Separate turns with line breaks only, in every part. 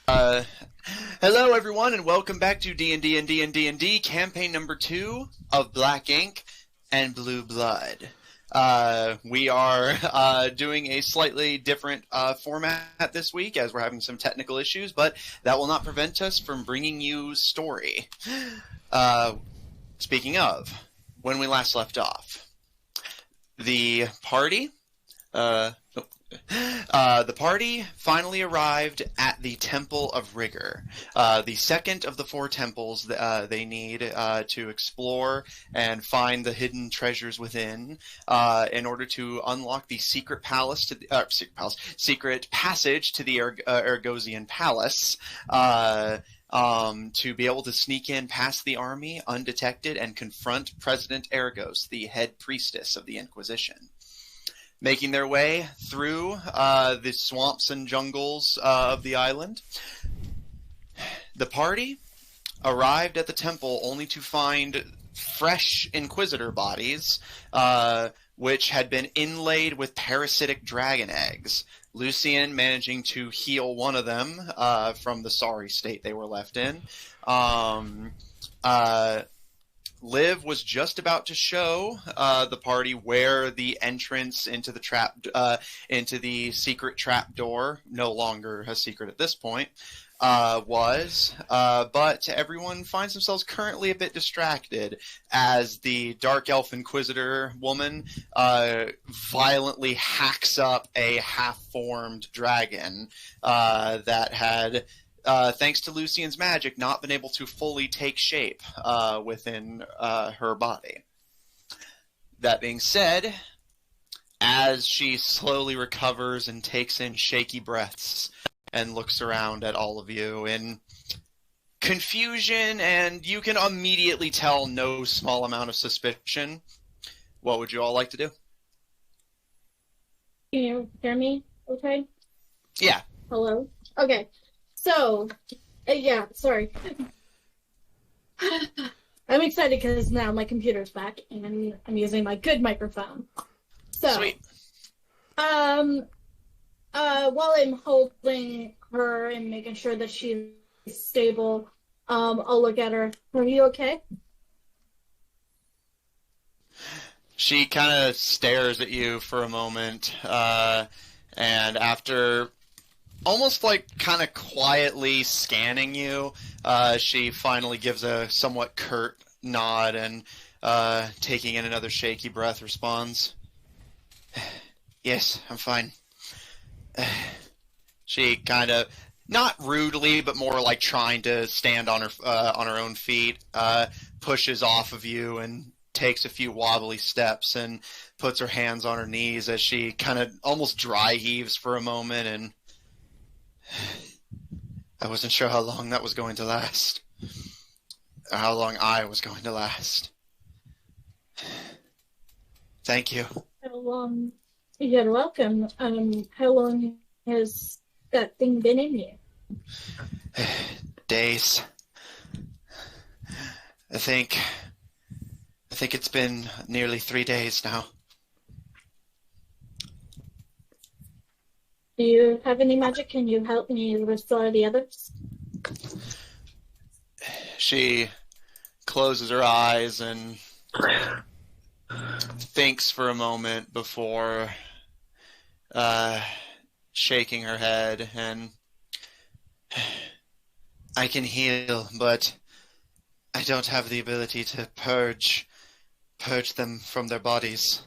Uh, Hello everyone, and welcome back to D&D&D&D&D campaign number 2 of Black Ink and Blue Blood. We are doing a slightly different format this week as we're having some technical issues, but that will not prevent us from bringing you story. Speaking of, when we last left off, the party the party finally arrived at the Temple of Rigor, the second of the 4 temples they need to explore and find the hidden treasures within in order to unlock the secret passage to the Argosian Palace. To be able to sneak in past the army undetected and confront President Argos, the head priestess of the Inquisition. Making their way through the swamps and jungles of the island, the party arrived at the temple only to find fresh Inquisitor bodies, which had been inlaid with parasitic dragon eggs. Lucian managing to heal one of them from the sorry state they were left in. Liv was just about to show the party where the entrance into the secret trap door, no longer a secret at this point, was. But everyone finds themselves currently a bit distracted as the Dark Elf Inquisitor woman violently hacks up a half-formed dragon that had, thanks to Lucian's magic, not been able to fully take shape within her body. That being said, as she slowly recovers and takes in shaky breaths and looks around at all of you in confusion, and you can immediately tell no small amount of suspicion, what would you all like to do?
Can you hear me okay?
Yeah.
Hello? Okay. So, yeah, sorry. I'm excited because now my computer's back and I'm using my good microphone. So,
Sweet.
while I'm holding her and making sure that she's stable, I'll look at her. Are you okay?
She kind of stares at you for a moment, and after almost like kind of quietly scanning you, she finally gives a somewhat curt nod and, taking in another shaky breath, responds, "Yes, I'm fine." She kind of, not rudely, but more like trying to stand on her own feet, pushes off of you and takes a few wobbly steps and puts her hands on her knees as she kind of almost dry heaves for a moment, and I wasn't sure how long that was going to last. Or how long I was going to last. Thank you.
How long? You're welcome. How long has that thing been in you?
Days. I think it's been nearly 3 days now.
Do you have any magic? Can you help me restore the others?
She closes her eyes and thinks for a moment before shaking her head, and I can heal, but I don't have the ability to purge them from their bodies.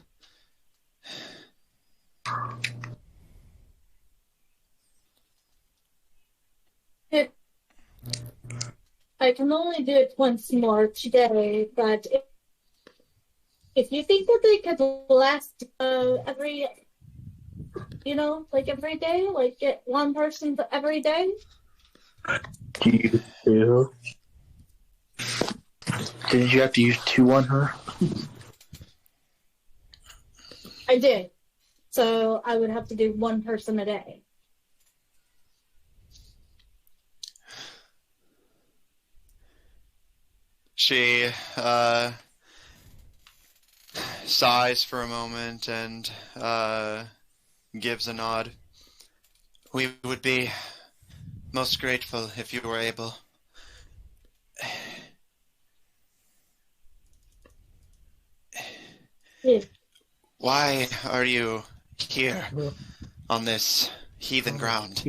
I can only do it once more today, but if you think that they could last every day, like get one person every day.
Do you feel? Did you have to use 2 on her?
I did. So I would have to do one person a day.
She sighs for a moment and gives a nod. We would be most grateful if you were able.
Yeah.
Why are you here on this heathen ground?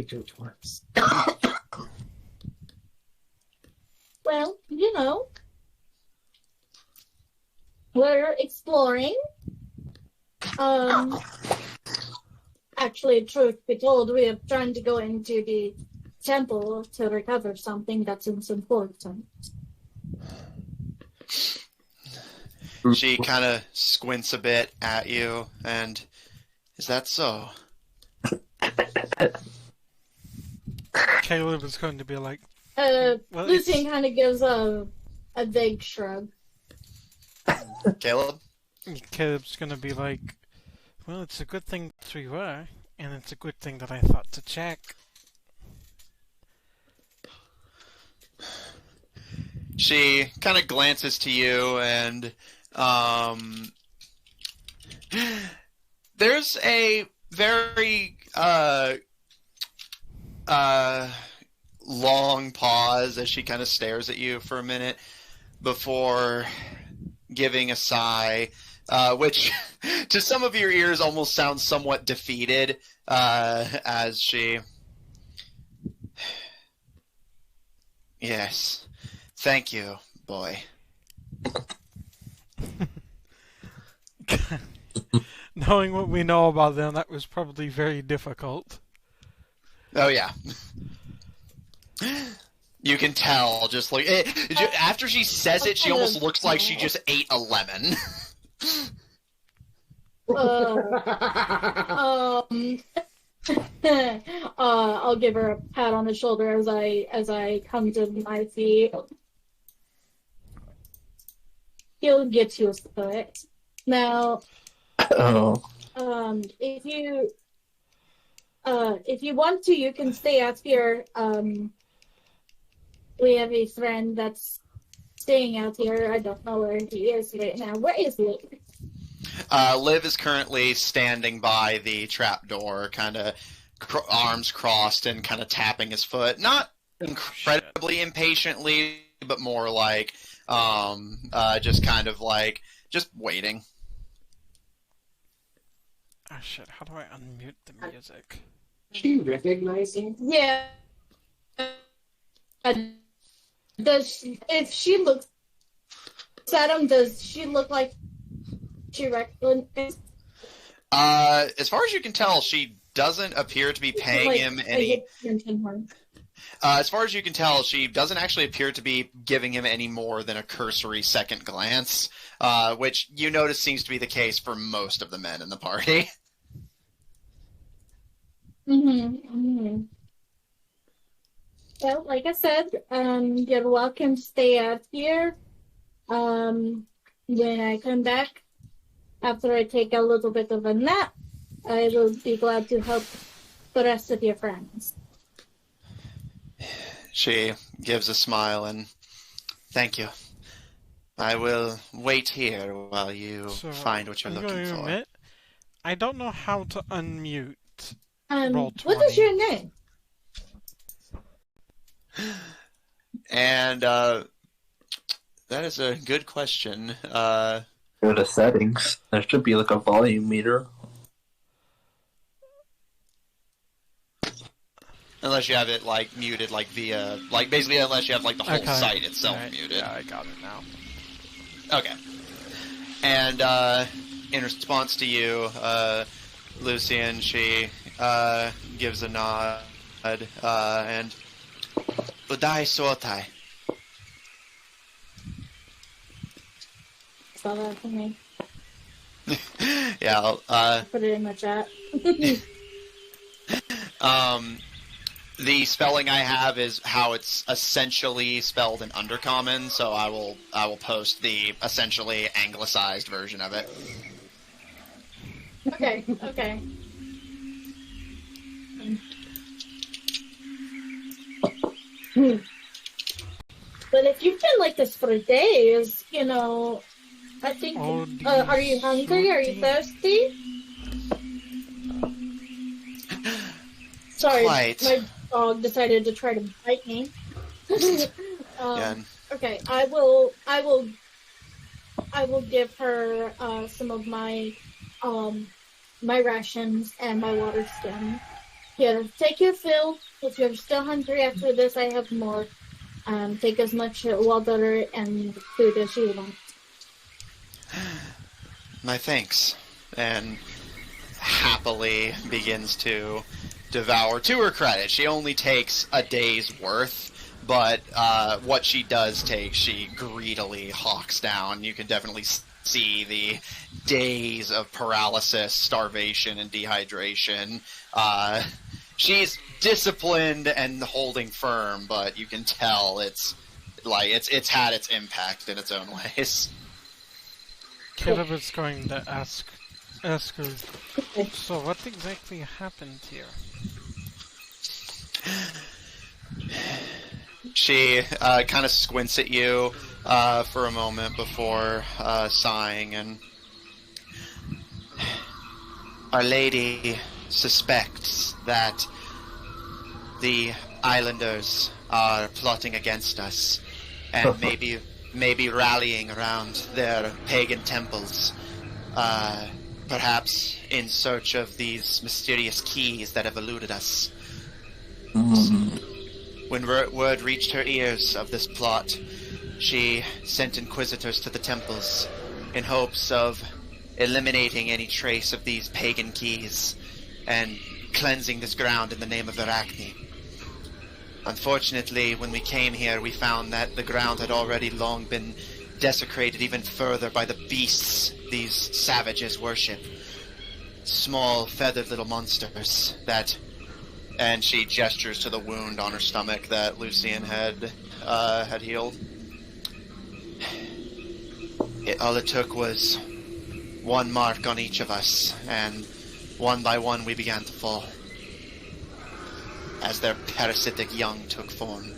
Well, you know, we're exploring. Actually, truth be told, we are trying to go into the temple to recover something that's important.
She kind of squints a bit at you, and is that so?
Caleb is going to be like,
Lucian kind of gives a vague shrug.
Caleb?
Caleb's going to be like, well, it's a good thing that we were, and it's a good thing that I thought to check.
She kind of glances to you, and there's a very long pause as she kind of stares at you for a minute before giving a sigh, which to some of your ears almost sounds somewhat defeated, as she... Yes. Thank you, boy.
Knowing what we know about them, that was probably very difficult.
Oh, yeah. You can tell, just like... after she says it, she almost looks like she just ate a lemon.
I'll give her a pat on the shoulder as I come to my feet. He'll get used to it. Now, if you want to, you can stay out here. We have a friend that's staying out here. I don't know where he is right now. Where is Liv?
Liv is currently standing by the trapdoor, kind of arms crossed and kind of tapping his foot. Not incredibly impatiently, but more like just kind of like just waiting.
Oh shit, how do I unmute the music?
Do you recognize him?
Yeah. If she looks at him, does she look like she recognizes?
As far as you can tell, she doesn't appear to be paying him any... as far as you can tell, she doesn't actually appear to be giving him any more than a cursory second glance, which you notice seems to be the case for most of the men in the party.
Well, like I said, you're welcome to stay out here. When I come back, after I take a little bit of a nap, I will be glad to help the rest of your friends.
She gives a smile and, thank you. I will wait here while you find what you're looking for.
Admit, I don't know how to unmute.
What is your name?
And that is a good question.
Go to settings. There should be like a volume meter.
Unless you have it like muted, like via, like basically, unless you have like the whole site itself muted.
Yeah, I got it now.
Okay. And in response to you, Lucian, she gives a nod and Udai Suotai.
Spell that for me.
Yeah,
I'll put it in my chat.
The spelling I have is how it's essentially spelled in Undercommon, so I will post the essentially anglicized version of it.
Okay. But if you've been like this for days, you know, I think. Are you hungry? Are you thirsty? Sorry,
Quite.
dog decided to try to bite me.
Yeah.
Okay, I will give her some of my my rations and my water skin. Here, take your fill. If you're still hungry after this, I have more. Take as much water and food as you want.
My thanks. And happily begins to devour. To her credit, she only takes a day's worth, but what she does take, she greedily hawks down. You can definitely see the days of paralysis, starvation, and dehydration. She's disciplined and holding firm, but you can tell it's had its impact in its own ways.
Caleb is going to ask her, so what exactly happened here?
She kind of squints at you for a moment before sighing, and Our Lady suspects that the islanders are plotting against us and maybe rallying around their pagan temples, perhaps in search of these mysterious keys that have eluded us. When word reached her ears of this plot, she sent inquisitors to the temples in hopes of eliminating any trace of these pagan keys and cleansing this ground in the name of Arachne. Unfortunately, when we came here, we found that the ground had already long been desecrated even further by the beasts these savages worship. Small, feathered little monsters that... And she gestures to the wound on her stomach that Lucian had healed. All it took was one mark on each of us, and one by one we began to fall, as their parasitic young took form.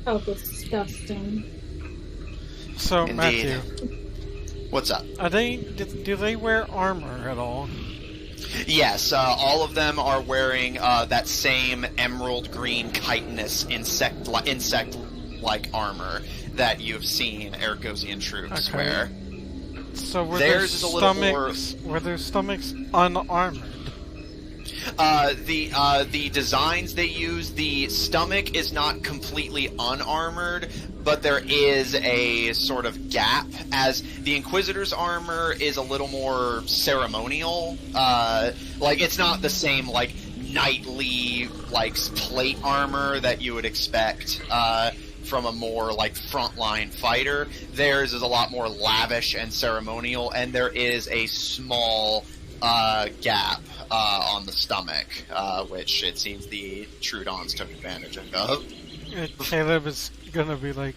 Oh, disgusting.
So,
Indeed.
Matthew,
What's up?
do they wear armor at all?
Yes, all of them are wearing that same emerald green chitinous insect-like armor that you've seen Argosian troops wear.
So were
Theirs
their
is a little
stomachs were their stomachs unarmored?
The designs they use, the stomach is not completely unarmored, but there is a sort of gap, as the Inquisitor's armor is a little more ceremonial. It's not the same, knightly, plate armor that you would expect, from a more, frontline fighter. Theirs is a lot more lavish and ceremonial, and there is a small, gap, on the stomach, which it seems the Troodons took advantage of.
Caleb is gonna be like,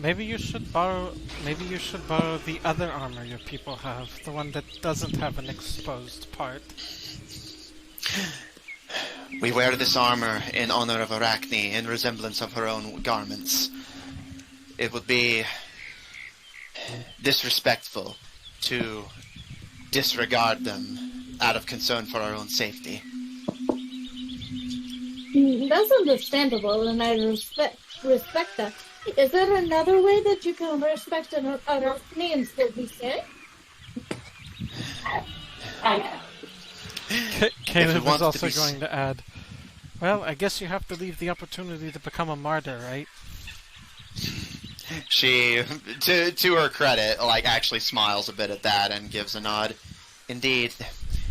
maybe you should borrow the other armor your people have, the one that doesn't have an exposed part.
We wear this armor in honor of Arachne, in resemblance of her own garments. It would be disrespectful to disregard them out of concern for our own safety.
That's understandable, and I respect that. Is there another way that you can respect Arachne and still be safe?
Caleb is also going to add, well, I guess you have to leave the opportunity to become a martyr, right?
She, to her credit, actually smiles a bit at that and gives a nod. Indeed,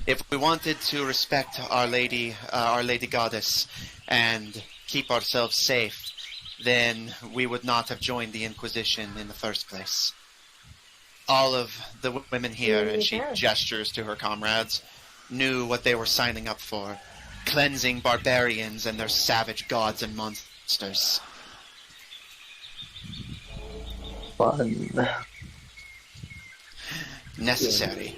if we wanted to respect Our Lady Goddess, and keep ourselves safe, then we would not have joined the Inquisition in the first place. All of the women here, and she gestures to her comrades, knew what they were signing up for, cleansing barbarians and their savage gods and monsters.
Fun.
Necessary.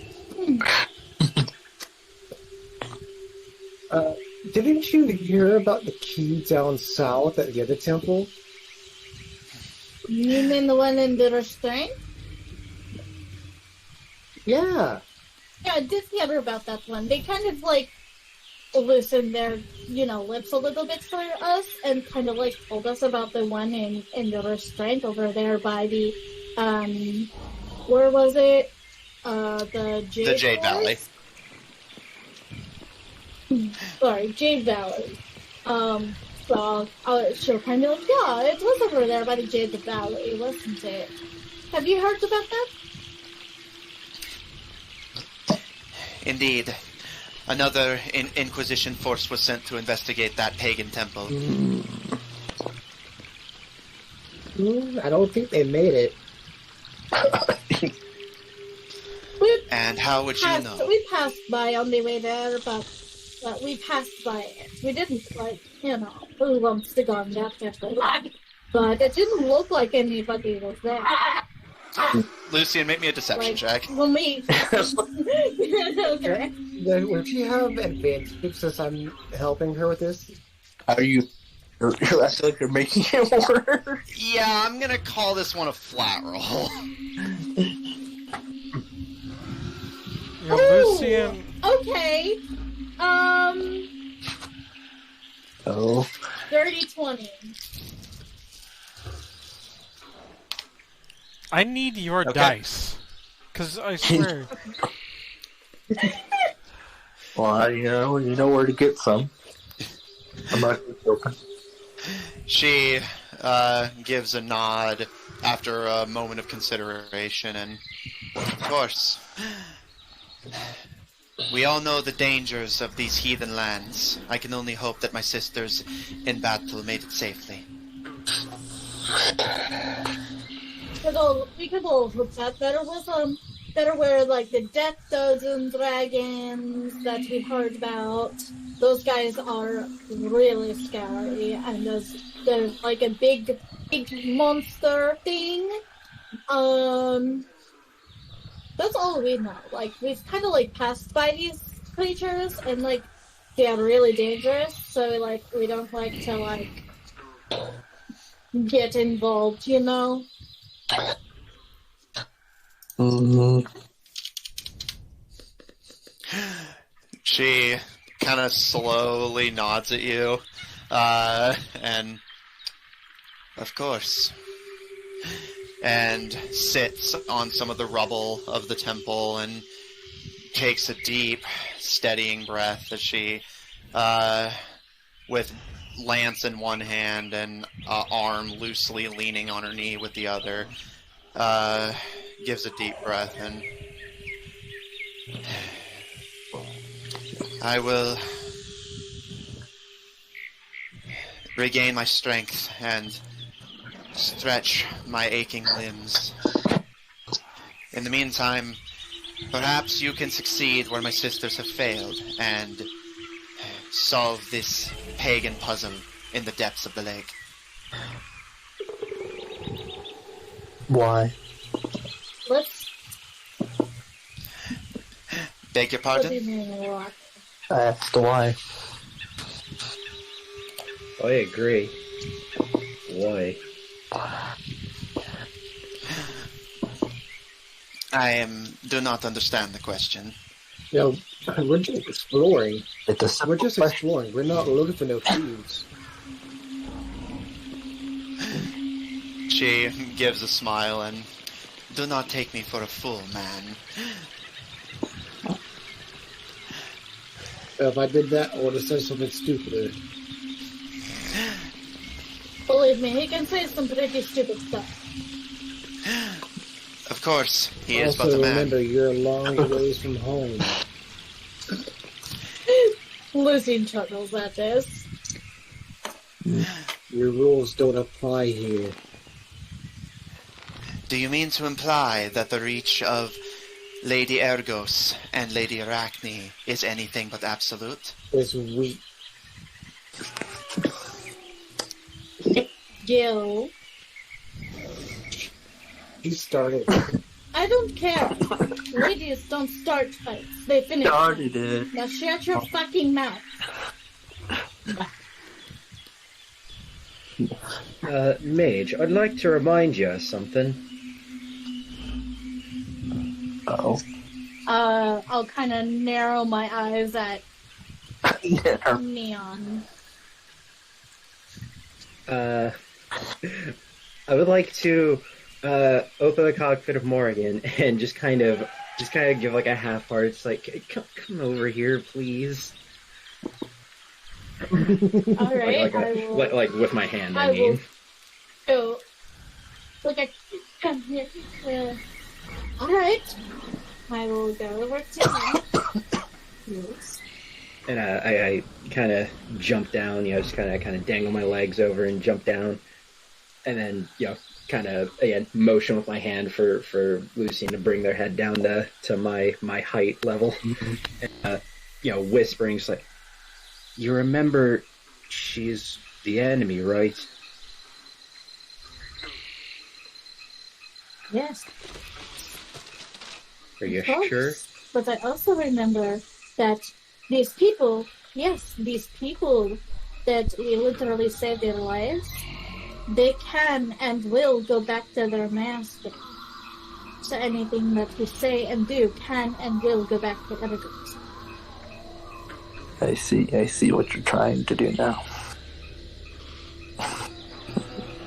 Didn't you hear about the key down south at the other temple?
You mean the one in the restraint?
Yeah.
Yeah, I did hear about that one. They kind of like loosened their, lips a little bit for us and kind of like told us about the one in the restraint over there by the, where was it? The
Jade Valley.
Sorry, Jade Valley. So she'll kind of like, yeah, it was over there by the Jade Valley, wasn't it? Have you heard about that?
Indeed. Another Inquisition force was sent to investigate that pagan temple.
I don't think they made it.
And how would you know?
We passed by on the way there, but we passed by it. We didn't, who wants to go on that temple? But it didn't look like anybody was there.
Lucian, make me a deception check.
When we... Okay.
Would she have advantage since I'm helping her with this?
Are you? I feel like you're making it work.
Yeah, I'm gonna call this one a flat roll.
Yeah, Lucian.
Okay.
Oh.
30-20.
I need your dice. Because I swear.
Well, you know where to get some. I'm not joking.
She gives a nod after a moment of consideration, and of course, we all know the dangers of these heathen lands. I can only hope that my sisters in battle made it safely.
We could all hope that better where like the Death Dozen dragons that we heard about. Those guys are really scary, and there's like a big monster thing. That's all we know. Like we've kind of like passed by these creatures, and like they are really dangerous. So like we don't like to like get involved,
She kind of slowly nods at you, and of course, and sits on some of the rubble of the temple and takes a deep, steadying breath as she, with lance in one hand and arm loosely leaning on her knee with the other, gives a deep breath and I will regain my strength and stretch my aching limbs. In the meantime, perhaps you can succeed where my sisters have failed and solve this pagan puzzle in the depths of the lake.
Why?
Let's.
Beg your pardon?
I asked why.
I agree. Why?
Do not understand the question.
We're just exploring.
It's a
We're just exploring. We're not looking for no clues.
She gives a smile and, do not take me for a fool, man.
If I did that, I would have said something stupider.
Believe me, he can say some pretty stupid stuff.
Of course, he is
Also,
but a man.
remember, you're a long ways from home.
Lucian chuckles at this.
Your rules don't apply here.
Do you mean to imply that the reach of Lady Ergos and Lady Arachne is anything but absolute?
It's weak.
Gil.
He started.
I don't care. Ladies don't start fights. They finish.
Started it.
Now shut your fucking mouth.
Mage, I'd like to remind you of something.
Oh.
I'll kind of narrow my eyes at
Yeah.
Neon.
I would like to open the cockpit of Morgan and just kind of give like a half heart. It's like, come over here, please.
All right,
like with my hand. I
I
mean,
will go. Look, I come here. All right, I will go over to him. Yes.
and I kind of jump down. Just kind of dangle my legs over and jump down, and then kind of again motion with my hand for Lucian to bring their head down to my height level. And, whispering, just like, you remember she's the enemy, right?
Yes.
Are you
Of course.
sure?
But I also remember that these people that we literally saved their lives, they can and will go back to their master. So anything that we say and do can and will go back to other groups.
I see what you're trying to do now.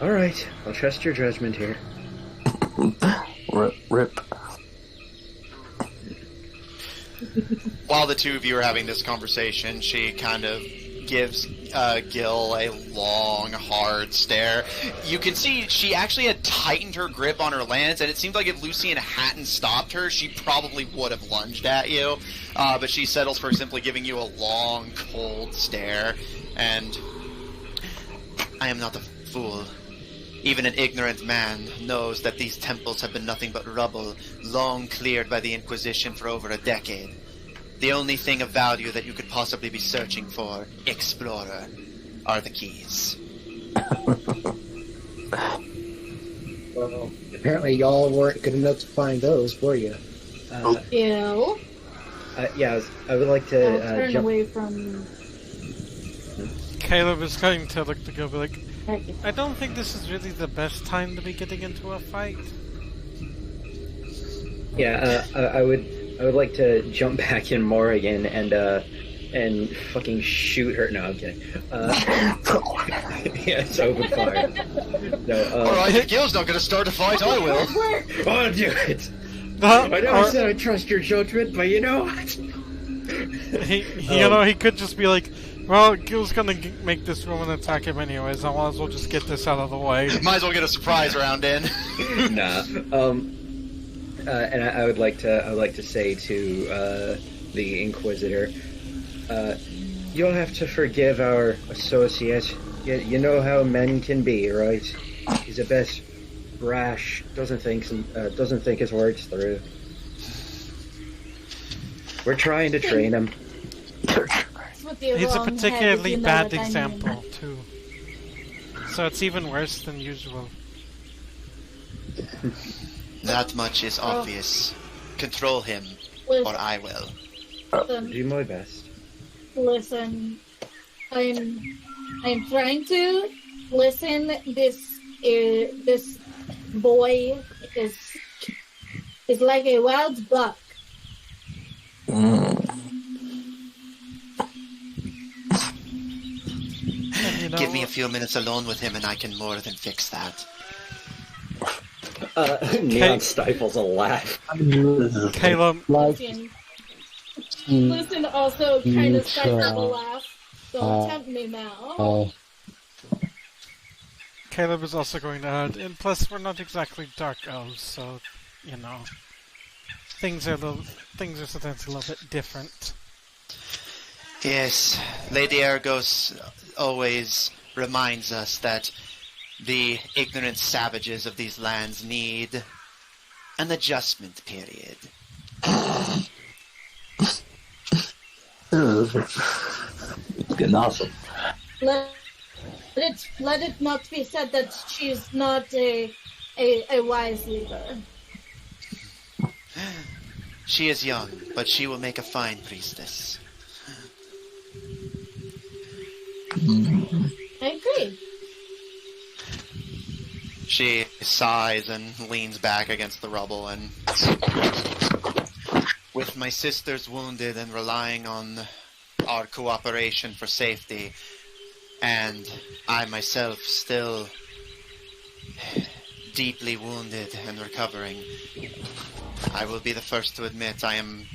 All right, I'll trust your judgment here.
Rip.
While the two of you are having this conversation, she kind of gives Gil a long, hard stare. You can see she actually had tightened her grip on her lance, and it seems like if Lucian hadn't stopped her, she probably would have lunged at you. But she settles for simply giving you a long, cold stare. And I am not a fool. Even an ignorant man knows that these temples have been nothing but rubble, long cleared by the Inquisition for over a decade. The only thing of value that you could possibly be searching for, explorer, are the keys.
Well, apparently y'all weren't good enough to find those, were you?
Ew.
I would like to
I'll turn
jump.
away from...
Caleb is going to look to go be like,
Thank you.
I don't think this is really the best time to be getting into a fight.
I would like to jump back in Morrigan and fucking shoot her. No, I'm kidding. It's open fire. No.
Alright, if Gil's not going to start a fight, I will.
I'll do it.
No,
I know I said I trust your judgment, but you know what?
he could just be like, well, Gil's gonna make this room and attack him anyways. I might as well just get this out of the way.
Might as well get a surprise round in.
Nah. And I would like to say to the Inquisitor, you'll have to forgive our associate. You know how men can be, right? He's a bit brash, doesn't think his words through. We're trying to train him.
He's a particularly bad example, too. So it's even worse than usual.
That much is obvious. Control him, or I will.
Do my best.
Listen, I'm trying to listen. This boy is like a wild buck.
Give me a few minutes alone with him and I can more than fix that.
Neon stifles a laugh.
Caleb,
Listen also kind of stifles a laugh. Don't tempt me now.
Caleb is also going to add, and plus we're not exactly dark elves, so, things are sometimes a little bit different.
Yes, Lady Argos always reminds us that the ignorant savages of these lands need an adjustment period.
It's getting awesome.
Let it not be said that she's not a wise leader.
She is young, but she will make a fine priestess.
I agree.
She sighs and leans back against the rubble and with my sisters wounded and relying on our cooperation for safety, and I myself still deeply wounded and recovering, I will be the first to admit I am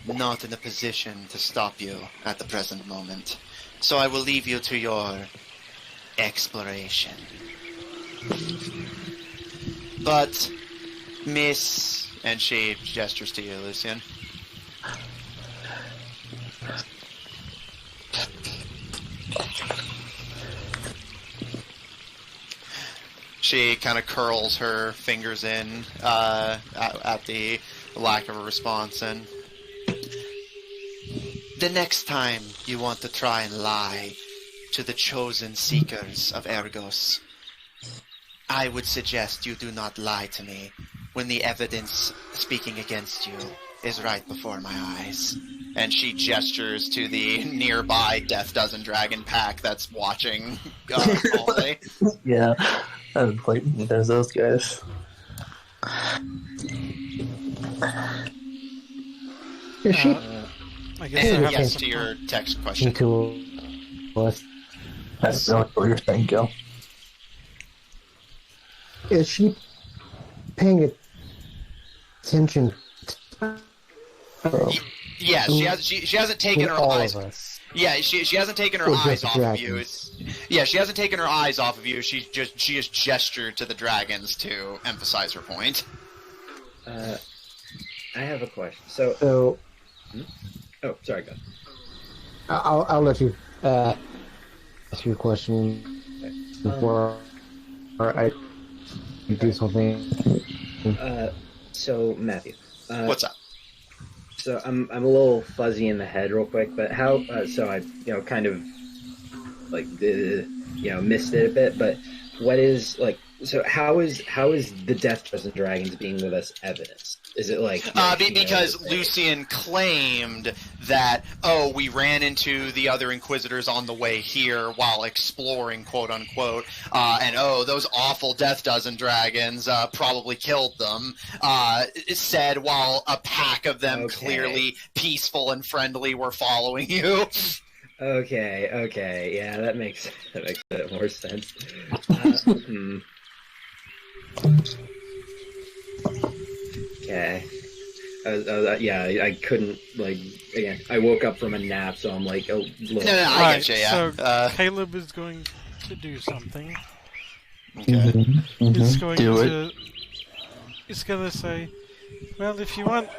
not in a position to stop you at the present moment. So I will leave you to your exploration. But, Miss... And she gestures to you, Lucian. She kind of curls her fingers in at the lack of a response, and the next time you want to try and lie to the chosen seekers of Ergos, I would suggest you do not lie to me when the evidence speaking against you is right before my eyes. And she gestures to the nearby Death Dozen Dragon pack that's watching calmly.
Yeah, I was like, there's those guys.
Is she
I guess I have
Yes,
some-
to your text question.
into us?
That's not what you're saying, Gil.
Is she paying attention
Yes, she hasn't taken
to
her
all
eyes.
of us?
Yeah, she hasn't taken her
Or
eyes
just
off of you.
dragons?
Yeah, she hasn't taken her eyes off of you. She just gestured to the dragons to emphasize her point.
I have a question. So,
So
oh, sorry, go.
I'll let you ask your question before I do something.
So Matthew,
What's up?
so I'm a little fuzzy in the head, real quick. But how? So I kind of like missed it a bit. But what is like? So how is the Death Dozen Dragons being with us evidence? Is it like
Because Lucian claimed that, we ran into the other Inquisitors on the way here while exploring, quote-unquote, and those awful Death Dozen Dragons probably killed them, said while a pack of them clearly peaceful and friendly were following you.
Okay, yeah, that makes a bit more sense. Okay. I couldn't, again, I woke up from a nap, so I'm like,
No, I
Alright,
get you, yeah.
so Caleb is going to do something.
Okay.
He's going
Do
to... He's going to say, well, if you want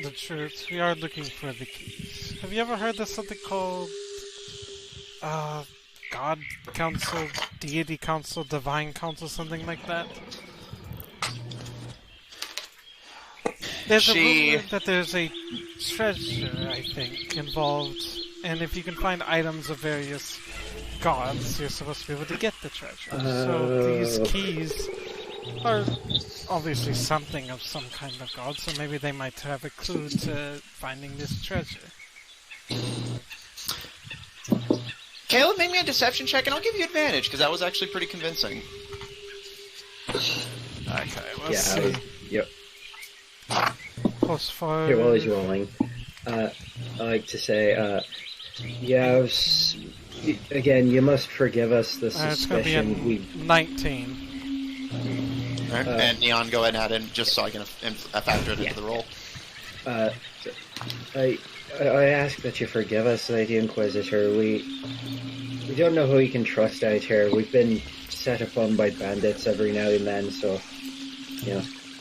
the truth, we are looking for the keys. Have you ever heard of something called... God Council, Deity Council, Divine Council, something like that? There's a rumor that there's a treasure, I think, involved, and if you can find items of various gods, you're supposed to be able to get the treasure. So these keys are obviously something of some kind of god, so maybe they might have a clue to finding this treasure.
Caleb, make me a deception check, and I'll give you advantage, because that was actually pretty convincing.
Okay, let's see.
Yep.
+5.
Here, while he's rolling, I like to say, again, you must forgive us the
It's going to be
suspicion
a 19.
Alright, and Neon, go ahead and add in, just so I can factor it into the roll.
I ask that you forgive us, Lady Inquisitor. We don't know who we can trust out here. We've been set upon by bandits every now and then, so,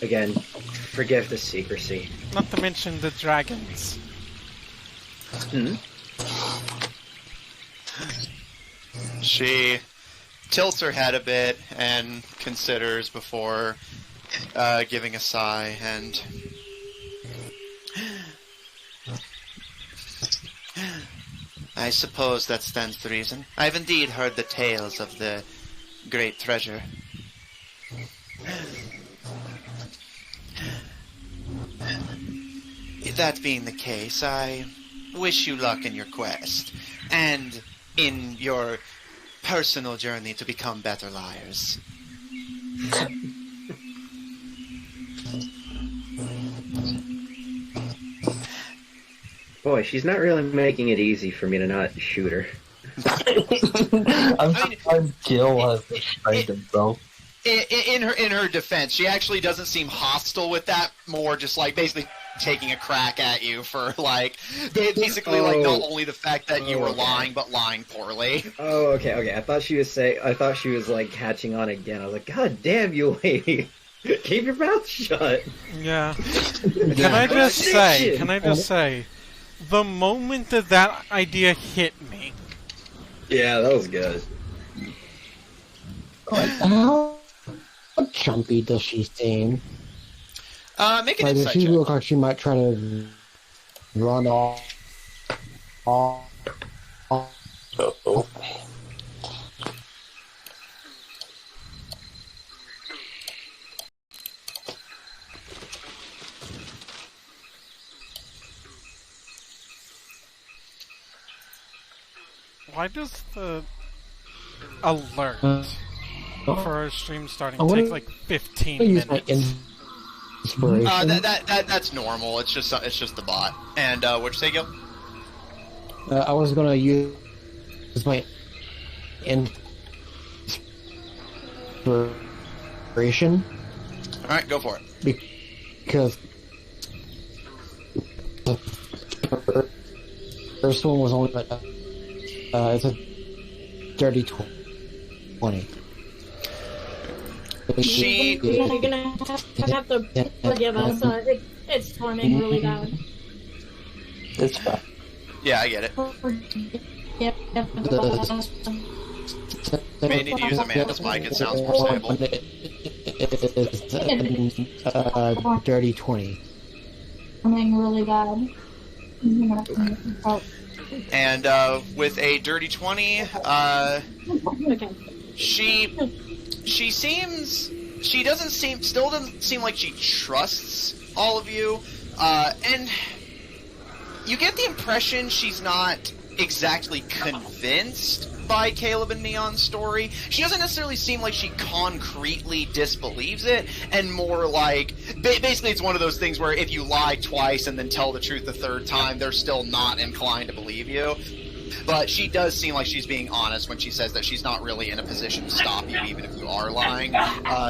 again, forgive the secrecy.
Not to mention the dragons.
She tilts her head a bit and considers before giving a sigh, and I suppose that stands to reason. I've indeed heard the tales of the great treasure. That being the case, I wish you luck in your quest, and in your personal journey to become better liars.
Boy, she's not really making it easy for me to not shoot her.
I'm Gil has restrained himself.
In her defense, she actually doesn't seem hostile with that. More just like basically taking a crack at you for like basically like not only the fact that you were lying, but lying poorly.
Oh, okay. I thought she was like catching on again. I was like, God damn you, lady! Keep your mouth shut.
Yeah. Can I just say, the moment that idea hit me.
Yeah, that was good.
How jumpy does she seem?
Make an
Like, does
insight
she
check.
look like she might try to run off?
Uh-oh.
Why does the alert for our stream starting
I
take like 15
use my
minutes?
inspiration.
That's normal. It's just the bot. And what'd you say, Gil?
I was gonna use my inspiration
All right, go for it.
because the first one was only it's a dirty 20.
You're gonna have to forgive us. It's storming really bad.
It's fine.
Yeah, I get it.
Yep.
May need to use Amanda's mic. It sounds more stable.
It's dirty 20.
Storming really bad.
And with a dirty 20,
Okay.
she still doesn't seem like she trusts all of you, and you get the impression she's not exactly convinced by Caleb and Neon's story. She doesn't necessarily seem like she concretely disbelieves it, and more like, basically it's one of those things where if you lie twice and then tell the truth the third time, they're still not inclined to believe you. But she does seem like she's being honest when she says that she's not really in a position to stop you, even if you are lying.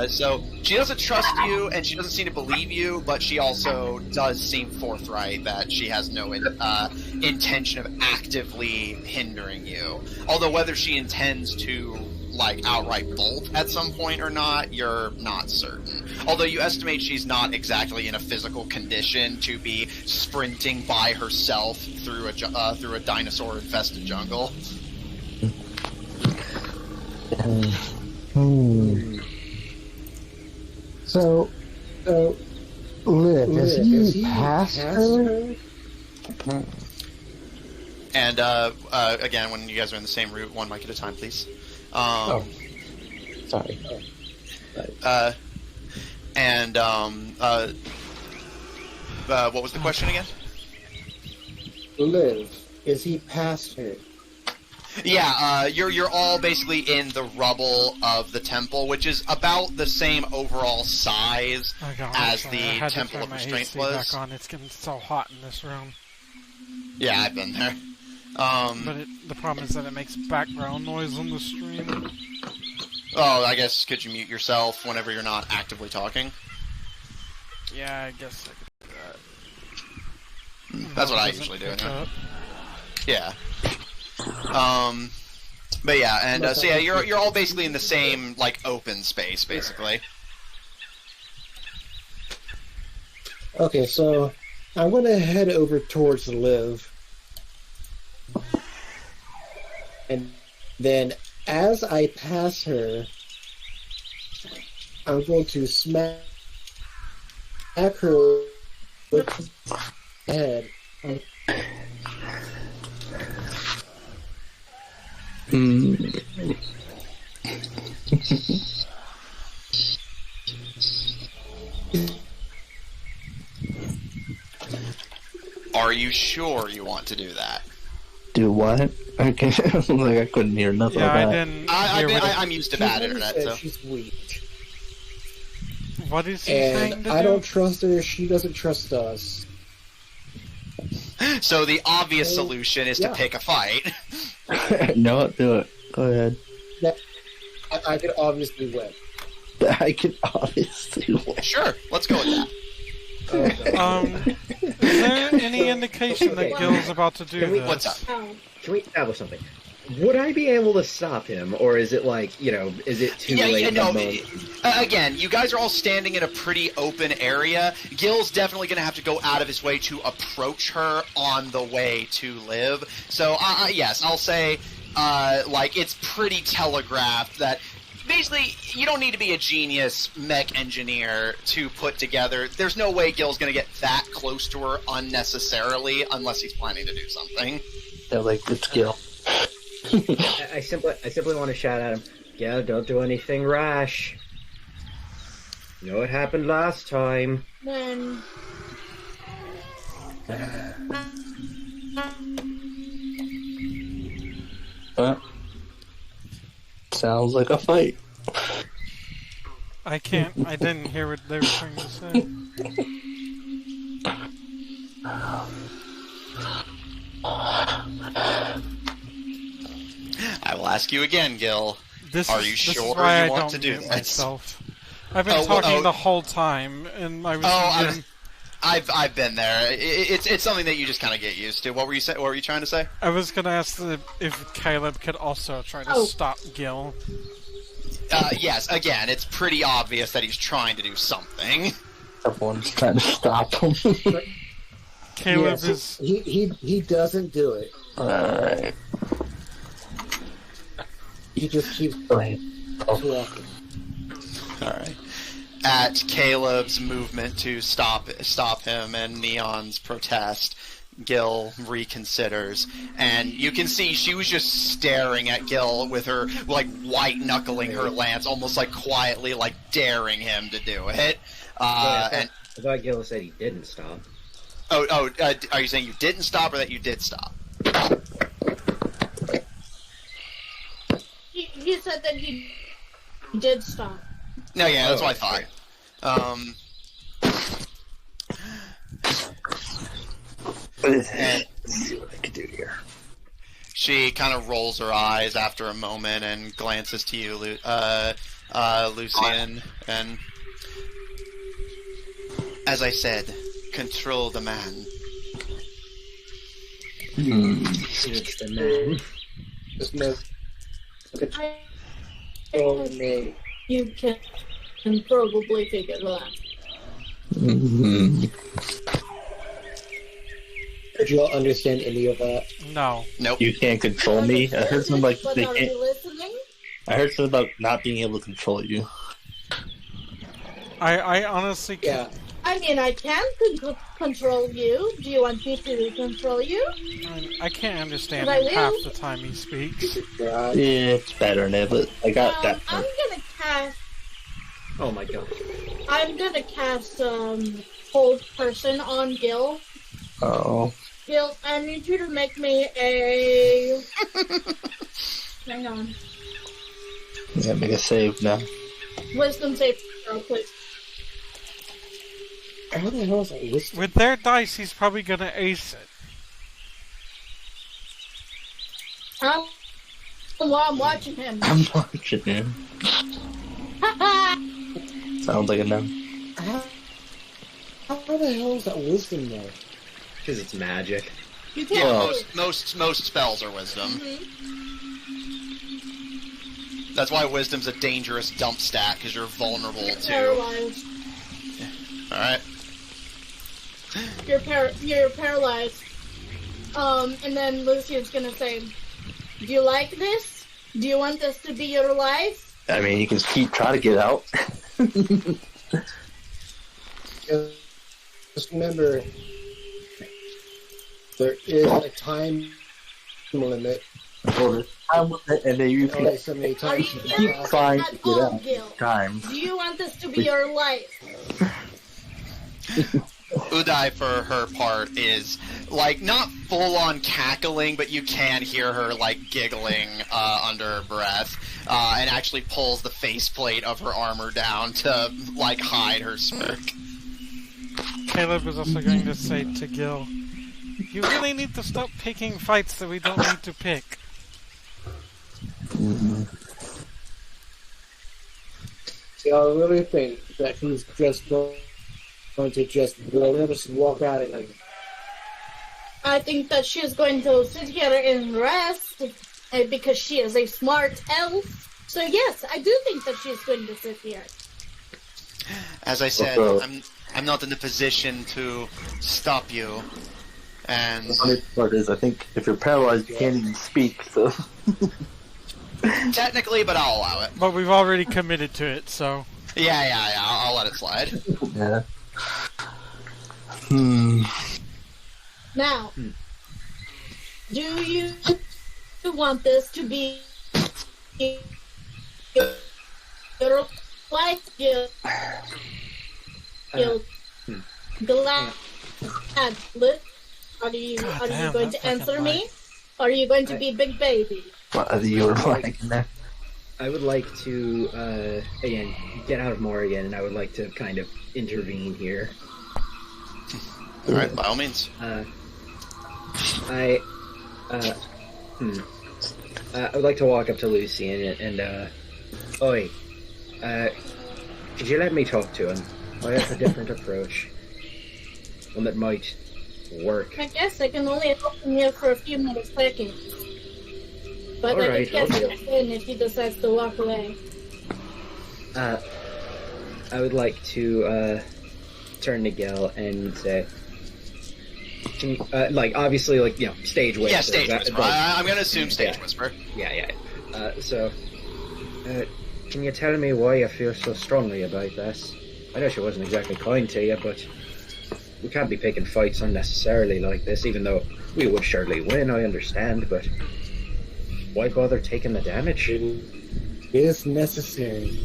So she doesn't trust you, and she doesn't seem to believe you, but she also does seem forthright that she has no intention of actively hindering you. Although whether she intends to, like, outright bolt at some point or not, you're not certain. Although you estimate she's not exactly in a physical condition to be sprinting by herself through a dinosaur-infested jungle.
So, Liv, is he past her?
And again, when you guys are in the same route, one mic at a time, please.
Sorry.
What was the question again?
Liv, is he past her?
Yeah, you're all basically in the rubble of the temple, which is about the same overall size as the Temple of Restraint was.
Back on. It's getting so hot in this room.
Yeah, I've been there.
But the problem is that it makes background noise on the stream.
Oh, I guess could you mute yourself whenever you're not actively talking?
Yeah, I guess I could do that.
That's what I usually do. Yeah. But yeah, and so yeah, you're all basically in the same like open space, basically.
Okay, so I'm gonna head over towards Liv, and then as I pass her, I'm going to smack her with the head.
Are you sure you want to do that?
Do what? Okay, like I couldn't hear nothing
Yeah,
about
I
it.
didn't.
I'm used to bad internet, so.
She's weak.
What is he saying
And
to
I
do?
don't trust her, she doesn't trust us.
So the obvious solution is to pick a fight.
No, do it. Go ahead.
I could obviously win.
I can obviously win.
Sure, let's go with that.
Is there any indication that Gil's about to do this?
What's up?
Can we establish something? Would I be able to stop him, or is it like, is it too late?
Again, you guys are all standing in a pretty open area. Gil's definitely going to have to go out of his way to approach her on the way to Liv. So, yes, I'll say, it's pretty telegraphed that basically you don't need to be a genius mech engineer to put together. There's no way Gil's going to get that close to her unnecessarily unless he's planning to do something.
They're like, it's Gil.
I simply want to shout at him, "Yeah, don't do anything rash. You know what happened last time."
Then
Sounds like a fight.
I didn't hear what they were trying to say.
I will ask you again, Gil. Are you sure
is why
you
I
want to do
mute
this?
myself. I've been talking the whole time, and I was.
I've been there. It's something that you just kind of get used to. What were you trying to say?
I was going to ask if Caleb could also try to stop Gil.
Yes. Again, it's pretty obvious that he's trying to do something.
Everyone's trying to stop him.
Caleb is.
He doesn't do it.
Alright.
He just keeps walking.
Alright. At Caleb's movement to stop him and Neon's protest, Gil reconsiders, and you can see she was just staring at Gil with her, white knuckling her lance, almost quietly, daring him to do it.
I thought Gil said he didn't stop.
Are you saying you didn't stop or that you did stop?
he said that he did stop.
No, yeah, that's what I thought.
Let's see what I can do here.
She kind of rolls her eyes after a moment and glances to you, Lucian, and as I said, control the man.
It's the man.
You can probably figure that.
Did you all understand any of that?
No.
Nope.
You can't control me. I heard something
But
they
are
can't.
you listening?
I heard something about not being able to control you.
I honestly can't.
Yeah. I mean, I can control you. Do you want me to control you?
I can't understand
But I
him half
will.
the time he speaks.
Yeah, it's better than it, but I got that.
I'm gonna cast.
Oh my god.
I'm gonna cast hold person on Gil.
Oh.
Gil, I need you to make me a. Hang on.
Yeah, make a save now.
Wisdom save throw, please.
How the hell is that wisdom?
With their dice, he's probably gonna ace it.
While I'm watching him.
I'm watching him. Sounds like a no.
How the hell is that wisdom there?
Because it's magic.
You can't
Yeah,
move.
most spells are wisdom.
Mhm.
That's why wisdom's a dangerous dump stat, because you're vulnerable
You're
to...
paralyzed.
Alright.
You're paralyzed. And then Lucian's gonna say, "Do you like this? Do you want this to be your life?"
I mean, you can try to get out.
Just remember, there is a time limit.
And then you
Only
can
so many
Are
times
you
you
keep
can
trying
at
to get
all,
out.
Gil?
Times.
Do you want this to be your life?
Uday, for her part, is, not full-on cackling, but you can hear her, giggling under her breath, and actually pulls the faceplate of her armor down to, hide her smirk.
Caleb is also going to say to Gil, You really need to stop picking fights that we don't need to pick.
See, I really think that he's just going to just let us walk out of here.
I think that she is going to sit here and rest because she is a smart elf. So yes, I do think that she's going to sit here.
As I said, I'm not in a position to stop you. And
The funny part is, I think if you're paralyzed, you can't even speak, so...
technically, but I'll allow it.
But we've already committed to it, so...
Yeah, I'll let it slide.
Yeah.
Now, do you want this to be your life glad? Are you going to answer me? Or are you going to be Big Baby?
What you were like in there?
I would like to, again, get out of Morrigan, and I would like to kind of intervene here.
Alright, by all means.
I would like to walk up to Lucy and Oi, could you let me talk to him? I have a different approach. One that might work.
I guess I can only help him here for a few more seconds. But I
Alright,
can guess
okay.
he'll win if he decides to walk away.
I would like to, turn to Gil and say, can you, like, obviously, like, you know, stage whisper.
Yeah, stage whisper. I'm gonna assume stage whisper.
Yeah. Can you tell me why you feel so strongly about this? I know she wasn't exactly kind to you, but we can't be picking fights unnecessarily like this, even though we would surely win, I understand, but why bother taking the damage?
It is necessary.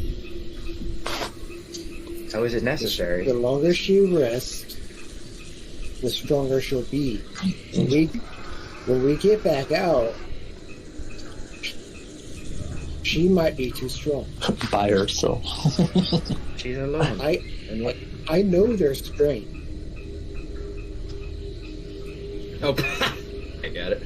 How is it necessary?
The longer she rests, the stronger she'll be. When we get back out, she might be too strong.
By herself.
She's alone.
I know their strength.
Oh, I got it.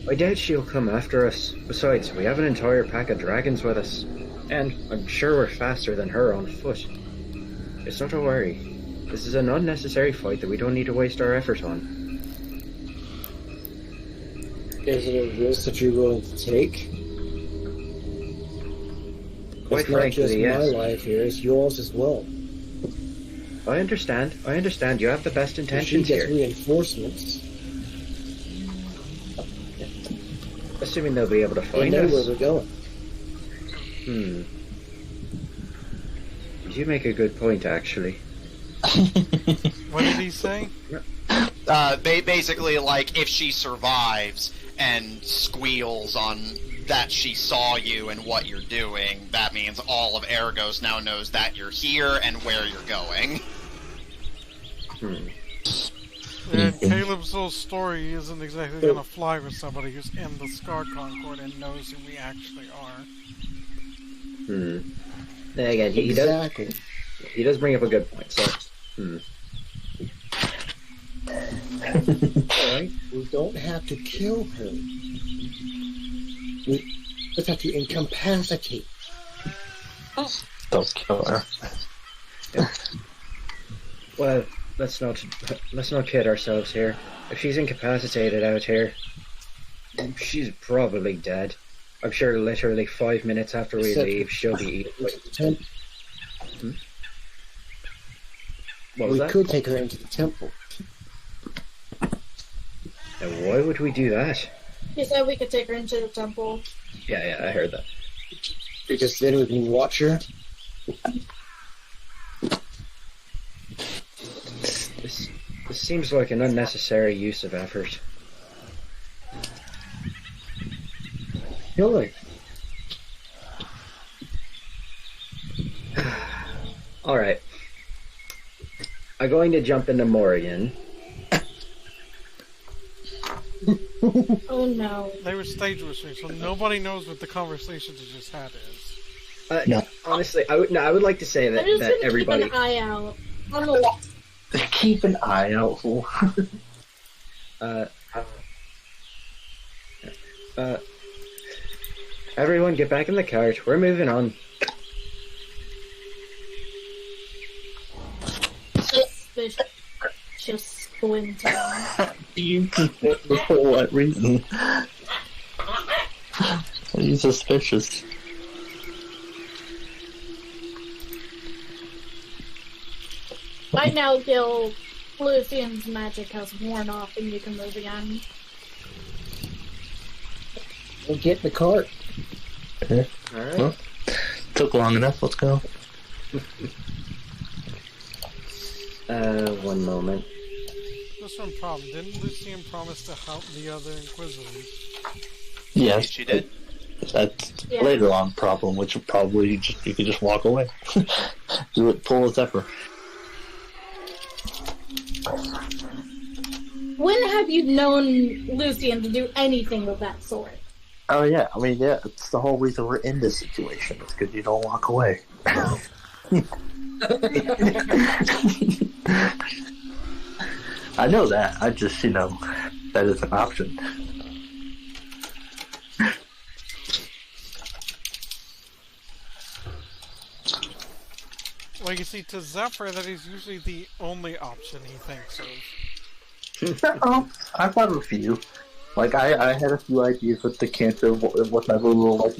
I doubt she'll come after us. Besides, we have an entire pack of dragons with us. And I'm sure we're faster than her on foot. It's not a worry. This is an unnecessary fight that we don't need to waste our effort on.
Is it a risk that you're willing to take?
Quite
It's not just
frankly, yes.
my life here, it's yours as well.
I understand. You have the best
If she
intentions
gets
here.
reinforcements,
Assuming they'll be able to
they
find
know where
us.
we're going.
You make a good point, actually.
What did he say?
Basically, like, if she survives and squeals on that she saw you and what you're doing, that means all of Argos now knows that you're here and where you're going.
And Caleb's whole story isn't exactly going to fly with somebody who's in the Scar Concord and knows who we actually are.
Then again, he
Exactly.
does bring up a good point, so...
Alright, we don't have to kill her. We just have to incapacitate.
Don't kill her.
Well, let's not kid ourselves here. If she's incapacitated out here, she's probably dead. I'm sure literally 5 minutes after we leave, she'll be eaten. What was
We
that?
could take her into the temple.
Now, why would we do that?
He said we could take her into the temple.
Yeah, I heard that.
Because then we can watch her.
This seems like an unnecessary use of effort.
Kill her.
Alright. I'm going to jump into Morrigan.
Oh no.
They were stage whispering, so nobody knows what the conversation they just had is.
No.
Honestly, I would like to say
I'm
that
just gonna
everybody...
keep an eye out on the wall.
keep an eye out for.
Everyone get back in the cart. We're moving on.
Just squinting.
You for what reason? Are you suspicious?
By now, Gil, Lucian's magic has worn off and you can move again.
We'll get in the cart.
Okay.
Alright.
Well, took long enough. Let's go.
1 moment.
Just one problem. Didn't Lucian promise to help the other Inquisitors?
Yes,
She did.
That's
Yeah.
later on problem, which would probably you could just walk away. Do it, pull a zephyr.
When have you known Lucian to do anything of that sort?
Oh yeah, I mean it's the whole reason we're in this situation. It's because you don't walk away. I know that. I just that is an option.
Well, you see, to Zephyr, that is usually the only option he thinks of.
I've got a few. Like I had a few ideas with the cancer, with my little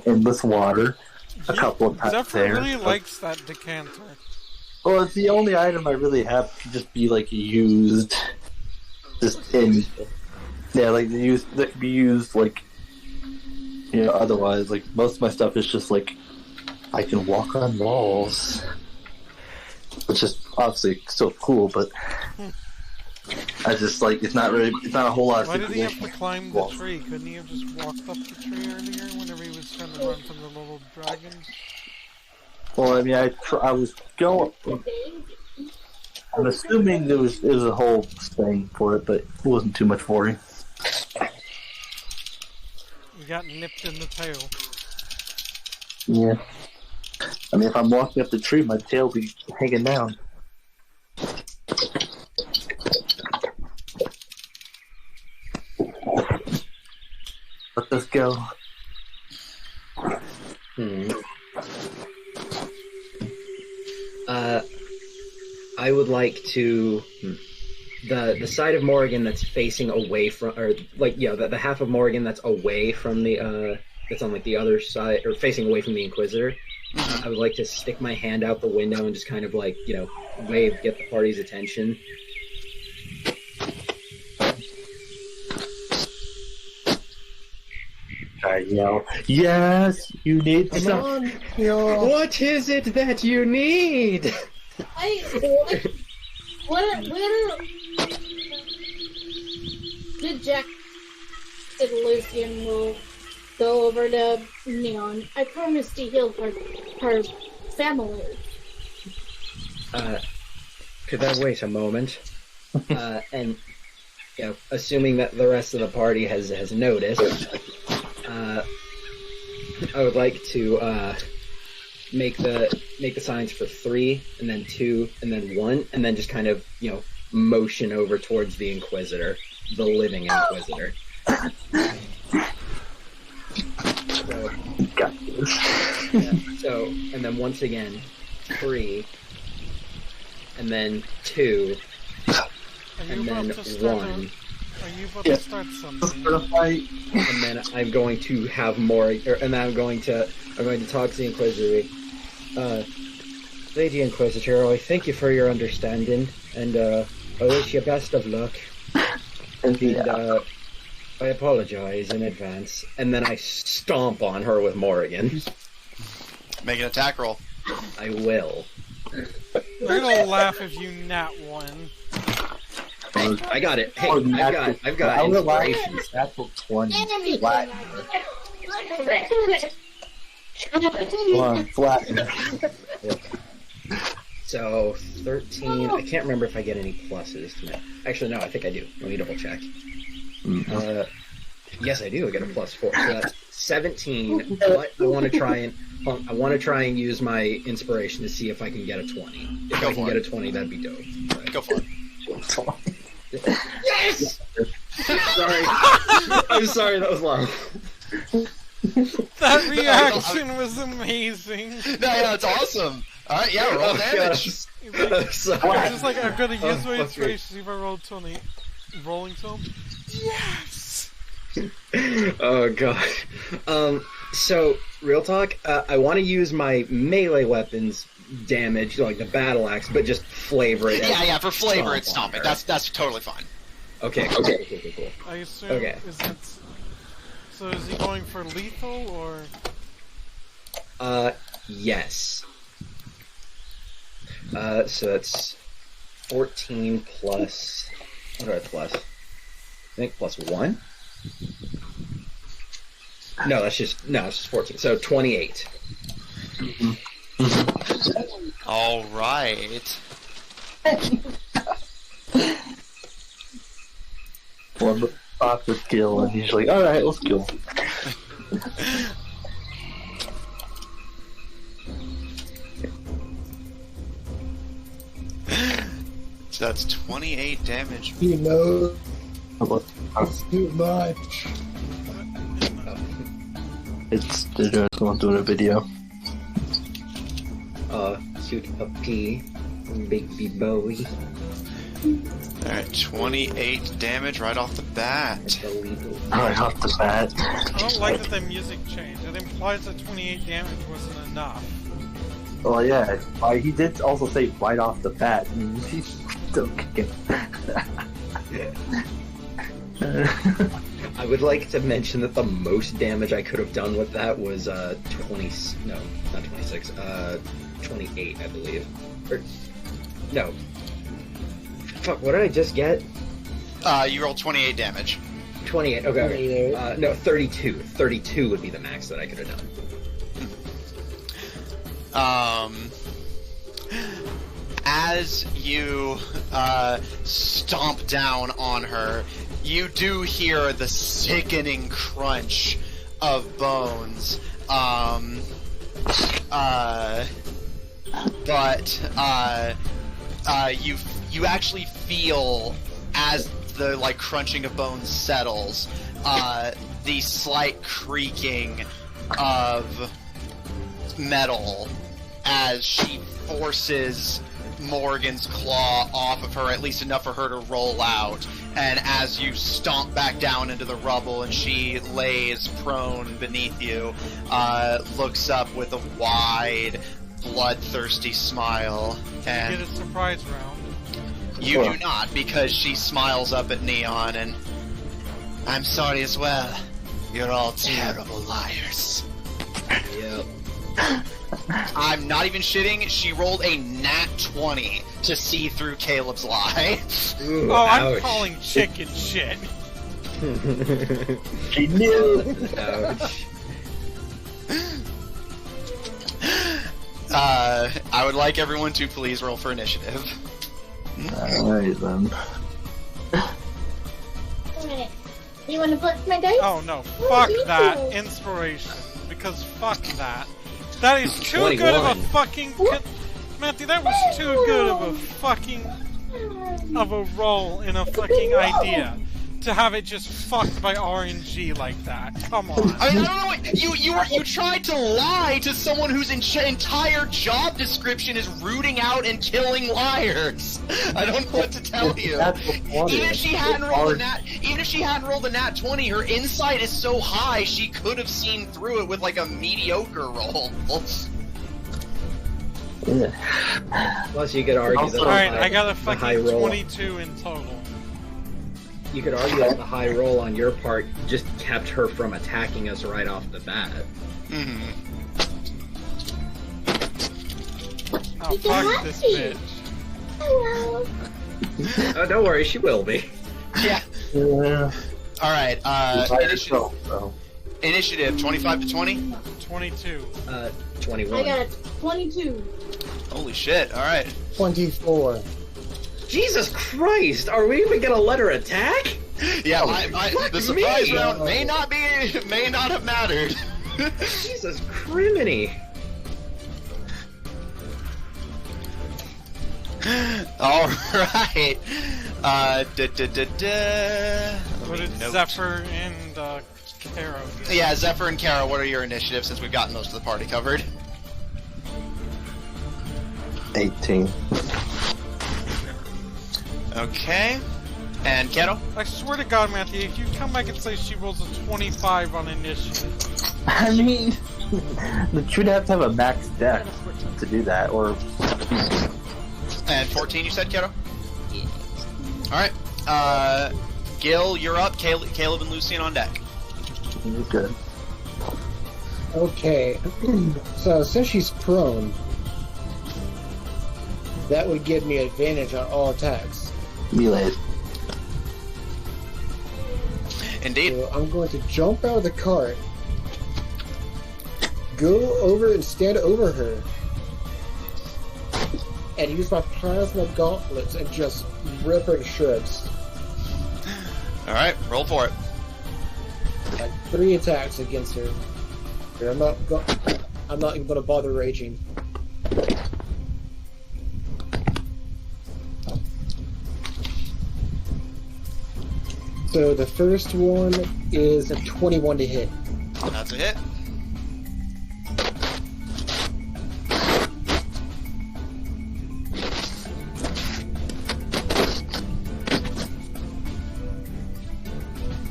endless water. A couple of times
Zephyr
there.
really likes that decanter.
Well, it's the only item I really have to just be used, just in, that could be used otherwise. Like most of my stuff is just I can walk on walls, which is obviously still cool, but I just it's not a whole lot.
Why did he have to climb the tree? Couldn't he have just walked up the tree earlier whenever he was trying to run from the little dragons?
Well, I mean, I was going. I'm assuming there was a whole thing for it, but it wasn't too much for him.
You got nipped in the tail.
Yeah. I mean, if I'm walking up the tree, my tail will be hanging down. Let us go.
I would like to the side of Morrigan that's facing away from, or the half of Morrigan that's away from the that's on the other side or facing away from the Inquisitor. I would like to stick my hand out the window and just kind of wave, get the party's attention.
I yell, yes, you need
Come
some.
on. What is it that you need?
What dejected Lucian will go over to Neon. I promise to heal her family.
Could that wait a moment? And assuming that the rest of the party has noticed, I would like to make the signs for 3, and then 2, and then 1, and then just kind of motion over towards the Inquisitor, the living Inquisitor.
Got this.
So, and then once again, 3, and then 2, and then 1.
Are you about to start something?
And then I'm going to have more, and then I'm going to talk to the Inquisitor. Lady Inquisitor, I thank you for your understanding, and I wish you best of luck. And I apologize in advance. And then I stomp on her with Morrigan.
Make an attack roll.
I will.
They're gonna laugh if you nat 1.
Hey, I got it. Hey, I've got inspiration.
Natural 20. Flat.
So 13. I can't remember if I get any pluses tonight. Actually, no, I think I do. Let me double check. Yes, I do. I get a +4. So that's 17. But I want to try and use my inspiration to see if I can get a 20. If I can get a 20, that'd be dope. But
Go for it.
Yes! Sorry. I'm sorry, that was long.
That reaction was amazing.
No, it's awesome. Alright, yeah, roll damage.
He's just like, I'm gonna use my inspiration, see if I roll 20. Rolling to him? Yes!
Oh god. So, real talk, I want to use my melee weapons damage, like the battle axe, but just flavor it.
Yeah, for flavor it's stomping. That's totally fine.
Okay, cool.
I assume,
Okay.
So is he going for lethal, or?
Yes. So that's 14 plus... What do I plus? I think plus 1? No, it's just 14. So 28.
All right.
One thought to kill, and he's like, alright, let's kill.
So that's 28 damage.
You know,
It's
it's too much.
they're just going through the video.
Shoot a P. Baby Bowie.
Alright, 28 damage right off the bat.
Right off the bat.
I don't like that the music changed. It implies that 28 damage wasn't enough.
Well, yeah, he did also say right off the bat. And he's still kicking.
I would like to mention that the most damage I could have done with that was 28, I believe. Or no. Fuck, what did I just get?
You rolled 28 damage.
28. Okay.
28.
No, 32. 32 would be the max that I could have done.
As you stomp down on her, you do hear the sickening crunch of bones. But you actually feel, as the crunching of bones settles, the slight creaking of metal as she forces Morgan's claw off of her, at least enough for her to roll out. And as you stomp back down into the rubble and she lays prone beneath you, looks up with a wide, bloodthirsty smile. And
Get a surprise round.
you do not, because she smiles up at Neon and, I'm sorry as well. You're all terrible liars.
Yep.
I'm not even shitting. She rolled a nat 20 to see through Caleb's lie.
Ooh,
Oh, I'm
ouch.
calling chicken shit.
She knew!
Ouch.
I would like everyone to please roll for initiative.
Alright then.
Alright. You want to flip my dice?
Oh no, fuck
you
that
too.
inspiration. Because fuck that. That is too
21.
good of a fucking... Matthew, that was too good of a fucking... of a roll in a fucking idea. To have it just fucked by RNG like that. Come on.
I mean, I don't know. You tried to lie to someone whose entire job description is rooting out and killing liars. I don't know what to tell you. Even if she hadn't rolled a nat 20, her insight is so high she could have seen through it with a mediocre roll.
Yeah.
Plus, you could argue that
Alright,
the
I got a
high
fucking
roll.
22 in total.
You could argue that the high roll on your part just kept her from attacking us right off the bat.
Mm-hmm.
Oh, fuck this bitch.
Hello.
Oh, don't worry, she will be.
Yeah.
Yeah.
All right. Initiative. Initiative. 25 to 20.
22.
21.
I got 22.
Holy shit! All right.
24.
Jesus Christ! Are we even gonna let her attack?
Yeah, the surprise
me.
round may not have mattered.
Jesus criminy!
All right.
What did Zephyr and Caro get?
Yeah, Zephyr and Kara, what are your initiatives since we've gotten most of the party covered?
18.
Okay. And Keto?
I swear to God, Matthew, if you come back and say she rolls a 25 on initiative.
I mean, the Trood have to have a max deck to do that, or...
And 14, you said, Keto? Yeah. Alright. Gil, you're up. Caleb and Lucian on deck.
You're good.
Okay, so since she's prone, that would give me advantage on all attacks.
Melee.
Indeed.
So I'm going to jump out of the cart, go over and stand over her, and use my plasma gauntlets and just rip her to shreds.
Alright, roll for it.
Like 3 attacks against her. I'm not even going to bother raging. So the first one is a 21 to hit.
That's a hit.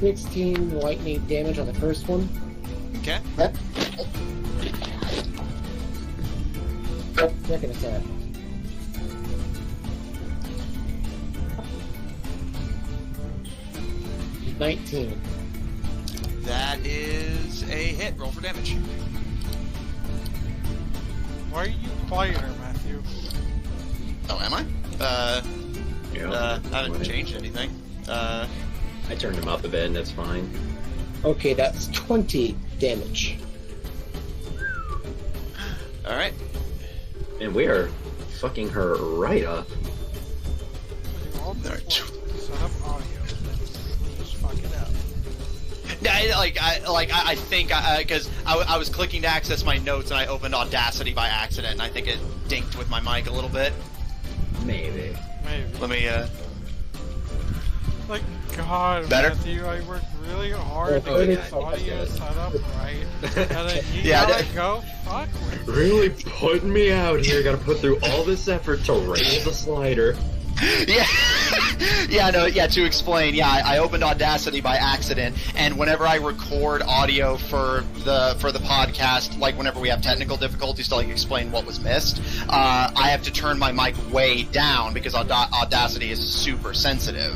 $16 lightning damage on the first one.
Okay.
Second attack. $19.
That is a hit. Roll for damage.
Why are you quieter, Matthew?
Oh, am I?
Yeah.
I haven't changed anything.
I turned him up a bit, and that's fine.
Okay, that's 20 damage.
Alright.
And we are fucking her right up.
Alright.
Set up audio. Just fuck it up.
I think because I was clicking to access my notes and I opened Audacity by accident and I think it dinked with my mic a little bit.
Maybe.
Let me
Like, God,
Better?
Matthew, I worked really hard to get this audio set up right. And then you
Yeah,
gotta go fuck with me.
Really putting me out here. Gotta put through all this effort to raise the slider.
To explain, I opened Audacity by accident, and whenever I record audio for the podcast, like whenever we have technical difficulties to like explain what was missed, I have to turn my mic way down because Audacity is super sensitive.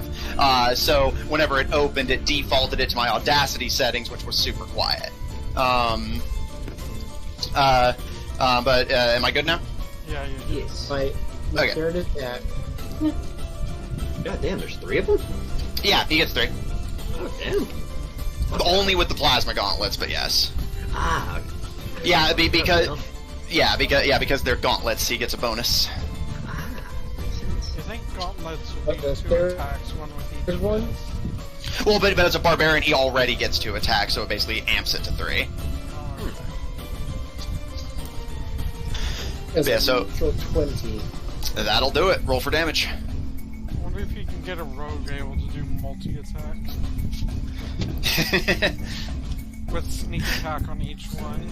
So whenever it opened, it defaulted it to my Audacity settings, which was super quiet. But am I good now?
Yeah, you
Yes.
My
Okay.
third attack.
God damn, there's 3 of them?
Yeah, he gets 3.
Oh, damn.
Only with the plasma gauntlets, but yes.
Ah.
Yeah, because they're gauntlets, he gets a bonus.
You think gauntlets would be
Okay,
2
third-
attacks, one with each
third one?
Well, but as a barbarian, he already gets 2 attacks, so it basically amps it to 3.
As
Yeah,
a
so-
neutral 20.
That'll do it. Roll for damage.
I wonder if you can get a rogue able to do multi-attack with sneak attack on each one.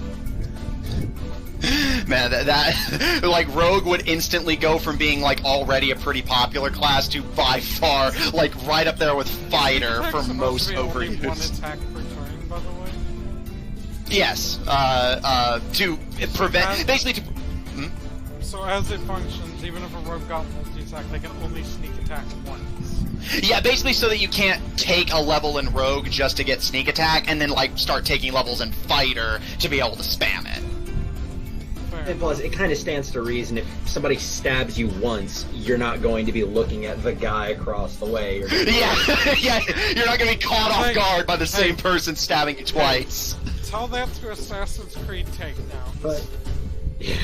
Man, that like Rogue would instantly go from being like already a pretty popular class to by far like right up there with Fighter
Attack's
for
supposed
most
to be only one
overuse.
attack per turn, by the way.
Yes, to prevent basically to.
So as it functions, even if a rogue got multi-attack, they can only sneak attack once.
Yeah, basically so that you can't take a level in Rogue just to get sneak attack, and then like start taking levels in Fighter to be able to spam it.
Fair
And plus, it kind of stands to reason if somebody stabs you once, you're not going to be looking at the guy across the way. You're gonna be
Yeah, yeah, you're not gonna be caught off
Hey,
guard by the same
hey.
person stabbing you twice.
Tell that to Assassin's Creed Takedown.
But
Yeah.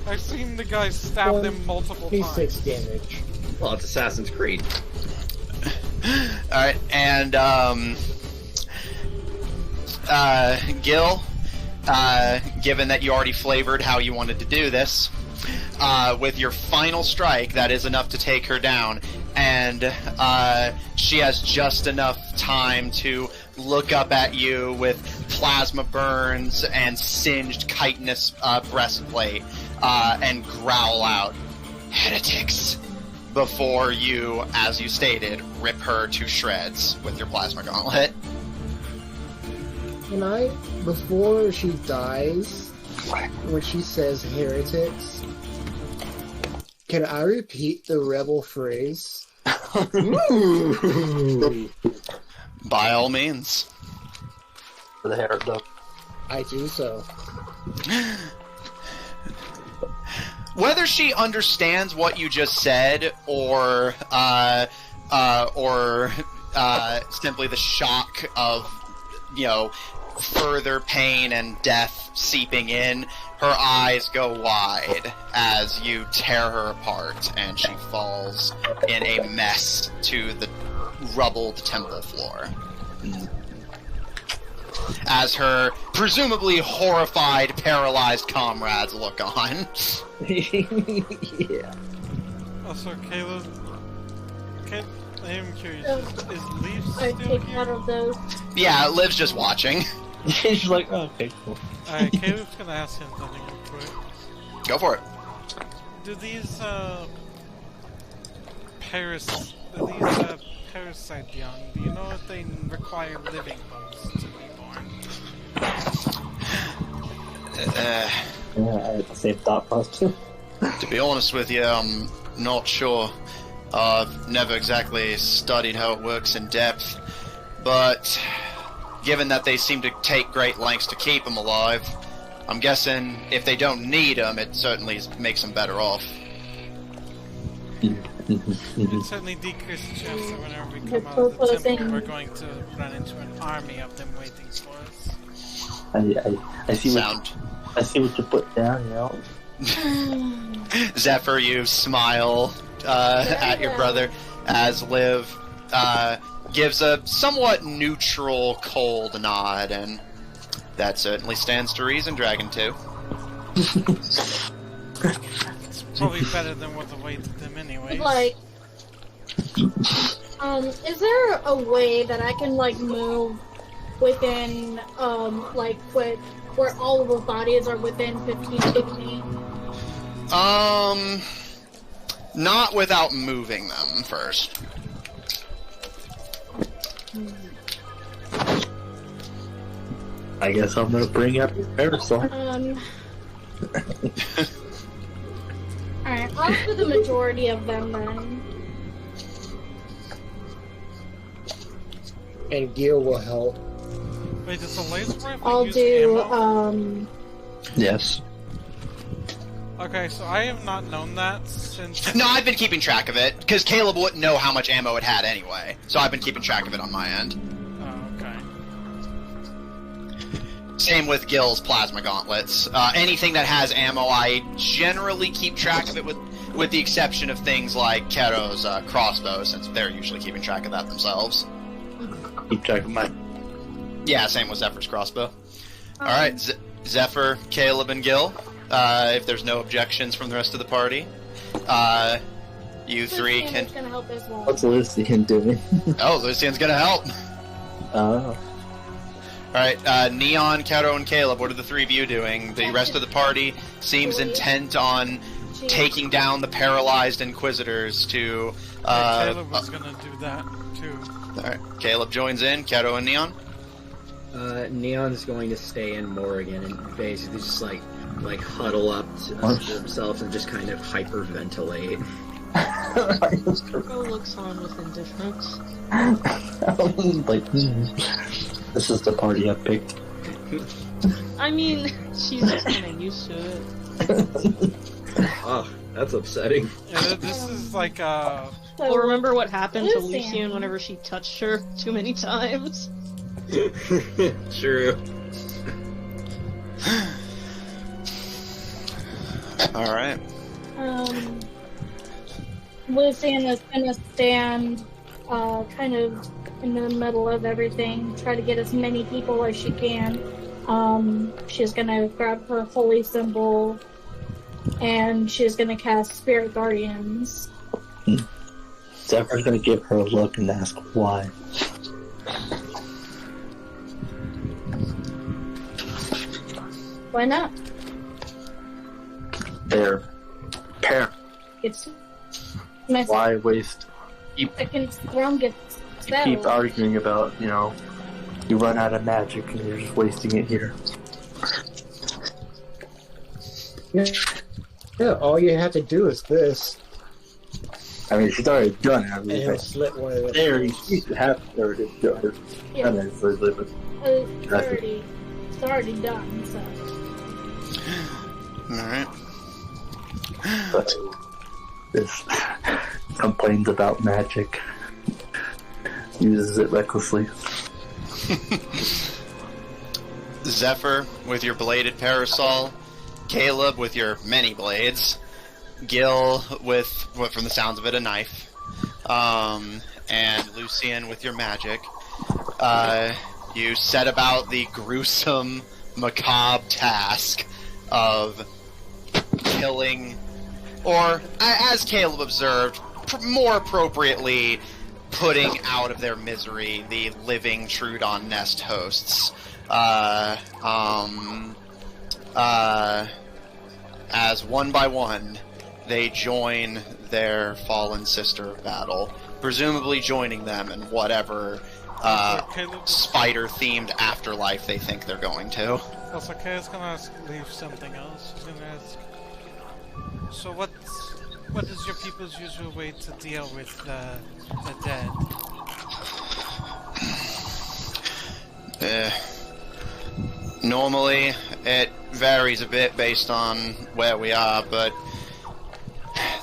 I've seen the guy stab them multiple
26
times.
damage.
Well, it's Assassin's Creed.
Alright, and Gil, given that you already flavored how you wanted to do this, with your final strike, that is enough to take her down, and she has just enough time to look up at you with plasma burns and singed chitinous breastplate, and growl out, "Heretics!" before you, as you stated, rip her to shreds with your plasma gauntlet.
Can I, before she dies, when she says heretics, can I repeat the rebel phrase?
By all means.
For the hair, though.
I do so.
Whether she understands what you just said, or simply the shock of, further pain and death seeping in, her eyes go wide as you tear her apart, and she falls in a mess to the rubbled temple floor. As her presumably horrified, paralyzed comrades look on.
Yeah.
Also, Caleb, I am curious, is Leaf
I
still
take
here?
out of those.
Yeah, Liv's just watching.
She's like, oh, okay, cool.
Alright, Caleb's gonna ask him something real quick.
Go for it.
Do these, parasite young, do you know if they require living hosts to be born?
Yeah, I had the same thought process.
To be honest with you, I'm not sure. I've never exactly studied how it works in depth, but given that they seem to take great lengths to keep them alive, I'm guessing if they don't need them, it certainly makes them better off.
It certainly decreases the chance that whenever we come out of the temple, we're going to run into an army of them waiting for us.
I see I see what you put down,
Zephyr, you smile at your brother as Liv gives a somewhat neutral, cold nod, and that certainly stands to reason, Dragon 2.
It's probably better than what awaited them anyways.
Is there a way that I can, move within, where all of the bodies are within 15 feet?
Not without moving them first.
I guess I'm gonna bring up your parasol.
Alright, I'll do the majority of them then.
And Gil will help.
Wait, does the laser rifle
I'll
use
do,
ammo?
Yes.
Okay, so I have not known that since...
No, I've been keeping track of it, because Caleb wouldn't know how much ammo it had anyway, so I've been keeping track of it on my end.
Oh, okay.
Same with Gil's plasma gauntlets. Anything that has ammo, I generally keep track of it, with the exception of things like Kero's crossbow, since they're usually keeping track of that themselves.
Keep track of mine.
Yeah, same with Zephyr's crossbow. Alright, Zephyr, Caleb, and Gil. If there's no objections from the rest of the party, you three can...
Gonna help as well.
What's Lucian doing?
Oh, Lucian's gonna help!
Oh.
Alright, Neon, Kero, and Caleb, what are the three of you doing? The rest of the party seems intent on taking down the paralyzed Inquisitors to...
Caleb was gonna do that, too.
Alright, Caleb joins in, Kero and Neon?
Neon's going to stay in Morrigan and basically just huddle up to themselves and just kind of hyperventilate.
Go looks on with indifference.
This is the party I picked.
I mean, she's just kind of used to it.
Oh, that's upsetting.
Yeah, this is like,
Well, remember what happened to Lucian whenever she touched her too many times?
True.
Alright.
Lucian is gonna stand kind of in the middle of everything, try to get as many people as she can. She's gonna grab her holy symbol and she's gonna cast Spirit Guardians.
Zephyr's gonna give her a look and ask why.
Why not?
They're pair.
It's my
Why waste?
second strongest spell.
Keep arguing about, you run out of magic and you're just wasting it here.
Yeah, all you have to do is this.
I mean, she's already done it. I
And
mean,
he'll slit one of the
there, you have to her.
Yeah.
And then
It's already done, so.
Alright.
but this complains about magic. Uses it recklessly.
Zephyr with your bladed parasol, Caleb with your many blades, Gil with, from the sounds of it, a knife, and Lucian with your magic. You set about the gruesome, macabre task of killing, or, as Caleb observed, more appropriately, putting out of their misery the living Troodon nest hosts. As one by one, they join their fallen sister of battle, presumably joining them in whatever spider-themed afterlife they think they're going to.
Also, Kay's gonna ask Leaf something else. She's gonna ask, so what is your people's usual way to deal with the dead?
Normally, it varies a bit based on where we are, but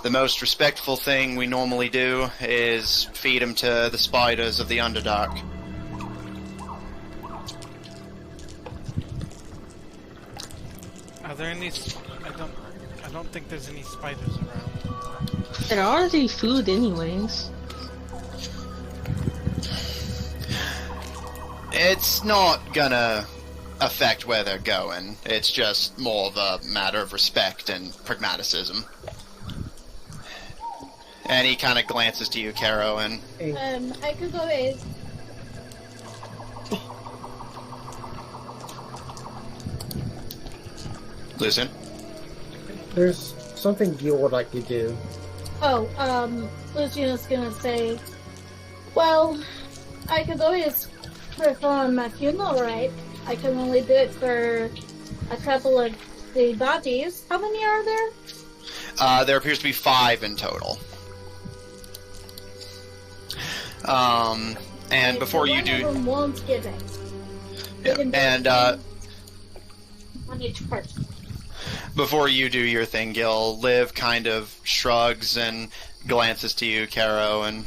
the most respectful thing we normally do is feed them to the spiders of the Underdark.
Are there any? I don't think there's any spiders around.
There are already food anyways.
It's not gonna affect where they're going. It's just more of a matter of respect and pragmaticism. And he kind of glances to you, Caro, and...
I could go with...
Listen.
There's something Gil would like to do.
Lucian's gonna say, well, I could always perform a funeral rite. I can only do it for a couple of the bodies. How many are there?
There appears to be 5 in total. And
Okay,
before
so
you
one
do...
of them won't give it.
Yeah, and,
on each person.
before you do your thing, Gil, Liv kind of shrugs and glances to you, Caro, and...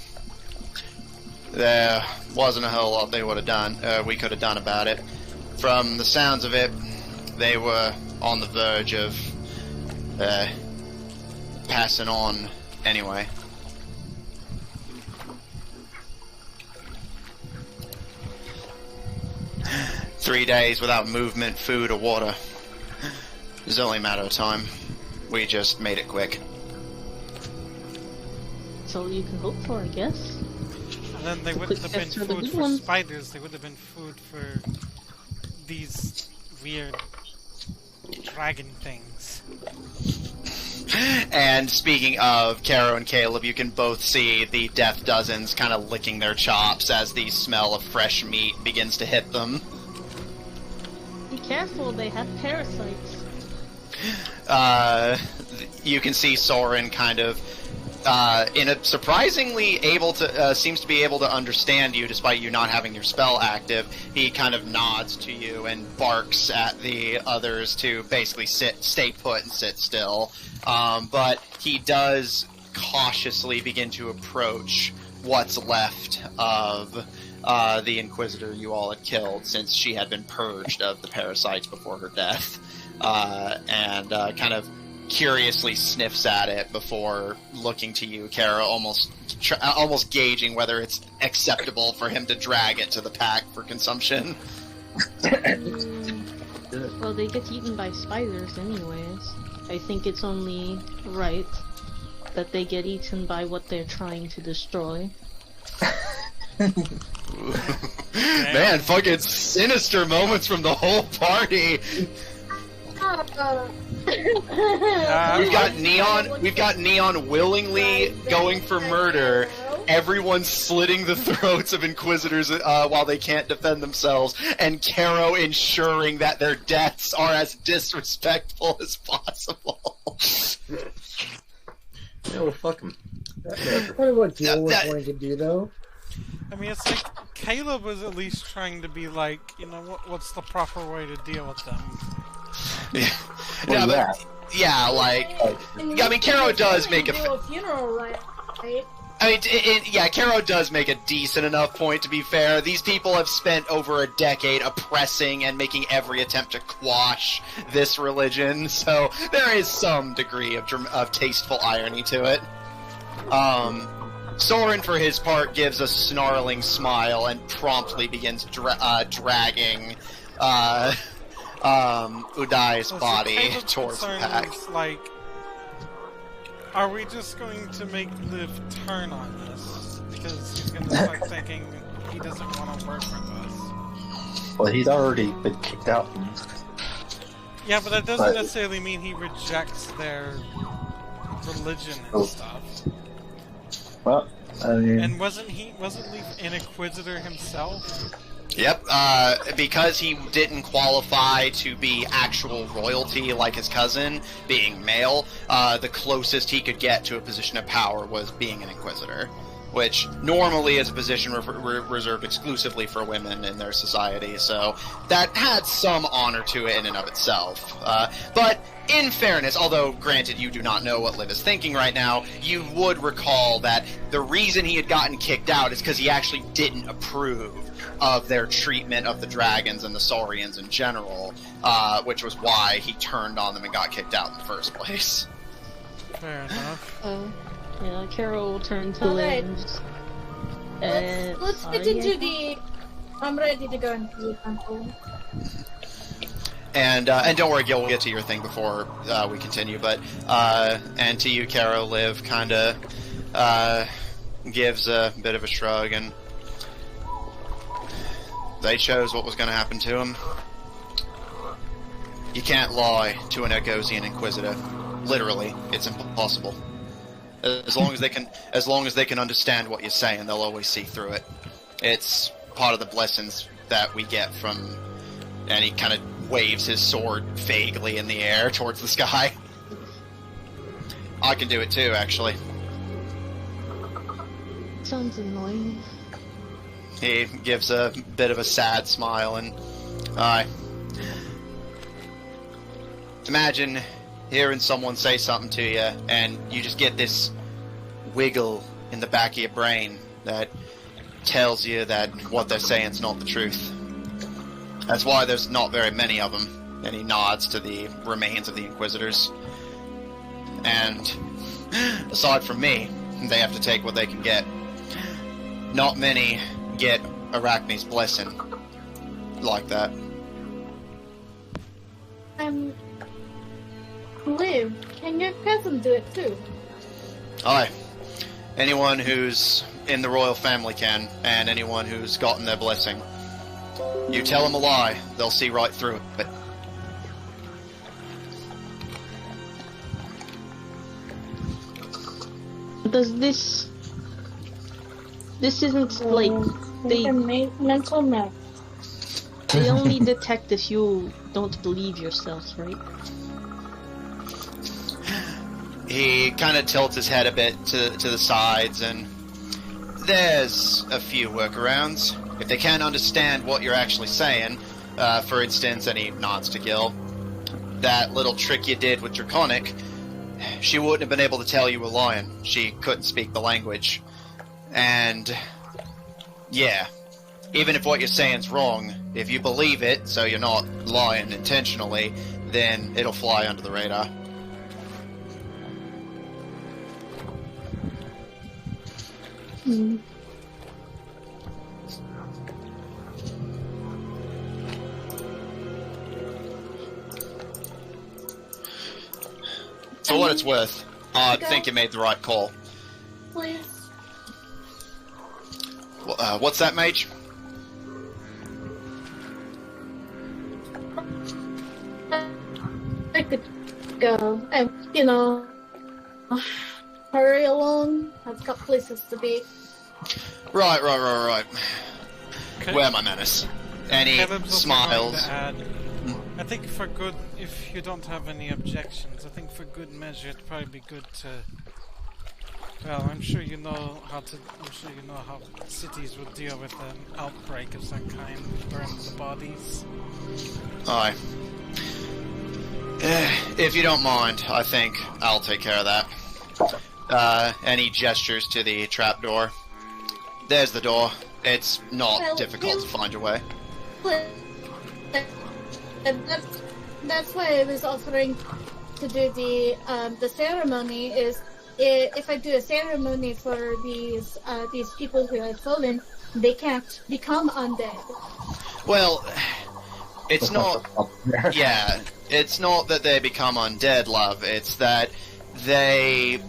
There wasn't a whole lot they would have done, we could have done about it. From the sounds of it, they were on the verge of passing on anyway. Three days without movement, food, or water. It was only a matter of time. We just made it quick.
That's all you can hope for, I guess.
And then they wouldn't have been food for spiders, they would have been food for these weird dragon things.
And speaking of Caro and Caleb, you can both see the death dozens kind of licking their chops as the smell of fresh meat begins to hit them.
Be careful, they have parasites.
You can see Soren kind of in a surprisingly able to seems to be able to understand you despite you not having your spell active. He kind of nods to you and barks at the others to basically stay put and sit still. But he does cautiously begin to approach what's left of the Inquisitor you all had killed, since she had been purged of the parasites before her death, and kind of curiously sniffs at it before looking to you, Kara, almost gauging whether it's acceptable for him to drag it to the pack for consumption.
Well, they get eaten by spiders anyways. I think it's only right that they get eaten by what they're trying to destroy.
Man, fucking sinister moments from the whole party. We've got Neon willingly going for murder. Everyone's slitting the throats of Inquisitors while they can't defend themselves, and Caro ensuring that their deaths are as disrespectful as possible.
Yeah, well, fuck them.
That's probably what Jill was wanting to do, though.
I mean, it's like Caleb was at least trying to be like, you know, what's the proper way to deal with them?
I mean, Caro does make
a funeral, right?
I mean, Caro does make a decent enough point, to be fair. These people have spent over a decade oppressing and making every attempt to quash this religion, so there is some degree of tasteful irony to it. Soren, for his part, gives a snarling smile and promptly begins dragging Udai's body towards the pack.
Like, are we just going to make Liv turn on this? Because he's going to start thinking he doesn't want to work with us.
Well, he's already been kicked out.
Yeah, but that doesn't necessarily mean he rejects their religion and stuff.
Well, I mean...
And wasn't Leaf an Inquisitor himself?
Yep, because he didn't qualify to be actual royalty like his cousin, being male, the closest he could get to a position of power was being an Inquisitor, which normally is a position reserved exclusively for women in their society, so that had some honor to it in and of itself. But in fairness, although granted you do not know what Liv is thinking right now, you would recall that the reason he had gotten kicked out is because he actually didn't approve of their treatment of the dragons and the Saurians in general, which was why he turned on them and got kicked out in the first place.
Fair enough.
Yeah, Carol will turn to
Alright.
Liv.
Let's get into the... I'm ready to go into the temple.
And don't worry, Gil, we'll get to your thing before we continue, but, and to you, Caro, Liv kinda, gives a bit of a shrug, and they chose what was gonna happen to him. You can't lie to an Egosian Inquisitor. Literally, it's impossible. As long as they can understand what you're saying, they'll always see through it. It's part of the blessings that we get from... And he kind of waves his sword vaguely in the air towards the sky. I can do it too, actually.
Sounds annoying.
He gives a bit of a sad smile and... Imagine hearing someone say something to you, and you just get this wiggle in the back of your brain that tells you that what they're saying is not the truth. That's why there's not very many of them. And he nods to the remains of the Inquisitors. And aside from me, they have to take what they can get. Not many get Arachne's blessing like that.
Liv, can your cousin do it too?
Aye. Anyone who's in the royal family can, and anyone who's gotten their blessing. You tell them a lie, they'll see right through it.
Does this isn't like they
mental map.
They only detect if you don't believe yourself, right?
He kind of tilts his head a bit to the sides, and there's a few workarounds. If they can't understand what you're actually saying, for instance, and he nods to Gil, that little trick you did with Draconic, she wouldn't have been able to tell you were lying. She couldn't speak the language. And, yeah, even if what you're saying's wrong, if you believe it, so you're not lying intentionally, then it'll fly under the radar.
Hmm.
For what it's worth, I think you made the right call.
Please.
What's that, mage?
I could go. And, hurry along. I've got places to be.
Right.
Okay.
Where my menace? And he
Caleb's also
smiles.
going to add, I think for good, if you don't have any objections, I think for good measure it'd probably be good to. Well, I'm sure you know how cities would deal with an outbreak of some kind, burn the bodies.
Aye. If you don't mind, I think I'll take care of that. And he gestures to the trapdoor. There's the door. It's not difficult to find your way.
That's why I was offering to do the ceremony. Is if I do a ceremony for these people who have fallen, they can't become undead.
Well, it's not. Yeah, it's not that they become undead, love. It's that they.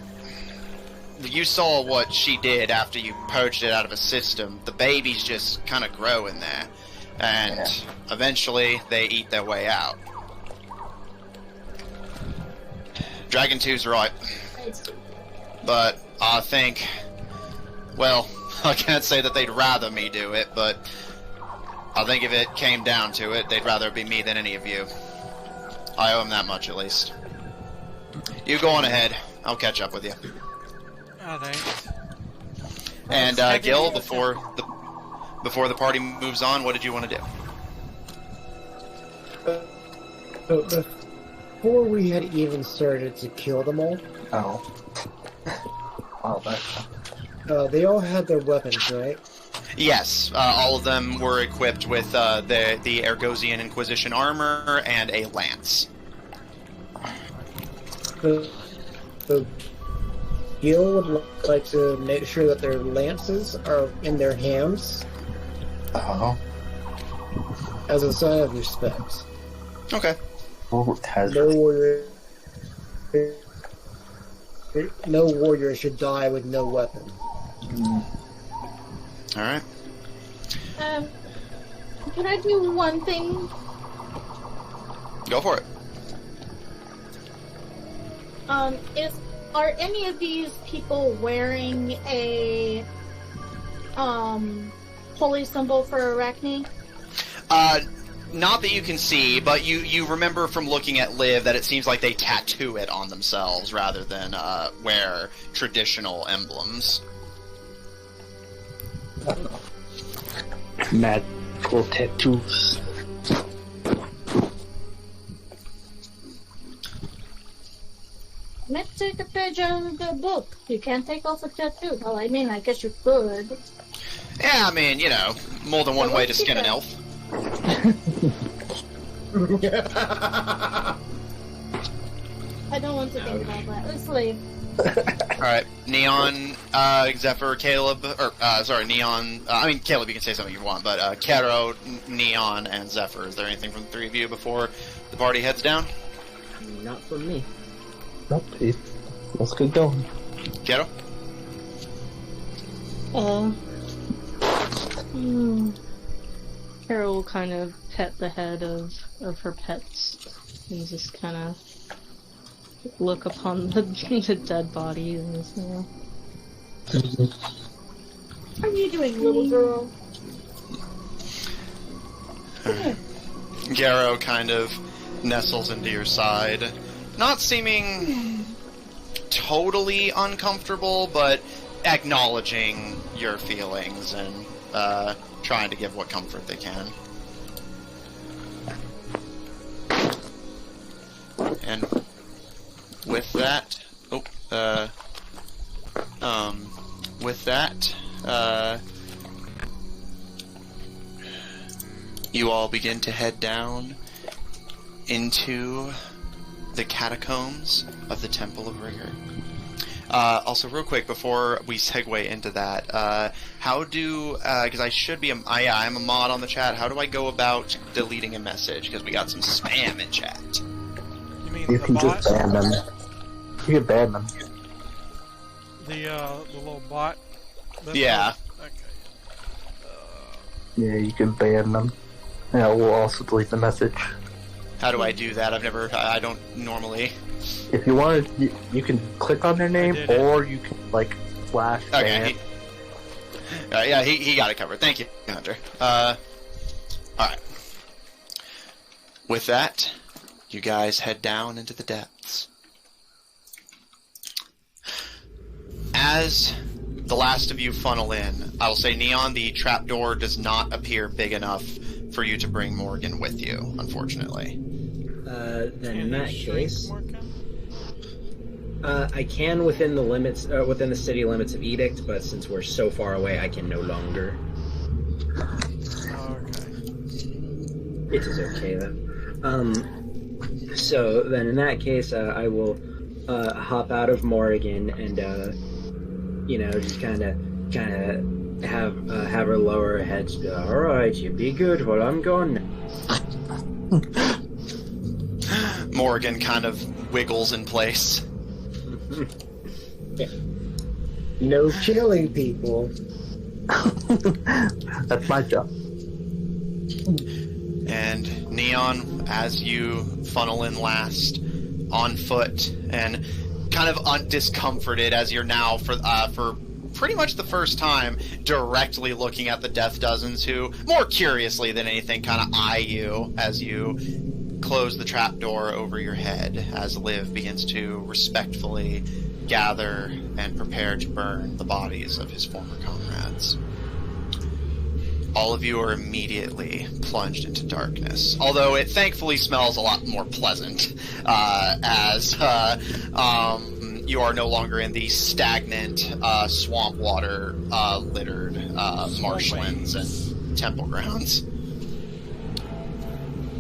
You saw what she did after you purged it out of a system. The babies just kind of grow in there. And eventually they eat their way out. Dragon 2's right. But I think... Well, I can't say that they'd rather me do it, but... I think if it came down to it, they'd rather be me than any of you. I owe them that much, at least. You go on ahead. I'll catch up with you.
Alright.
And, Gil, before the party moves on, what did you want to do?
Before we had even started to kill them all, they all had their weapons, right?
Yes, all of them were equipped with the Argosian Inquisition armor and a lance.
So Gil would like to make sure that their lances are in their hands. As a sign of respect.
Okay.
No warrior should die with no weapon.
Alright.
Can I do one thing?
Go for it.
Are any of these people wearing a holy symbol for Arachne?
Not that you can see, but you remember from looking at Liv that it seems like they tattoo it on themselves rather than wear traditional emblems.
Magical tattoos.
Let's take a page out of the book. You can't take off a tattoo. Well, I mean, I guess you could.
Yeah, I mean, more than one way to skin an elf.
I don't want to think about that. Let's leave.
Alright, Neon, Zephyr, Caleb, Neon, Caleb, you can say something you want, but Kero, Neon, and Zephyr, is there anything from the three of you before the party heads down?
Not from me.
Nope, let's get going.
Kero?
Carol will kind of pet the head of her pets and just kind of look upon the dead body and just,
How are you doing, little girl?
Garo kind of nestles into your side, not seeming totally uncomfortable, but acknowledging your feelings and trying to give what comfort they can. And with that, you all begin to head down into the catacombs of the Temple of Rigor. Also, real quick, before we segue into that, how do, because I'm a mod on the chat, how do I go about deleting a message? Because we got some spam in chat.
You mean
You
the
can
bot?
just ban them. You can ban them.
The little bot.
Yeah.
Okay.
Yeah, you can ban them. Yeah, we'll also delete the message.
How do I do that? I don't normally.
If you want, you can click on their name, or you can like slash ban.
Okay. Yeah, he got it covered. Thank you, Hunter. All right. With that, you guys head down into the depths. As the last of you funnel in, I will say, Neon, the trapdoor does not appear big enough for you to bring Morgan with you, unfortunately.
Then in that case, I can within the limits, within the city limits of Edict, but since we're so far away, I can no longer.
Okay.
It is okay then. So then in that case, I will hop out of Morrigan and just kind of have her lower her head. All right, you be good while I'm gone.
Morgan kind of wiggles in place.
No killing people.
That's my job.
And Neon, as you funnel in last, on foot, and kind of discomforted as you're now, for pretty much the first time, directly looking at the Death Dozens, who, more curiously than anything, kind of eye you as you close the trapdoor over your head, as Liv begins to respectfully gather and prepare to burn the bodies of his former comrades. All of you are immediately plunged into darkness, although it thankfully smells a lot more pleasant, as you are no longer in the stagnant, swamp water littered marshlands and temple grounds.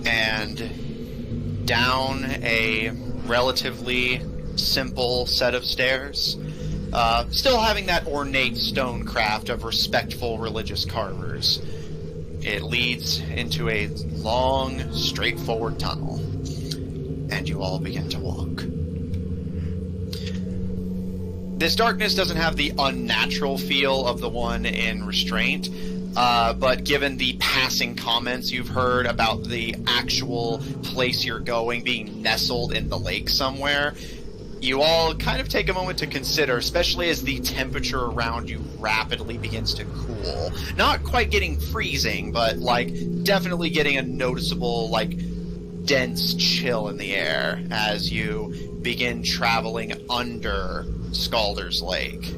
And down a relatively simple set of stairs, still having that ornate stone craft of respectful religious carvers, it leads into a long, straightforward tunnel, and you all begin to walk. This darkness doesn't have the unnatural feel of the one in Restraint, but given the passing comments you've heard about the actual place you're going being nestled in the lake somewhere, you all kind of take a moment to consider, especially as the temperature around you rapidly begins to cool. Not quite getting freezing, but, definitely getting a noticeable, dense chill in the air as you begin traveling under Scalder's Lake.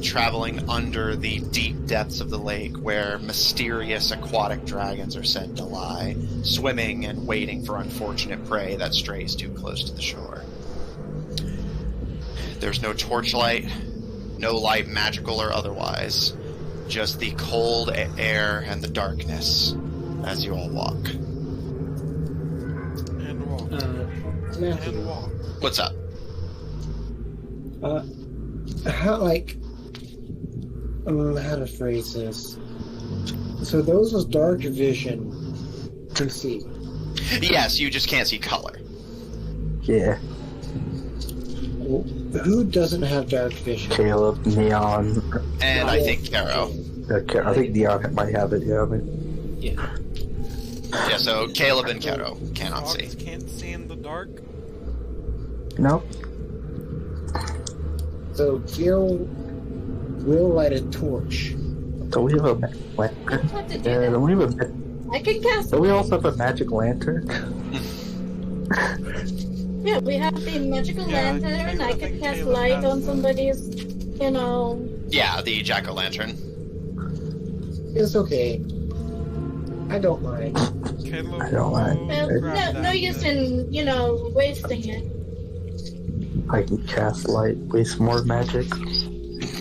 Traveling under the deep depths of the lake where mysterious aquatic dragons are said to lie, swimming and waiting for unfortunate prey that strays too close to the shore. There's no torchlight, no light magical or otherwise, just the cold air and the darkness as you all walk.
And walk.
Matthew,
And walk.
What's up?
How to phrase this? So those was dark vision can see.
Yes, you just can't see color.
Yeah.
Well, who doesn't have dark vision?
Caleb, Neon.
And I think Caro.
I think Neon might have it, yeah.
Yeah, so Caleb and Caro cannot
Dogs
see.
can't see in the dark.
No?
So Gil will light a torch.
So we have a
That's what to do
yeah,
that.
we have
I can cast.
so we also have a magic lantern.
Yeah, we have the magical
Yeah,
lantern. I
Caleb
can
and
cast
Caleb
light
has
on
the-
somebody's,
Yeah, the jack-o'-lantern.
It's okay. I don't mind.
Caleb
I don't mind.
will grab
no
that
use
then.
in, wasting it.
I can cast light, waste more magic.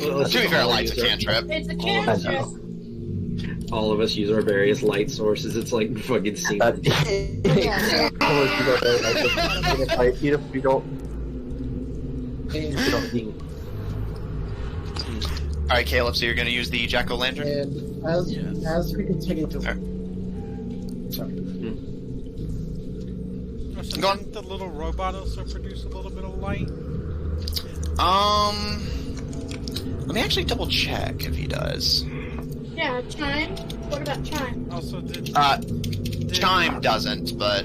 Well,
To be fair, light's a cantrip.
It's a
Oh,
I
cantrip.
know.
all of us use our various light sources. It's like fucking scene.
Even if we don't need.
Alright, Caleb, so you're going to use the jack-o'-lantern?
And as we continue to
Alright.
sorry.
Go on.
Didn't the little robot also produce a little bit of light?
Let me actually double check if he does.
Yeah, Chime. What about Chime?
Also, did
Chime doesn't, but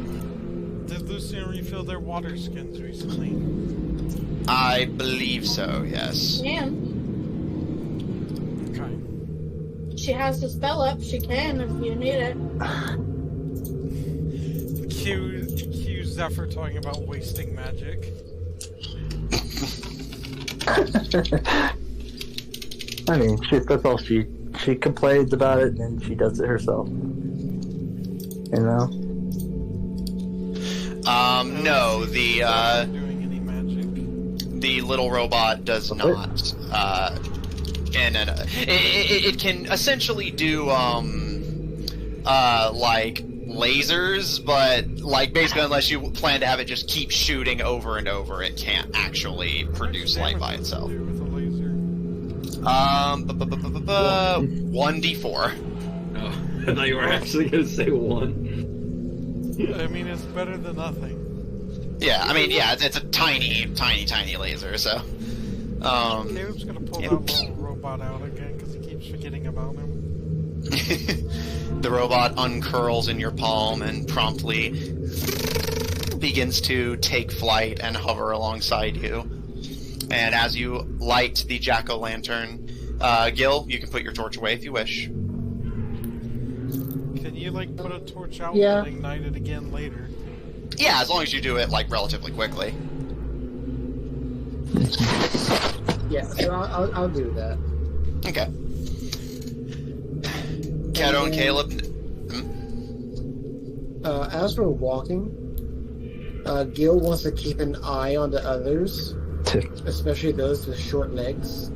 did Lucian refill their water skins recently?
I believe so, yes.
Can.
Okay.
She has the spell up. She can if you need it.
Cue Zephyr talking about wasting magic.
I mean, that's all she complains about it, and she does it herself. You know?
No,
Doing any magic?
the little robot does not. It can essentially do like lasers, but like basically unless you plan to have it just keep shooting over and over, it can't actually produce light by itself.
With a laser?
1d4.
Oh, I thought you were actually going to say 1.
I mean, it's better than nothing.
Yeah, I mean, yeah, it's a tiny laser, so.
Caleb's gonna pull that little robot out again because he keeps forgetting about him.
The robot uncurls in your palm and promptly begins to take flight and hover alongside you. And as you light the jack-o'-lantern, Gil, you can put your torch away if you wish.
Can you, like, put a torch out
Yeah.
and ignite it again later?
Yeah, as long as you do it, like, relatively quickly.
Yeah, so I'll do that.
Okay. Kato and Caleb...
As we're walking, Gil wants to keep an eye on the others, especially those with short legs,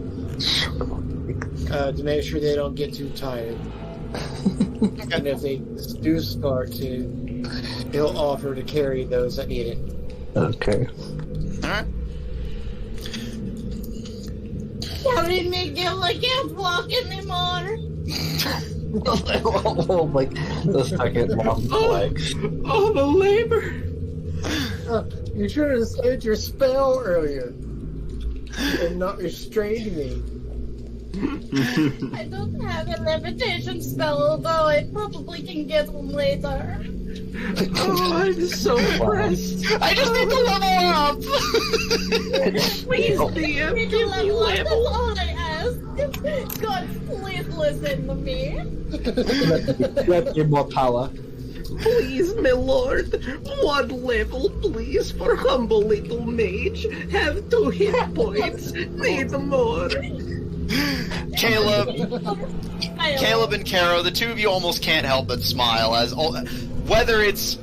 to make sure they don't get too tired. And if they do start to, he'll offer to carry those that need it.
Okay.
Alright.
Carry me, Gil. I can't walk anymore.
Oh, like the second long legs.
Oh, the labor!
You should have saved your spell earlier and not restrained me.
I don't have a levitation spell, although I probably can get one later.
Oh, I'm so impressed.
I just need to level up!
Please, DM,
Need
give
to
me
level up, that's
level.
all I ask. God, please listen to me.
Grab your more power.
Please, my lord, 1 level, please, for humble little mage. Have 2 hit points, need more.
Caleb and Caro, the two of you almost can't help but smile as whether it's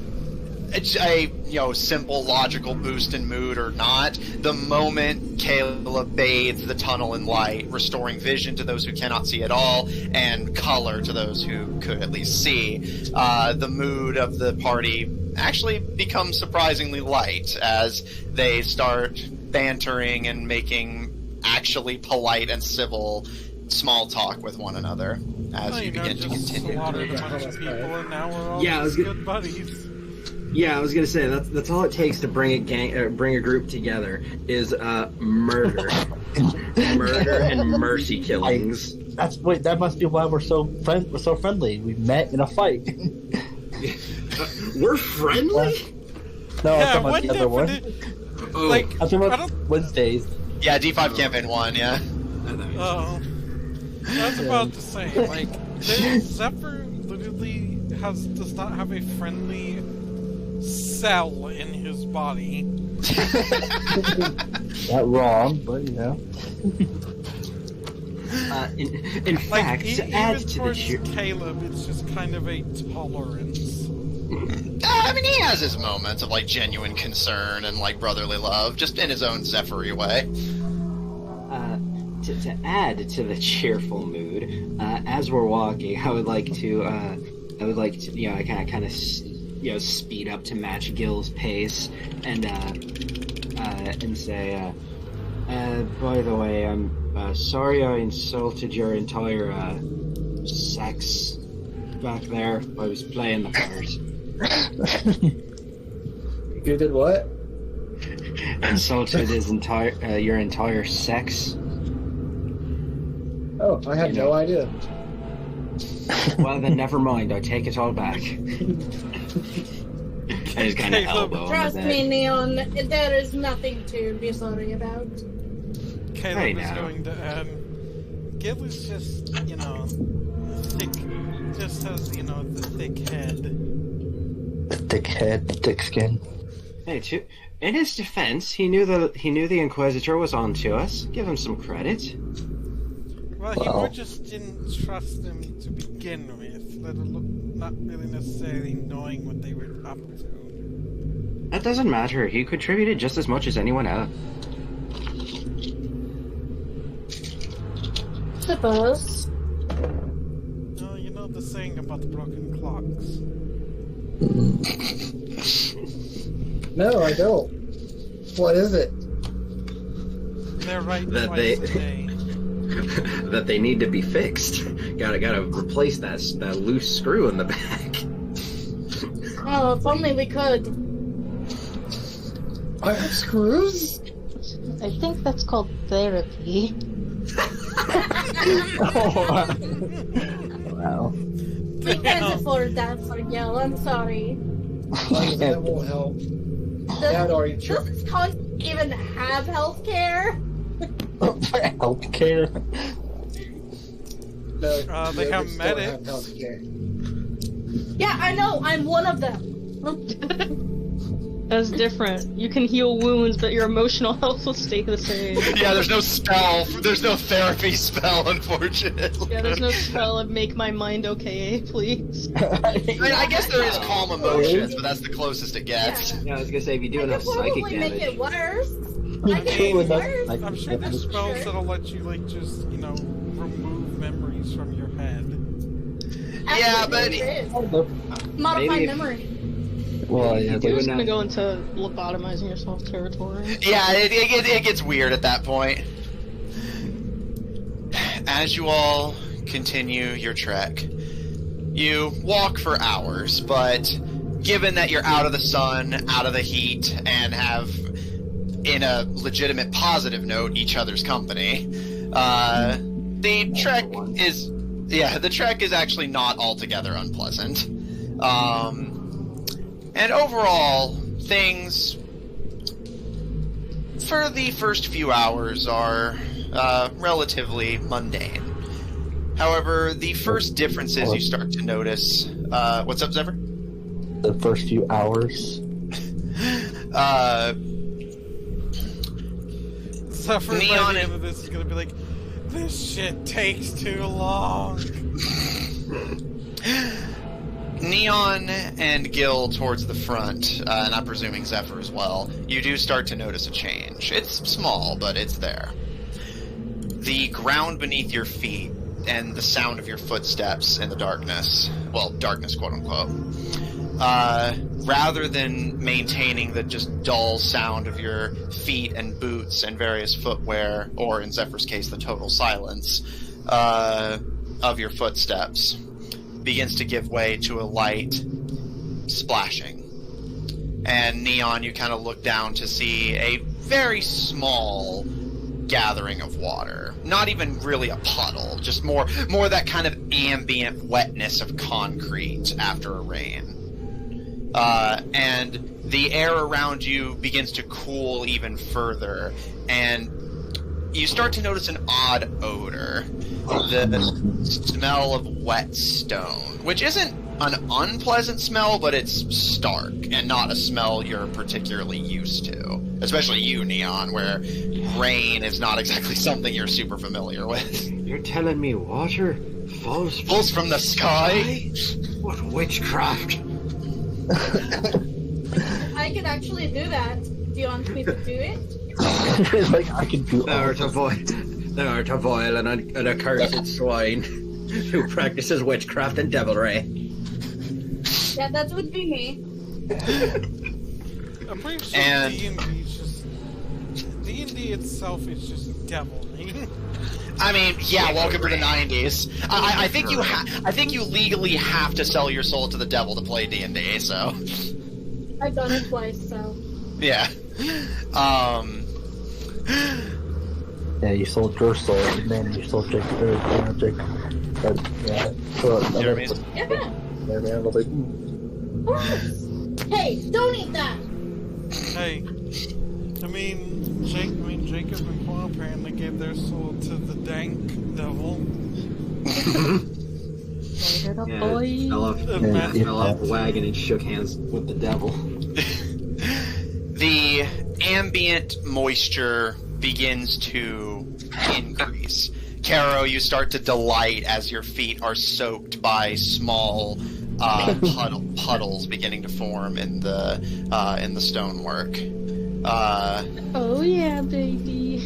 a simple logical boost in mood or not, the moment Caleb bathes the tunnel in light, restoring vision to those who cannot see at all and color to those who could at least see, the mood of the party actually becomes surprisingly light as they start bantering and making actually polite and civil small talk with one another as you begin to continue.
Slaughtered a bunch of people, and now we're all
Yeah, I was
just
gonna-
good buddies.
Yeah, I was gonna say that's all it takes to bring a group together is murder, murder and mercy killings.
That must be why we're so friendly. We met in a fight.
We're friendly.
No,
Yeah,
I'm
what
the other one.
Oh,
Like,
I'm talking
I
about
don't.
Wednesdays.
Yeah, D5 campaign 1, yeah.
Oh, I was about to say, like, Zephyr literally does not have a friendly cell in his body.
Not wrong, but
in
Like,
fact, to add
even
to the
towards
cheer.
Caleb, it's just kind of a tolerance.
I mean, he has his moments of, like, genuine concern and, like, brotherly love, just in his own Zephyr-y way.
To add to the cheerful mood, as we're walking, I would like to, I kind of, speed up to match Gil's pace, and say, by the way, I'm sorry I insulted your entire sex back there. I was playing the part.
You did what?
Insulted his your entire sex.
Oh, I had no idea.
Well, then never mind. I take it all back. I just kind of elbow
Trust me, Neon, there is nothing to be sorry about.
Caleb is going to add. Gil is just, thick. Just has, the thick head.
The thick head, thick skin.
Hey, in his defense, he knew the Inquisitor was onto us. Give him some credit.
Well, he more just didn't trust them to begin with, not really necessarily knowing what they were up to.
That doesn't matter. He contributed just as much as anyone else.
Suppose.
No, you know the saying about the broken clocks.
No, I don't. What is it?
They're right
That
twice a day.
That they need to be fixed. Gotta replace that loose screw in the back.
Oh, if only we could.
I have screws?
I think that's called therapy.
Wow.
We can't afford that for Gil, I'm sorry.
That won't help. Dad already tried.
Does this college even have healthcare?
Healthcare?
No,
they have
don't
medics.
have healthcare.
Yeah, I know, I'm one of them.
That's different. You can heal wounds, but your emotional health will stay the same.
Yeah, there's no spell. There's no therapy spell, unfortunately.
Yeah, there's no spell of make my mind okay, please.
I mean, I guess there is calm emotions, but that's the closest it gets.
Yeah, I was gonna say, if you do
I
enough
could
psychic
probably make
damage...
it worse. I can
Okay,
make it
with that,
worse.
I'm sure there's spells that'll let you, just, remove memories from your head.
Yeah, but...
There is. Modify
Maybe if-
memory.
Well, yeah,
You're just gonna go into lobotomizing yourself territory.
Yeah, it gets weird at that point. As you all continue your trek, you walk for hours, but given that you're out of the sun, out of the heat, and have, in a legitimate positive note, each other's company, the trek is actually not altogether unpleasant. And overall, things for the first few hours are relatively mundane. However, the first differences you start to notice... what's up, Zephyr?
The first few hours.
Zephyr,
Neon
by the end of this, is gonna be like, this shit takes too long.
Neon and Gil towards the front, and I'm presuming Zephyr as well, you do start to notice a change. It's small, but it's there. The ground beneath your feet and the sound of your footsteps in the darkness, well, darkness quote-unquote, rather than maintaining the just dull sound of your feet and boots and various footwear, or in Zephyr's case, the total silence of your footsteps, begins to give way to a light splashing. And Neon, you kind of look down to see a very small gathering of water. Not even really a puddle, just more that kind of ambient wetness of concrete after a rain. And the air around you begins to cool even further, and you start to notice an odd odor. The smell of wet stone, which isn't an unpleasant smell, but it's stark and not a smell you're particularly used to. Especially you, Neon, where rain is not exactly something you're super familiar with.
You're telling me water falls
from the sky?
What witchcraft?
I could actually do that. Do you want me to do it?
Like, I can do
Thou art a vile and accursed swine who practices witchcraft and devilry.
Yeah, that would be me.
I'm pretty sure
And-
D&D is just... D&D itself is just devilry.
I mean, yeah, welcome to the 90s. I think you legally have to sell your soul to the devil to play D&D, so...
I've done it twice, so.
Yeah.
Yeah, you sold your soul, and then you sold Jake. But yeah, so
Jeremy's?
Yeah.
yeah, man, I was like,
Hey, don't eat that!
Hey, Jacob and Paul apparently gave their soul to the dank devil.
Later,
Yeah,
boy.
fell off the wagon and shook hands with the devil.
The ambient moisture begins to increase. Caro, you start to delight as your feet are soaked by small puddles beginning to form in the stonework.
Oh yeah, baby.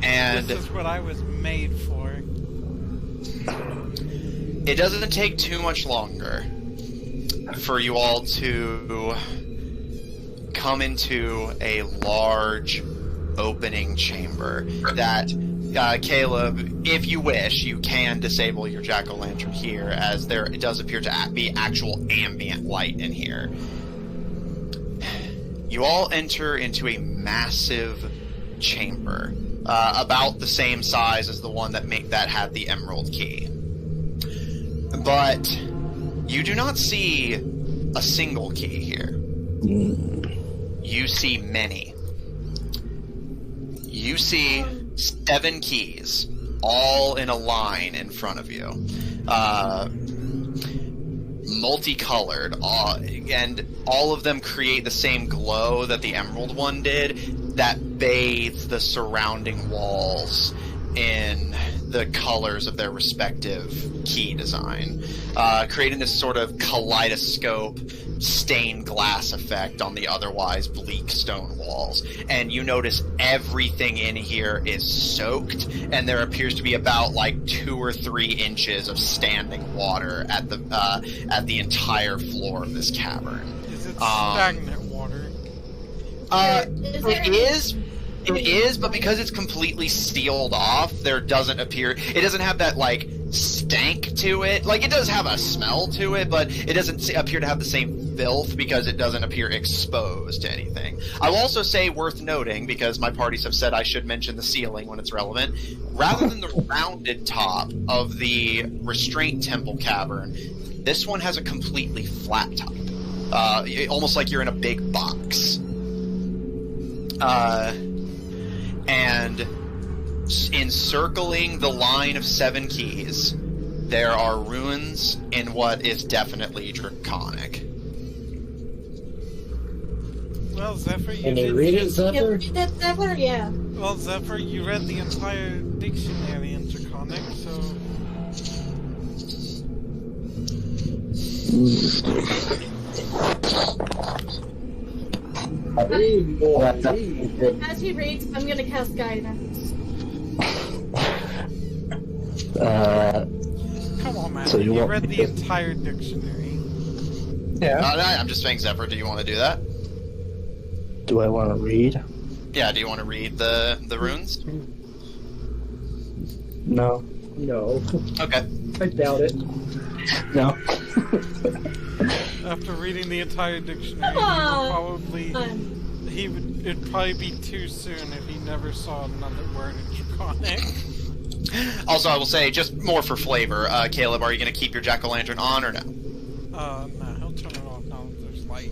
And
This is what I was made for.
it doesn't take too much longer for you all to come into a large opening chamber that Caleb, if you wish, you can disable your jack-o'-lantern here, as it does appear to be actual ambient light in here. You all enter into a massive chamber, about the same size as the one that had the emerald key. But you do not see a single key here. You see many. You see 7 keys, all in a line in front of you. Multicolored, and all of them create the same glow that the emerald one did, that bathes the surrounding walls in the colors of their respective key design, creating this sort of kaleidoscope stained glass effect on the otherwise bleak stone walls. And you notice everything in here is soaked, and there appears to be about like 2 or 3 inches of standing water at the entire floor of this cavern.
Is it stagnant water?
It is, but because it's completely sealed off, it doesn't have that, like, stank to it. Like, it does have a smell to it, but it doesn't appear to have the same filth because it doesn't appear exposed to anything. I will also say, worth noting, because my parties have said I should mention the ceiling when it's relevant, rather than the rounded top of the Restraint Temple Cavern, this one has a completely flat top. Almost like you're in a big box. And encircling the line of 7 keys, there are runes in what is definitely draconic.
Well, Zephyr,
Can you read it, Zephyr?
That's Zephyr, yeah.
Well, Zephyr, you read the entire dictionary in draconic, so...
As he reads, I'm gonna cast guidance.
Come on, man.
So you
you
want
read
me
the
to-
entire dictionary.
yeah.
I'm just saying, Zephyr, do you want to do that?
Do I want to read?
Yeah, do you want to read the runes?
No.
No,
Okay.
I doubt it.
No.
After reading the entire dictionary,
Come
it'd probably be too soon if he never saw another word in draconic.
Also, I will say, just more for flavor, Caleb, are you going to keep your jack-o'-lantern on or no?
Nah, he'll turn it off now that there's light.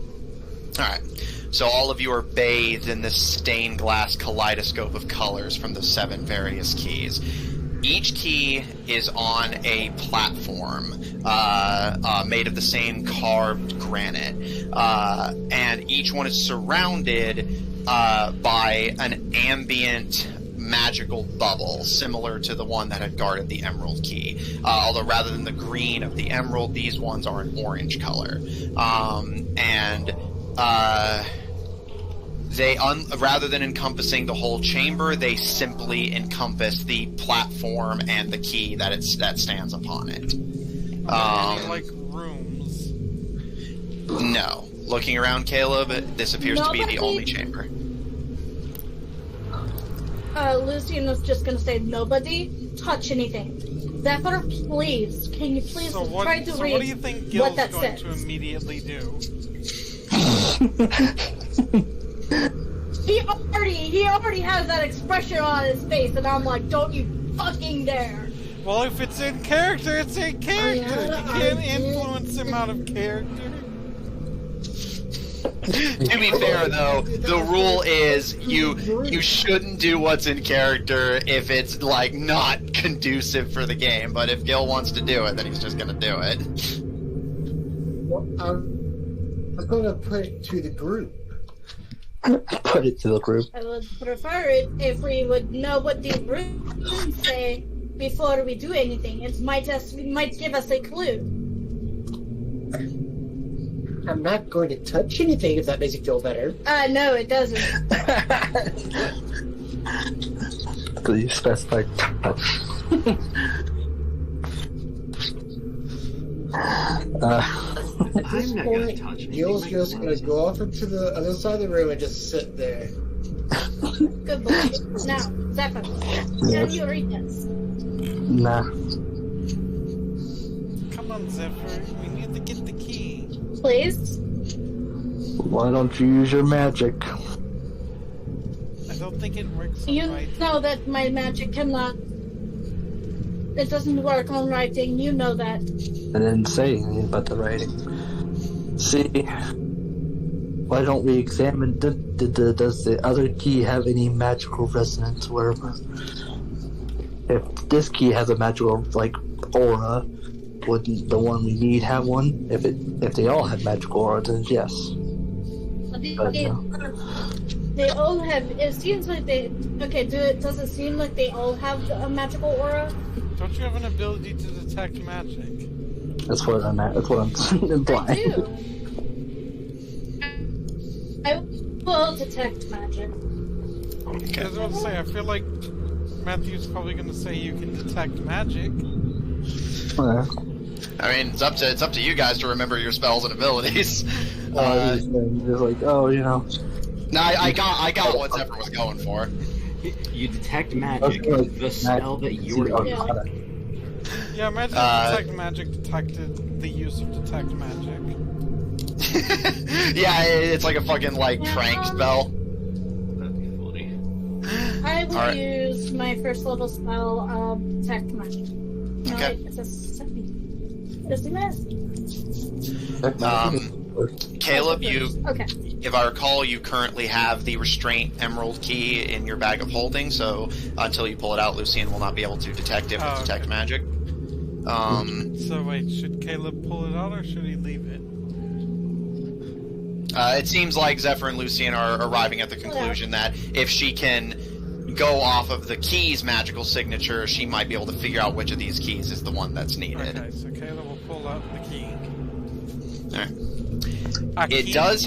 Alright. So all of you are bathed in this stained glass kaleidoscope of colors from the 7 various keys. Each key is on a platform made of the same carved granite, and each one is surrounded by an ambient magical bubble similar to the one that had guarded the emerald key. Although rather than the green of the emerald, these ones are an orange color. They rather than encompassing the whole chamber, they simply encompass the platform and the key that stands upon it.
Like rooms.
No. Looking around, Caleb, this appears to be the only chamber.
Lucian was just gonna say, nobody touch anything. Zephyr, please, can you please try to read
what do you think
what
Gil's
that
going
says?
to immediately do?
He already has that expression on his face, and I'm like, don't you fucking dare.
Well, if it's in character, it's in character. You can't influence him out of character.
To be fair, though, the rule is you shouldn't do what's in character if it's like not conducive for the game. But if Gil wants to do it, then he's just gonna do it.
Well, I'm gonna put it to the group.
Put it to the group.
I would prefer it if we would know what the rules say before we do anything. It might give us a clue.
I'm not going to touch anything if that makes you feel better.
No, it doesn't.
Do you specify touch?
At this
I'm not
point,
gonna touch anything.
Gil's just going to go off into the other side of the room and just sit there.
Good boy. Now, Zephyr, can you read this?
Nah.
Come on, Zephyr. We need to get the key.
Please?
Why don't you use your magic?
I don't think it works on
You
writing.
know that my magic cannot... It doesn't work on writing, you know that.
I didn't say anything about the writing. See, why don't we examine, does the other key have any magical resonance wherever? If this key has a magical, like, aura, wouldn't the one we need have one? If they all have magical aura, then yes. But no.
They all have... It seems like they... Okay, does it seem like they all have a magical aura?
Don't you have an ability to detect magic?
That's what I'm at. That's what I'm
I
implying.
do. I will detect magic.
I was going to say, I feel like Matthew's probably going to say you can detect magic.
I mean, it's up to you guys to remember your spells and abilities.
Just like, oh, you know.
No, I got what Zephyr was going for.
You detect magic. The spell that you are using.
Yeah, imagine if detect magic detected the use of detect magic.
Yeah, it's like a fucking prank spell.
That'd be funny.
I will
Alright.
use my first level spell, detect magic. No,
Okay.
it's a second. Just a minute.
Caleb,
Okay.
if I recall, you currently have the restraint emerald key in your bag of holding, so until you pull it out, Lucian will not be able to detect it with detect magic.
So wait, should Caleb pull it out or should he leave it?
It seems like Zephyr and Lucian are arriving at the conclusion that if she can go off of the key's magical signature, she might be able to figure out which of these keys is the one that's needed.
Okay, so Caleb will pull out the key.
Alright.
A
It
key?
does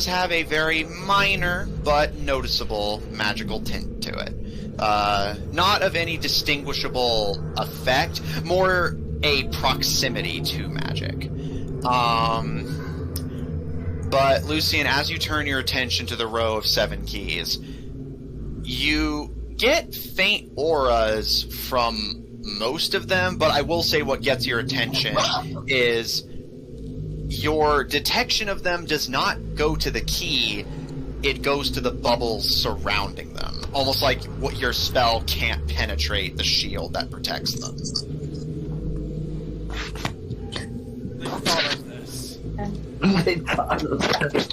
have a very minor but noticeable magical tint to it. Not of any distinguishable effect, more a proximity to magic. But Lucian, as you turn your attention to the row of 7 keys, you get faint auras from most of them, but I will say what gets your attention is your detection of them does not go to the key, it goes to the bubbles surrounding them. Almost like what your spell can't penetrate the shield that protects them.
They thought of this.
They thought of that.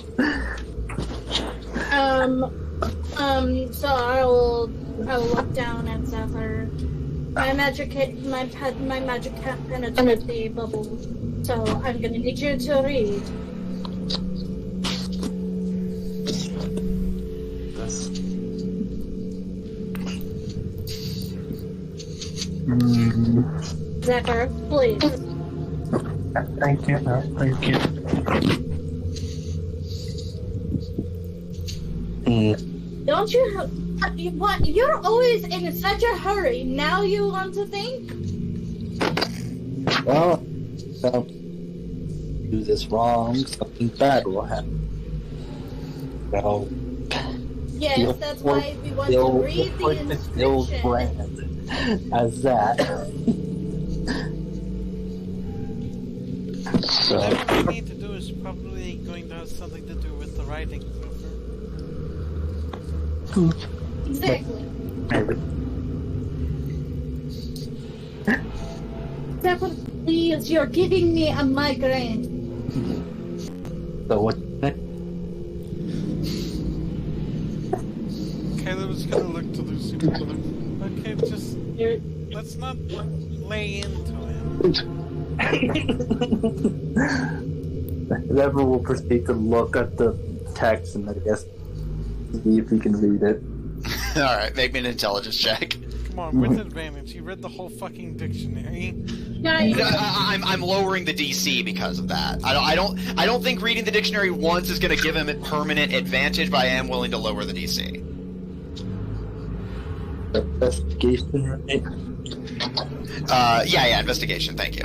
So I will look down at Zephyr. My magic can't penetrate the bubble, so I'm gonna need you to read. Zephyr, please.
Thank you. Thank you.
Don't you have... What? You're always in such a hurry. Now you want to think?
Well, so do this wrong, something bad will happen. So,
Yes, that's why we want to read the inscription.
brand as that.
Whatever we need to do is something to do with the writing.
Exactly.
Maybe.
Zephyr, please, you're giving me a migraine.
So what?
Caleb's gonna look to Lucy. Okay, just let's not lay into him.
Never will proceed to look at the text and I guess see if he can read it.
Alright, make me an intelligence check.
Come on, with advantage. You read the whole fucking dictionary.
I'm lowering the DC because of that. I don't think reading the dictionary once is going to give him a permanent advantage, but I am willing to lower the DC.
Investigation, right?
Yeah, investigation. Thank you.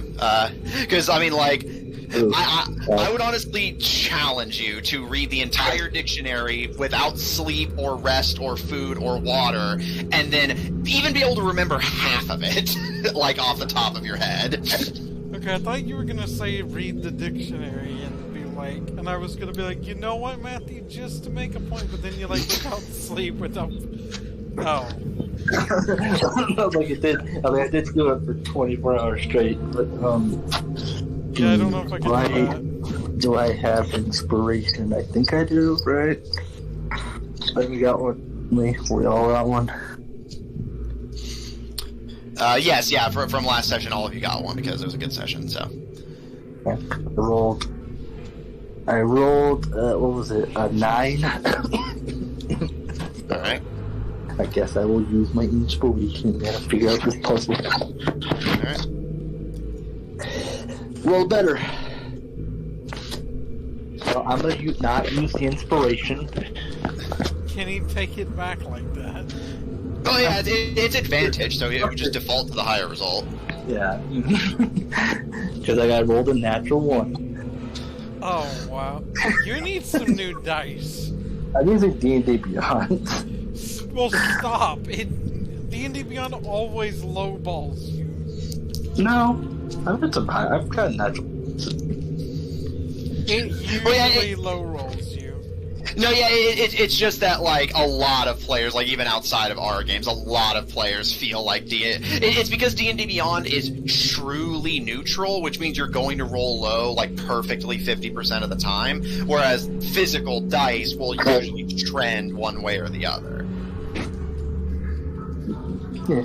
Because I mean, like, I would honestly challenge you to read the entire dictionary without sleep or rest or food or water, and then even be able to remember half of it, like off the top of your head.
Okay, I thought you were gonna say read the dictionary and be like, and I was gonna be like, you know what, Matthew, just to make a point, but then you're like, without sleep, without. Oh.
Like it did. I mean, I did do it for 24 hours straight, but
yeah, I don't know if I can do that.
Do I have inspiration? I think I do, right? I think we got one. We all got one.
Yes, yeah. From last session, all of you got one because it was a good session. So.
I rolled. What was it? A 9.
All right.
I guess I will use my inspiration to figure out this puzzle.
Alright.
Roll better. So I'm gonna not use the inspiration.
Can he take it back like that?
Oh yeah, it's advantage, so it would just default to the higher result.
Yeah. Because I got rolled a natural 1.
Oh wow. You need some new dice.
I'm using D&D Beyond.
Well, stop! D&D Beyond always lowballs you.
No, I've got some high. I've got natural.
It usually low rolls you.
No, yeah, it's just that like a lot of players, like even outside of our games, a lot of players feel like it's because D&D Beyond is truly neutral, which means you're going to roll low like perfectly 50% of the time, whereas physical dice will usually trend one way or the other.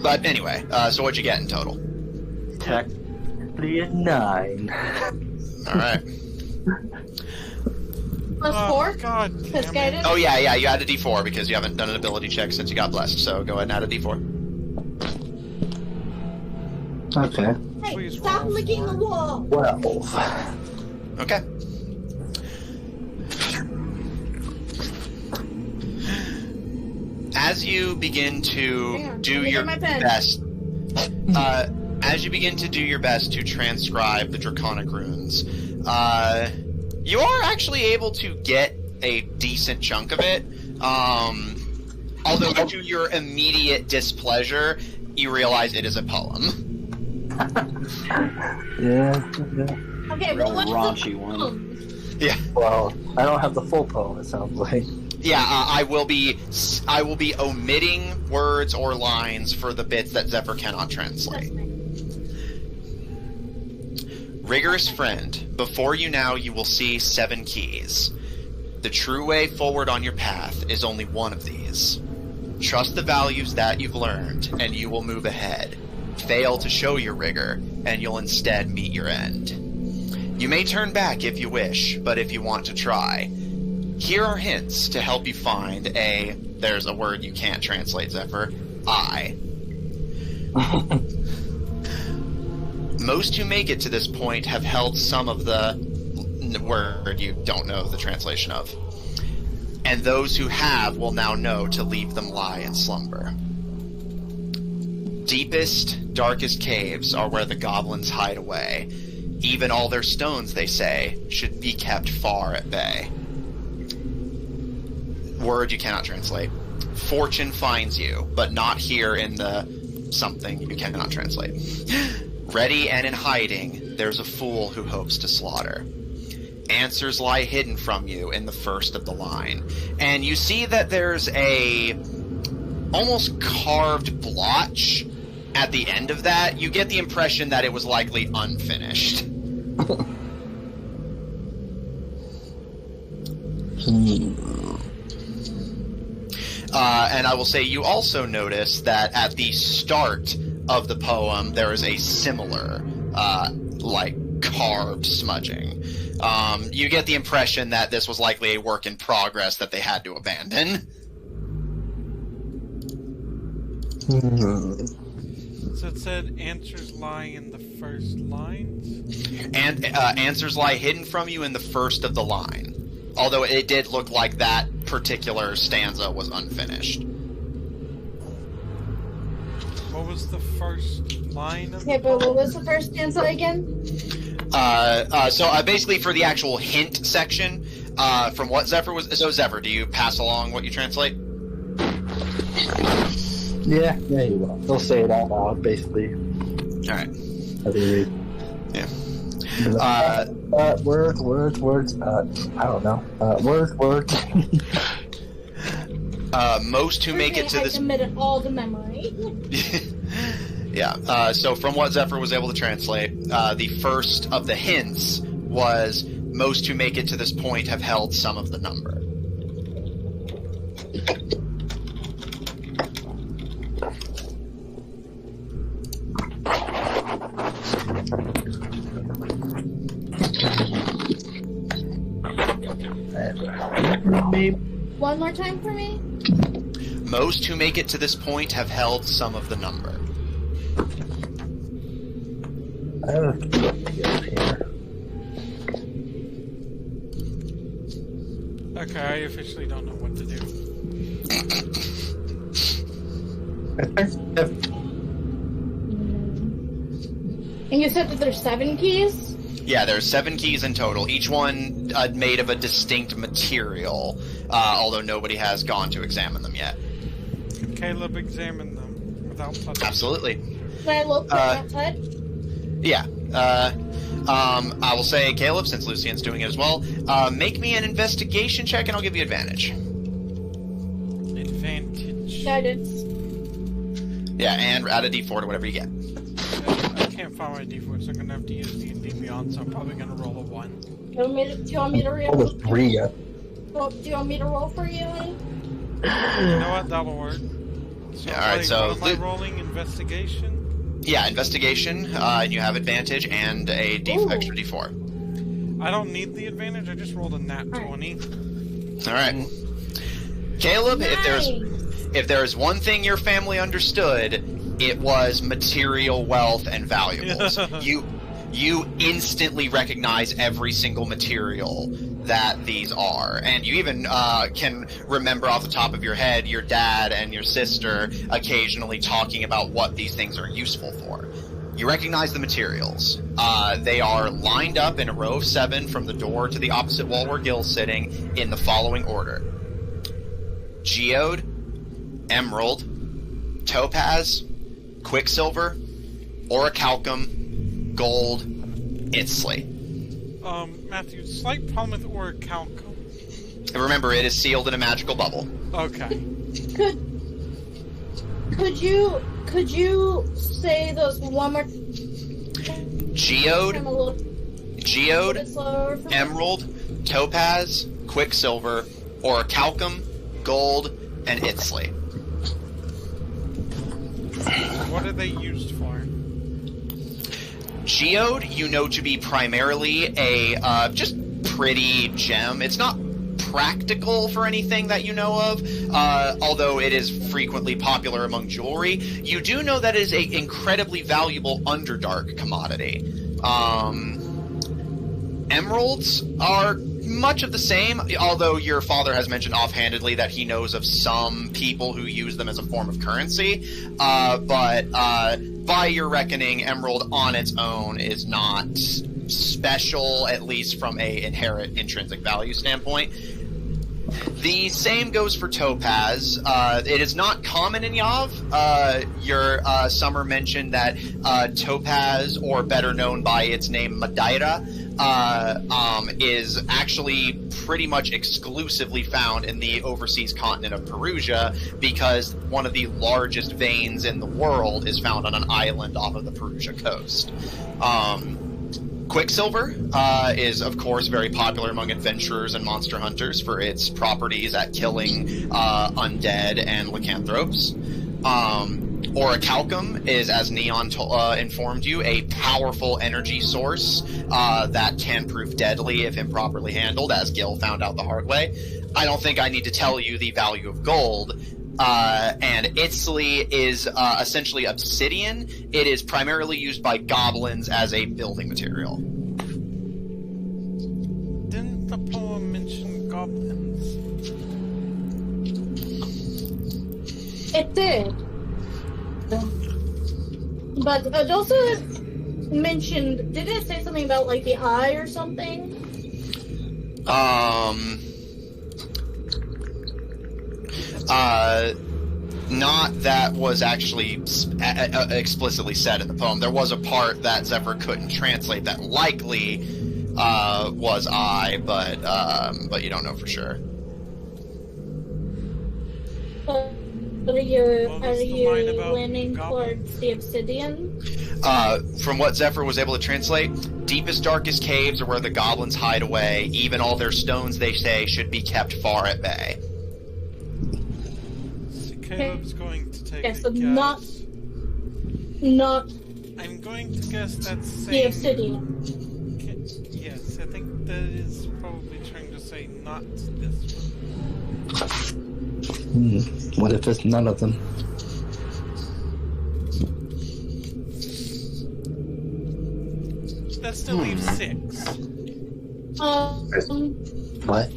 But anyway, so what'd you get in total?
Technically a 9.
Alright.
Plus 4?
God damn it.
Oh yeah, you add a d4 because you haven't done an ability check since you got blessed, so go ahead and add a d4.
Okay.
Hey,
Please
stop
roll
licking the wall!
12.
Okay. As you begin to do your best, as you begin to do your best to transcribe the Draconic runes, you are actually able to get a decent chunk of it. Although to your immediate displeasure, you realize it is a poem.
Yeah.
Okay,
Real
well, what's
raunchy
the
one.
poem?
Yeah.
Well, I don't have the full poem. It sounds like.
Yeah, I will be omitting words or lines for the bits that Zephyr cannot translate. Rigorous friend, before you now you will see 7 keys. The true way forward on your path is only one of these. Trust the values that you've learned, and you will move ahead. Fail to show your rigor, and you'll instead meet your end. You may turn back if you wish, but if you want to try, here are hints to help you find there's a word you can't translate, Zephyr, I. Most who make it to this point have held some of the word you don't know the translation of. And those who have will now know to leave them lie in slumber. Deepest, darkest caves are where the goblins hide away. Even all their stones, they say, should be kept far at bay. Word you cannot translate. Fortune finds you, but not here in the something you cannot translate. Ready and in hiding, there's a fool who hopes to slaughter. answers lie hidden from you in the first of the line. And you see that there's a almost carved blotch at the end of that. You get the impression that it was likely unfinished. And I will say you also notice that at the start of the poem there is a similar carved smudging. You get the impression that this was likely a work in progress that they had to abandon.
So it said answers lie in the first lines?
And answers lie hidden from you in the first of the line. Although it did look like that particular stanza was unfinished.
What was the first line of
Okay, but what was the first stanza again?
So basically for the actual hint section, from what Zephyr was... So Zephyr, do you pass along what you translate?
Yeah, you will. They'll say it out loud, basically.
Alright. Yeah.
Words. I don't know. Words.
Most who make it to this...
I committed all the memory.
Yeah, so from what Zephyr was able to translate, the first of the hints was most who make it to this point have held some of the number.
One more time for me?
Most who make it to this point have held some of the number.
I have a few ideas here.
Okay, I officially don't know what to do.
And you said that there's 7 keys?
Yeah, there's 7 keys in total, each one made of a distinct material, although nobody has gone to examine them yet.
Could Caleb examine them without touching?
Absolutely.
Can I look but not touch?
Yeah. I will say, Caleb, since Lucian's doing it as well, make me an investigation check and I'll give you advantage.
Advantage.
Guidance.
Yeah, and add a d4 to whatever you get.
I can't find my d4, so I'm gonna have to use D&D Beyond, so I'm probably gonna roll a 1.
Do you want me to roll?
Oh, 3 yet.
Do you want me to roll for you?
You know what? That'll work. So,
Yeah, alright, so...
What am I rolling? Investigation?
Yeah, investigation, and you have advantage and a extra d4.
I don't need the advantage, I just rolled a nat 20.
Alright. Caleb,
Nice.
if there is one thing your family understood, it was material wealth and valuables. You instantly recognize every single material that these are. And you even can remember off the top of your head your dad and your sister occasionally talking about what these things are useful for. You recognize the materials. They are lined up in a row of 7 from the door to the opposite wall where Gil's sitting in the following order. Geode, Emerald, Topaz, Quicksilver, Orichalcum, Gold, Itzley.
Matthew, slight problem with Orichalcum.
And remember, it is sealed in a magical bubble.
Okay.
Could you say those one more?
Geode,
I'm a little bit slower for me.
Emerald, Topaz, Quicksilver, Orichalcum, Gold, and Itzley.
What are they used for?
Geode, you know to be primarily a just pretty gem. It's not practical for anything that you know of, although it is frequently popular among jewelry. You do know that it is an incredibly valuable Underdark commodity. Emeralds are much of the same, although your father has mentioned offhandedly that he knows of some people who use them as a form of currency. But by your reckoning, emerald on its own is not special, at least from a inherent intrinsic value standpoint. The same goes for topaz. It is not common in Yav. Your Summer mentioned that topaz, or better known by its name Madeira, is actually pretty much exclusively found in the overseas continent of Perugia, because one of the largest veins in the world is found on an island off of the Perugia coast. Quicksilver is, of course, very popular among adventurers and monster hunters for its properties at killing undead and lycanthropes. Orichalcum is, as Neon informed you, a powerful energy source that can prove deadly if improperly handled, as Gil found out the hard way. I don't think I need to tell you the value of gold. And Itzli is essentially obsidian. It is primarily used by goblins as a building material.
Didn't the poem mention goblins?
It did. But it also mentioned, did it say something about, like, the eye or something?
Not that was actually explicitly said in the poem. There was a part that Zephyr couldn't translate that likely was I, but you don't know for sure.
Are you leaning towards the obsidian?
From what Zephyr was able to translate, deepest, darkest caves are where the goblins hide away. Even all their stones, they say, should be kept far at bay.
So Caleb's going to take
Yes,
a
so
guess.
not
I'm going to guess that's
the
saying...
obsidian.
Yes, I think that is probably trying to say not this one.
What if it's none of them?
That still leaves 6.
What?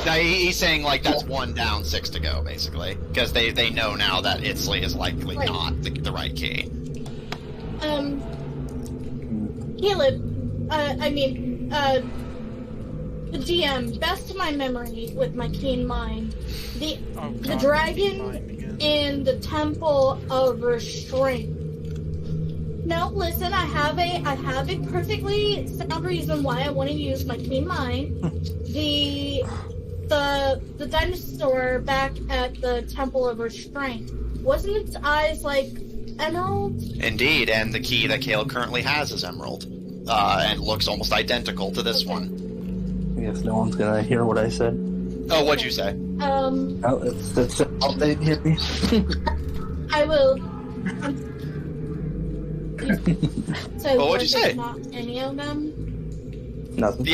No, he's saying, like, that's 1 down, 6 to go, basically. Because they know now that Itzli is likely not the right key.
Caleb, the GM, best of my memory with my keen mind, the dragon in the Temple of Restraint. No, listen, I have a perfectly sound reason why I want to use my keen mind. The dinosaur back at the Temple of Restraint, wasn't its eyes like emerald?
Indeed, and the key that Caleb currently has is emerald, and looks almost identical to this one.
I guess no one's gonna hear what I said.
Oh, what'd you say?
That's all they hear me.
I will. So
Well, what'd you say?
Not any of them?
Nothing.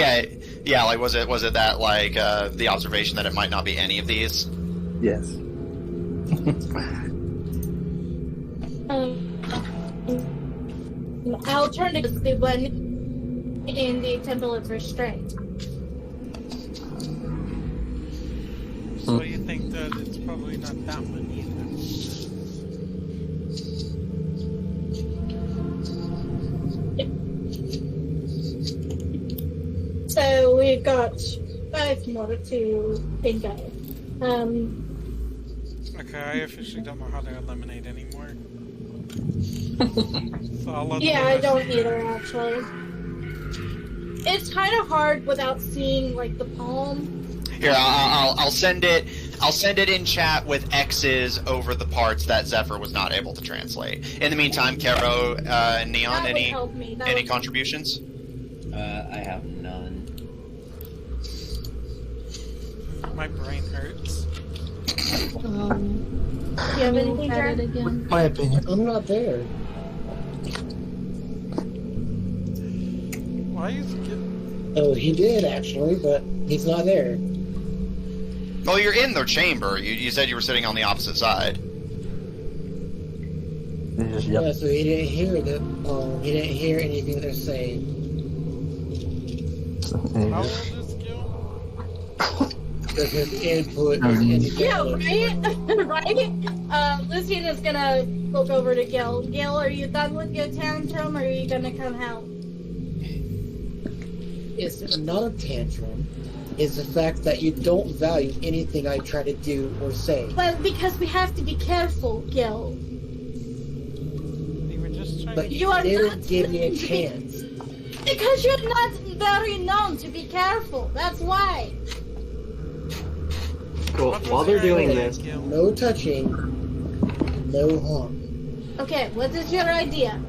Yeah, like, was it that, like, the observation that it might not be any of these?
Yes.
I'll turn to the one in the Temple of Restraint.
So you think that it's probably not that one either?
So we've got 5 more to think of.
Okay, I officially don't know how to eliminate anymore. So I'll let
Yeah, I don't either, actually. It's kind of hard without seeing, like, the poem.
Here, I'll send it. I'll send it in chat with X's over the parts that Zephyr was not able to translate. In the meantime, Caro and Neon,
That would help me.
any contributions?
I have none.
My brain hurts.
Do you have anything,
at it
Jared?
again.
My opinion.
I'm not there.
Why is it
Oh, he did actually, but he's not there.
Well, you're in their chamber. You said you were sitting on the opposite side.
Yeah, so he didn't hear them. He didn't hear anything they're saying.
How old is Gil?
Because his input is independent.
Yeah, right? Right? Lucian is gonna look over to Gil. Gil, are you done with your tantrum, or are you gonna come out?
It's not a tantrum. It's the fact that you don't value anything I try to do or say.
Well, because we have to be careful, Gil.
You were just trying
But
to...
You are
didn't
not-
give me a chance.
Because you're not very known to be careful. That's why.
Cool.
What was
While they're
your
doing
idea,
this,
Gil?
No touching, no harm.
Okay, what is your idea?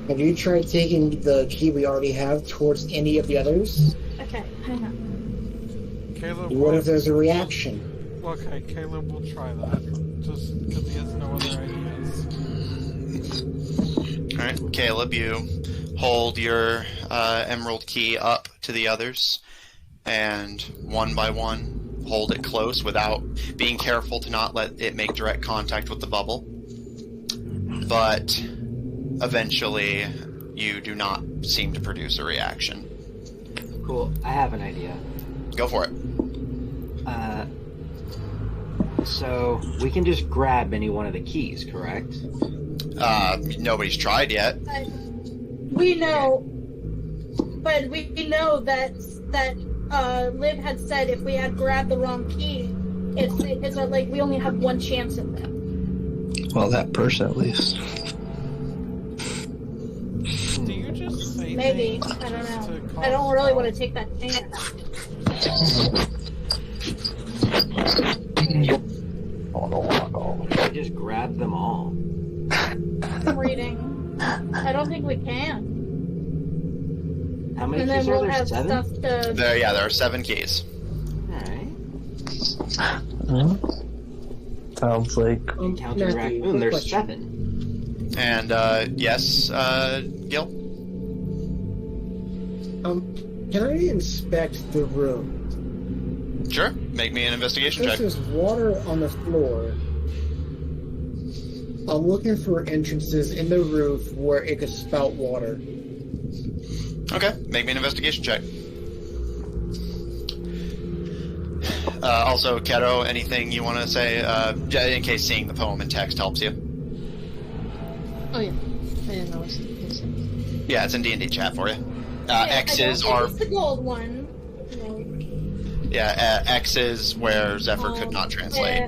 Have you tried taking the key we already have towards any of the others?
Okay, hang on.
Caleb
What
will,
if there's a reaction?
okay, Caleb will try that. Just because he has no other ideas.
Alright, Caleb, you hold your emerald key up to the others, and one by one, hold it close without being careful to not let it make direct contact with the bubble. But eventually, you do not seem to produce a reaction.
cool. I have an idea.
Go for it.
So we can just grab any one of the keys, correct?
Nobody's tried yet.
We know, but we know that Liv had said if we had grabbed the wrong key, it's like we only have one chance at that.
Well, that person at least.
Do you just say
Maybe,
things
I don't
just
know.
to cause
I don't really want to
trouble?
take that chance.
I just grab them all.
I'm reading. I don't think we can.
How many
And then
keys are
we'll
there?
have
7?
stuff to.
There are 7 keys.
Alright.
Sounds like
Counting
Matthew,
raccoon,
quick
there's
question.
7.
And, yes, Gil?
Can I inspect the room?
Sure. Make me an investigation
Since
check.
there's water on the floor, I'm looking for entrances in the roof where it could spout water.
Okay, make me an investigation check. Also, Keto, anything you want to say, in case seeing the poem in text helps you?
Oh yeah, I didn't know what's
Yeah, it's in D&D chat for you.
Yeah,
X's
I don't
are...
think it's the gold one.
Yeah, X's where Zephyr could not translate.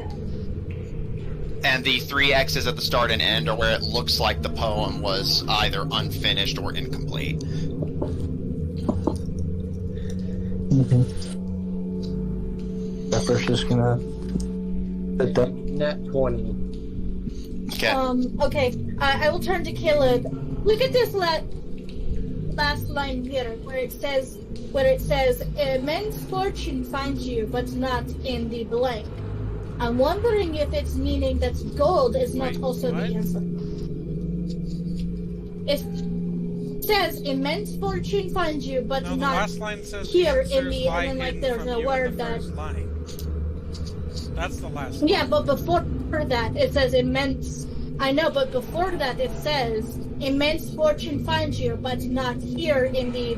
And the 3 X's at the start and end are where it looks like the poem was either unfinished or incomplete.
Zephyr's just gonna hit that.
Net 20.
Okay.
Okay. I will turn to Caleb. Look at this last line here, where it says, "Immense fortune finds you, but not in the blank." I'm wondering if it's meaning that gold is not
Wait,
also
what?
the answer. It says immense fortune finds you, but
No, the
not
last line says
here
the
in
answers
the,
lie
and then like
hidden
there's
from
a
you in
word
the
that.
first line. That's the last line.
Yeah, but before that it says immense. I know, but before that it says immense fortune finds you, but not here in the,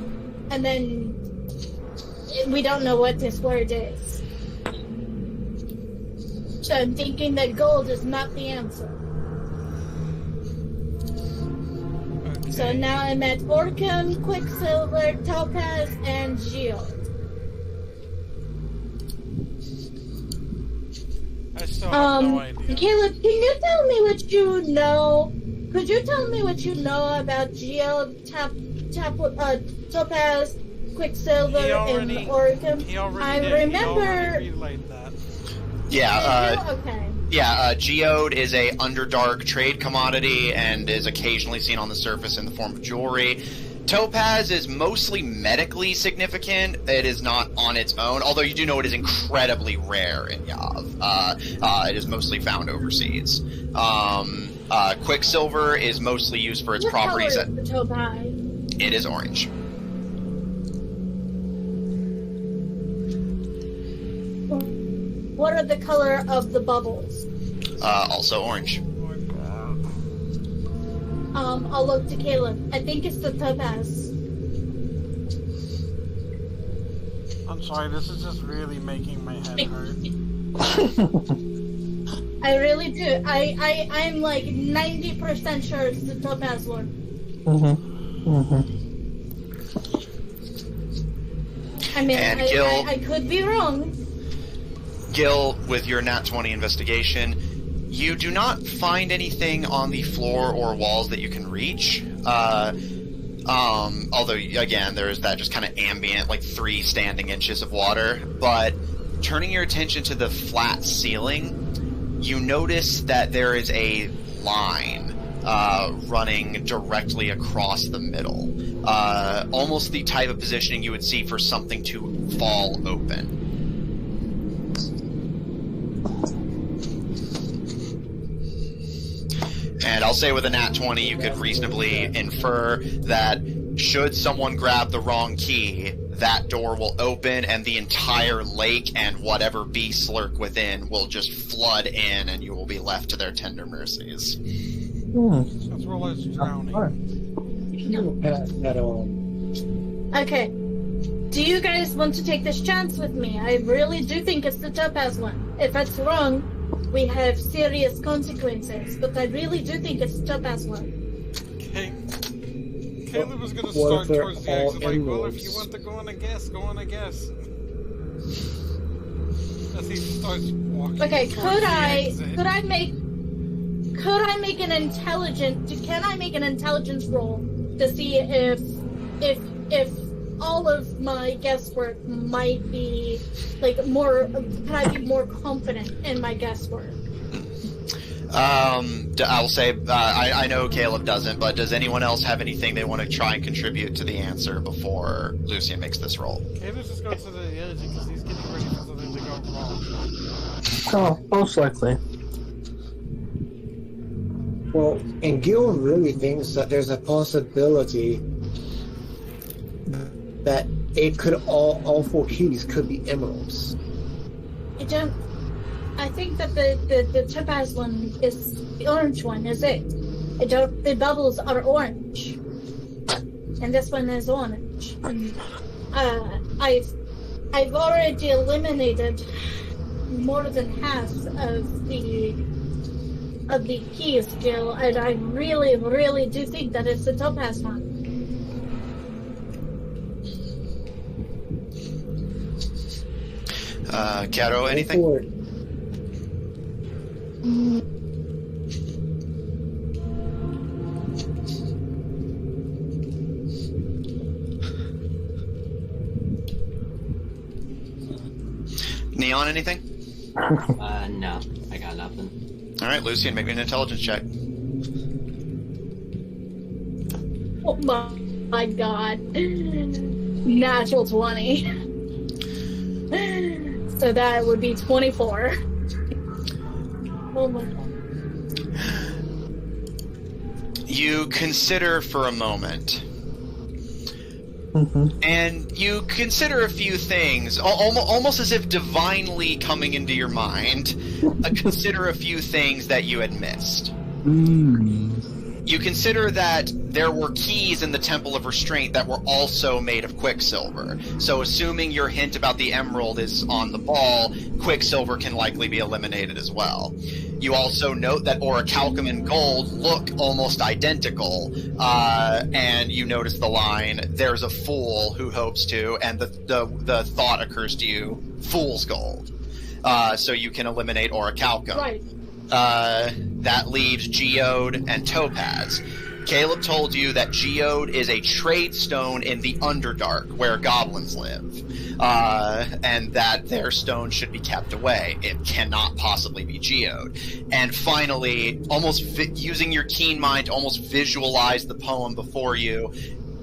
and then we don't know what this word is. So I'm thinking that gold is not the answer.
Okay.
So now I'm at Orcam, Quicksilver, Topaz, and Geode.
I still have no idea.
Caleb, can you tell me what you know? Could you tell me what you know about Geode, Topaz, Quicksilver, and Orcam?
He already
I
did.
remember.
He already relayed that.
Yeah,
Okay.
geode is a underdark trade commodity and is occasionally seen on the surface in the form of jewelry. Topaz is mostly medically significant. It is not on its own, although you do know it is incredibly rare in Yav. It is mostly found overseas. Quicksilver is mostly used for its
What
properties.
color is the Topaz?
It is orange.
What are the color of the bubbles?
Also orange.
I'll look to Caleb. I think it's the Topaz.
I'm sorry, this is just really making my head hurt.
I really do. I'm like 90% sure it's the Topaz one. I mean,
And Gil-
I could be wrong.
Gil, with your nat 20 investigation, You do not find anything on the floor or walls that you can reach. Although, again, there is that just kind of ambient, like 3 standing inches of water. But turning your attention to the flat ceiling, you notice that there is a line running directly across the middle. Almost the type of positioning you would see for something to fall open. And I'll say with a nat 20, you could reasonably infer that should someone grab the wrong key, that door will open and the entire lake and whatever beasts lurk within will just flood in and you will be left to their tender mercies.
Let's roll as drowning.
At all.
Okay. Do you guys want to take this chance with me? I really do think it's the topaz one. If it's wrong, we have serious consequences, but I really do think it's the topaz one.
Okay. Caleb was gonna
What
start
if they're
towards the
all
exit, like, well, if
emeralds?
you want to go on a guess, go on a guess. As he starts walking
Okay,
towards
could
the
I make an intelligence roll to see if all of my guesswork might be like more? Can I be more confident in my guesswork?
I'll say I know Caleb doesn't, but does anyone else have anything they want to try and contribute to the answer before Lucian makes this roll?
Caleb's just going to the edge because he's getting ready for something to go wrong.
Oh, most likely.
Well, and Gil really thinks that there's a possibility that it could all 4 keys could be emeralds.
I think that the topaz one is the orange one, is it? The bubbles are orange. And this one is orange. And, I've already eliminated more than half of the keys, Jill, and I really, really do think that it's the topaz one.
Caro, anything?
Go for it.
Neon, anything?
No, I got nothing.
Alright, Lucian, make me an intelligence check.
Oh my god. Natural 20. So that would be 24. Oh my god.
You consider for a moment. And you consider a few things, almost as if divinely coming into your mind. Consider a few things that you had missed. You consider that there were keys in the Temple of Restraint that were also made of Quicksilver. So assuming your hint about the emerald is on the ball, Quicksilver can likely be eliminated as well. You also note that orichalcum and gold look almost identical, and you notice the line, "There's a fool who hopes to," and the thought occurs to you, "Fool's gold." So you can eliminate orichalcum.
Right.
That leaves geode and topaz. Caleb told you that geode is a trade stone in the Underdark, where goblins live, and that their stone should be kept away. It cannot possibly be geode. And finally, using your keen mind to almost visualize the poem before you,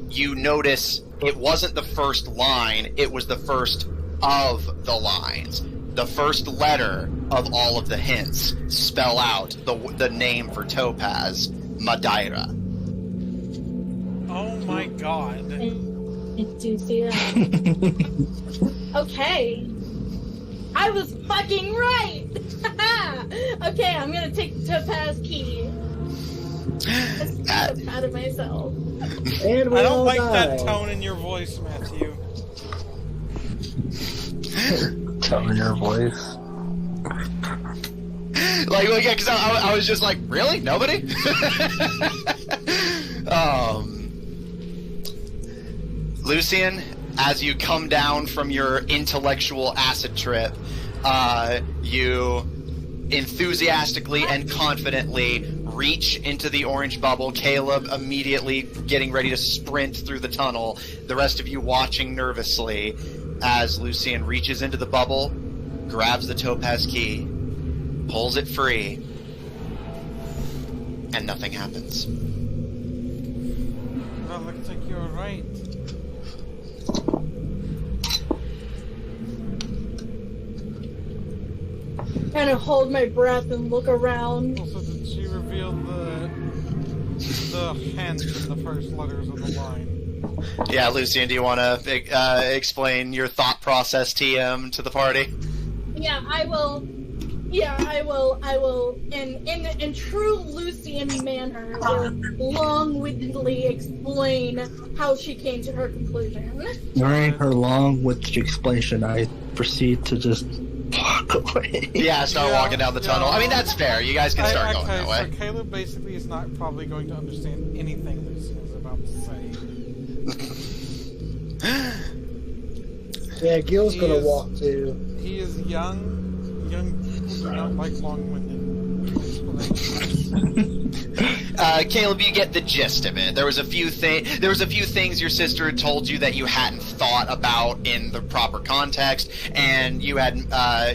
you notice it wasn't the first line, it was the first of the lines. The first letter of all of the hints spell out the name for topaz, Madeira.
Oh my god.
I do see that. Okay. I was fucking right! Okay, I'm gonna take the topaz key. I'm so proud of myself.
And we
I
all
don't like
die.
that tone in your voice, Matthew.
Tone in your voice.
Yeah, because I was just like, really? Nobody? Lucian, as you come down from your intellectual acid trip, you enthusiastically and confidently reach into the orange bubble. Caleb immediately getting ready to sprint through the tunnel. The rest of you watching nervously as Lucian reaches into the bubble, grabs the topaz key, pulls it free, and nothing happens.
That looks like you're right.
Kind of hold my breath and look around.
Also, did she reveal the hint in the first letters of the line?
Yeah, Lucian, do you want to explain your thought process, TM, to the party?
Yeah, I will. Yeah, I will. In true Lucian manner, will long-windedly explain how she came to her conclusion.
During her long-winded explanation, I proceed to just walk away.
Yeah, start walking down the tunnel. I mean, that's fair. You guys can start going that way.
So Caleb basically is not probably going to understand anything Lucian is about to say.
Yeah, Gil's gonna walk too.
He is young. Young people do not like long-winded explanations.
Caleb, you get the gist of it. There was a few things your sister had told you that you hadn't thought about in the proper context, and you had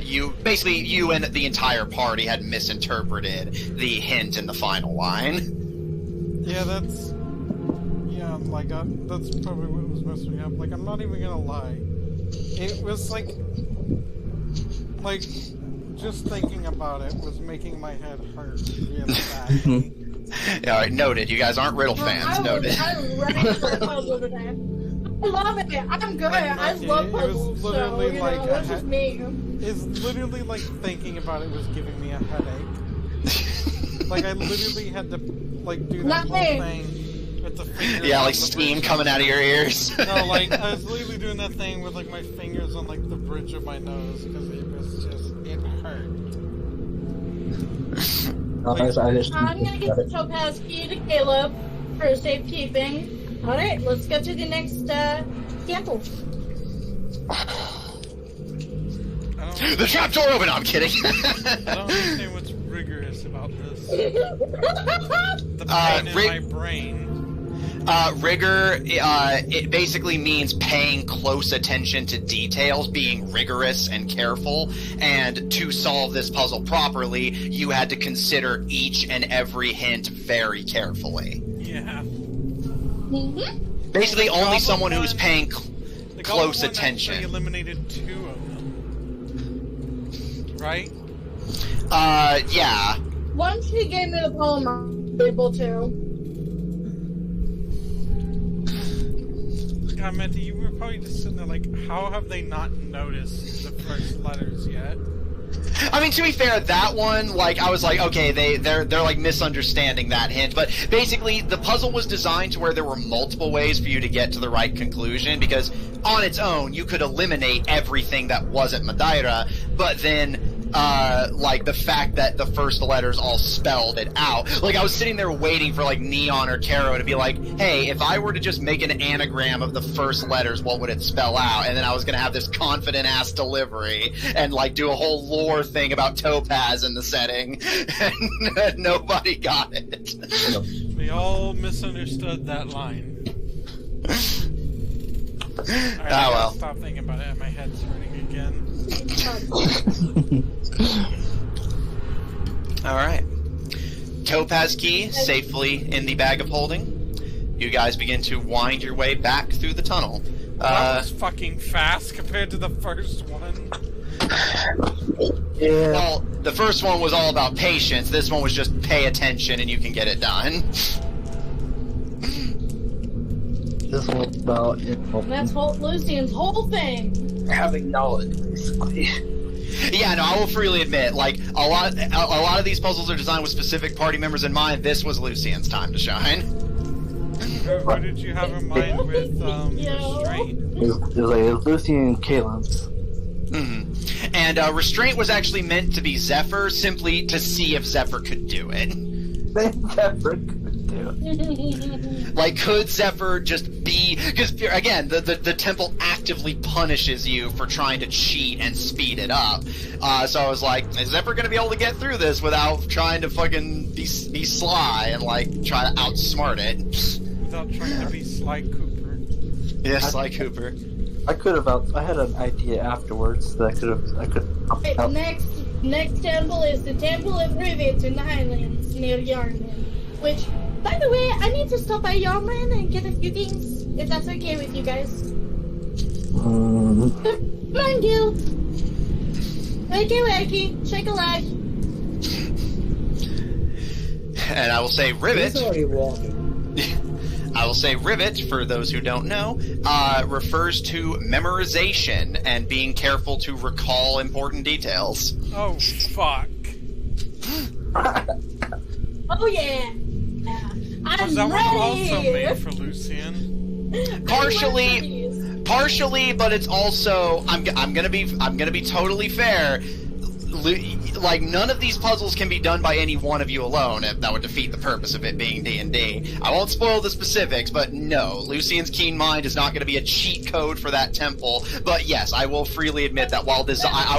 you and the entire party had misinterpreted the hint in the final line.
Yeah, that's probably what was messing me up. Like, I'm not even gonna lie. It was like just thinking about it was making my head hurt really badly.
Yeah, all right, noted. You guys aren't riddle fans. Noted.
I'm ready for a puzzle today. I love it. I'm good. I love puzzles. So, that's just me.
It's literally like thinking about it was giving me a headache. Like, I literally had to do that whole thing. With the fingers.
Yeah, like steam coming out of your ears.
No, I was literally doing that thing with my fingers on the bridge of my nose because it was it hurt.
I'm gonna get the topaz key to Caleb for safekeeping. All right, let's go to the next sample.
The trapdoor open. I'm kidding.
I don't understand what's rigorous about this. The pain in my brain.
Rigor, it basically means paying close attention to details, being rigorous and careful, and to solve this puzzle properly, you had to consider each and every hint very carefully.
Yeah.
Mm-hmm.
Basically, only someone who's paying close attention.
They eliminated 2 of them. Right?
Yeah.
Once he gave me the poem, I was able to.
Amanda, you were probably just sitting there how have they not noticed the first letters yet?
I mean, to be fair, that one, I was like, okay, they're misunderstanding that hint, but basically, the puzzle was designed to where there were multiple ways for you to get to the right conclusion, because on its own, you could eliminate everything that wasn't Madeira, but then the fact that the first letters all spelled it out. I was sitting there waiting for, Neon or Caro to be like, hey, if I were to just make an anagram of the first letters, what would it spell out? And then I was going to have this confident-ass delivery and, do a whole lore thing about Topaz in the setting. And nobody got it.
We all misunderstood that line. Alright,
well.
Stop thinking about it. My head's hurting again.
Alright. Topaz key safely in the bag of holding. You guys begin to wind your way back through the tunnel.
That was fucking fast compared to the first one.
Yeah.
Well, the first one was all about patience. This one was just pay attention and you can get it done.
This one's about
That's Lucian's whole thing.
having knowledge, basically.
Yeah, no, I will freely admit, a lot of these puzzles are designed with specific party members in mind. This was Lucian's time to shine.
What did you have in mind with restraint?
It was Lucian and Caleb's.
Mm-hmm. And restraint was actually meant to be Zephyr, simply to see if Zephyr could do it.
Zephyr could
do?
Like, could Zephyr just be... Because, again, the temple actively punishes you for trying to cheat and speed it up. So I was like, is Zephyr going to be able to get through this without trying to fucking be sly and, like, try to outsmart it?
Without trying to be Sly Cooper.
Yeah, Sly Cooper.
I could have I had an idea afterwards that I could
Right, next temple is the Temple of Rivet in the Highlands near Yarnman. Which, by the way, I need to stop by Yarnman and get a few things, if that's okay with you guys. Come on, Gil. Wakey, shake a leg.
And I will say Rivet...
He's already walking.
I will say Rivet, for those who don't know, refers to memorization and being careful to recall important details.
Oh, fuck.
Oh, yeah.
Was that one also made for Lucian?
Partially, but it's also I'm gonna be totally fair. Like, none of these puzzles can be done by any one of you alone. That would defeat the purpose of it being D&D. I won't spoil the specifics, but no, Lucian's Keen Mind is not going to be a cheat code for that temple. But yes, I will freely admit that while this, I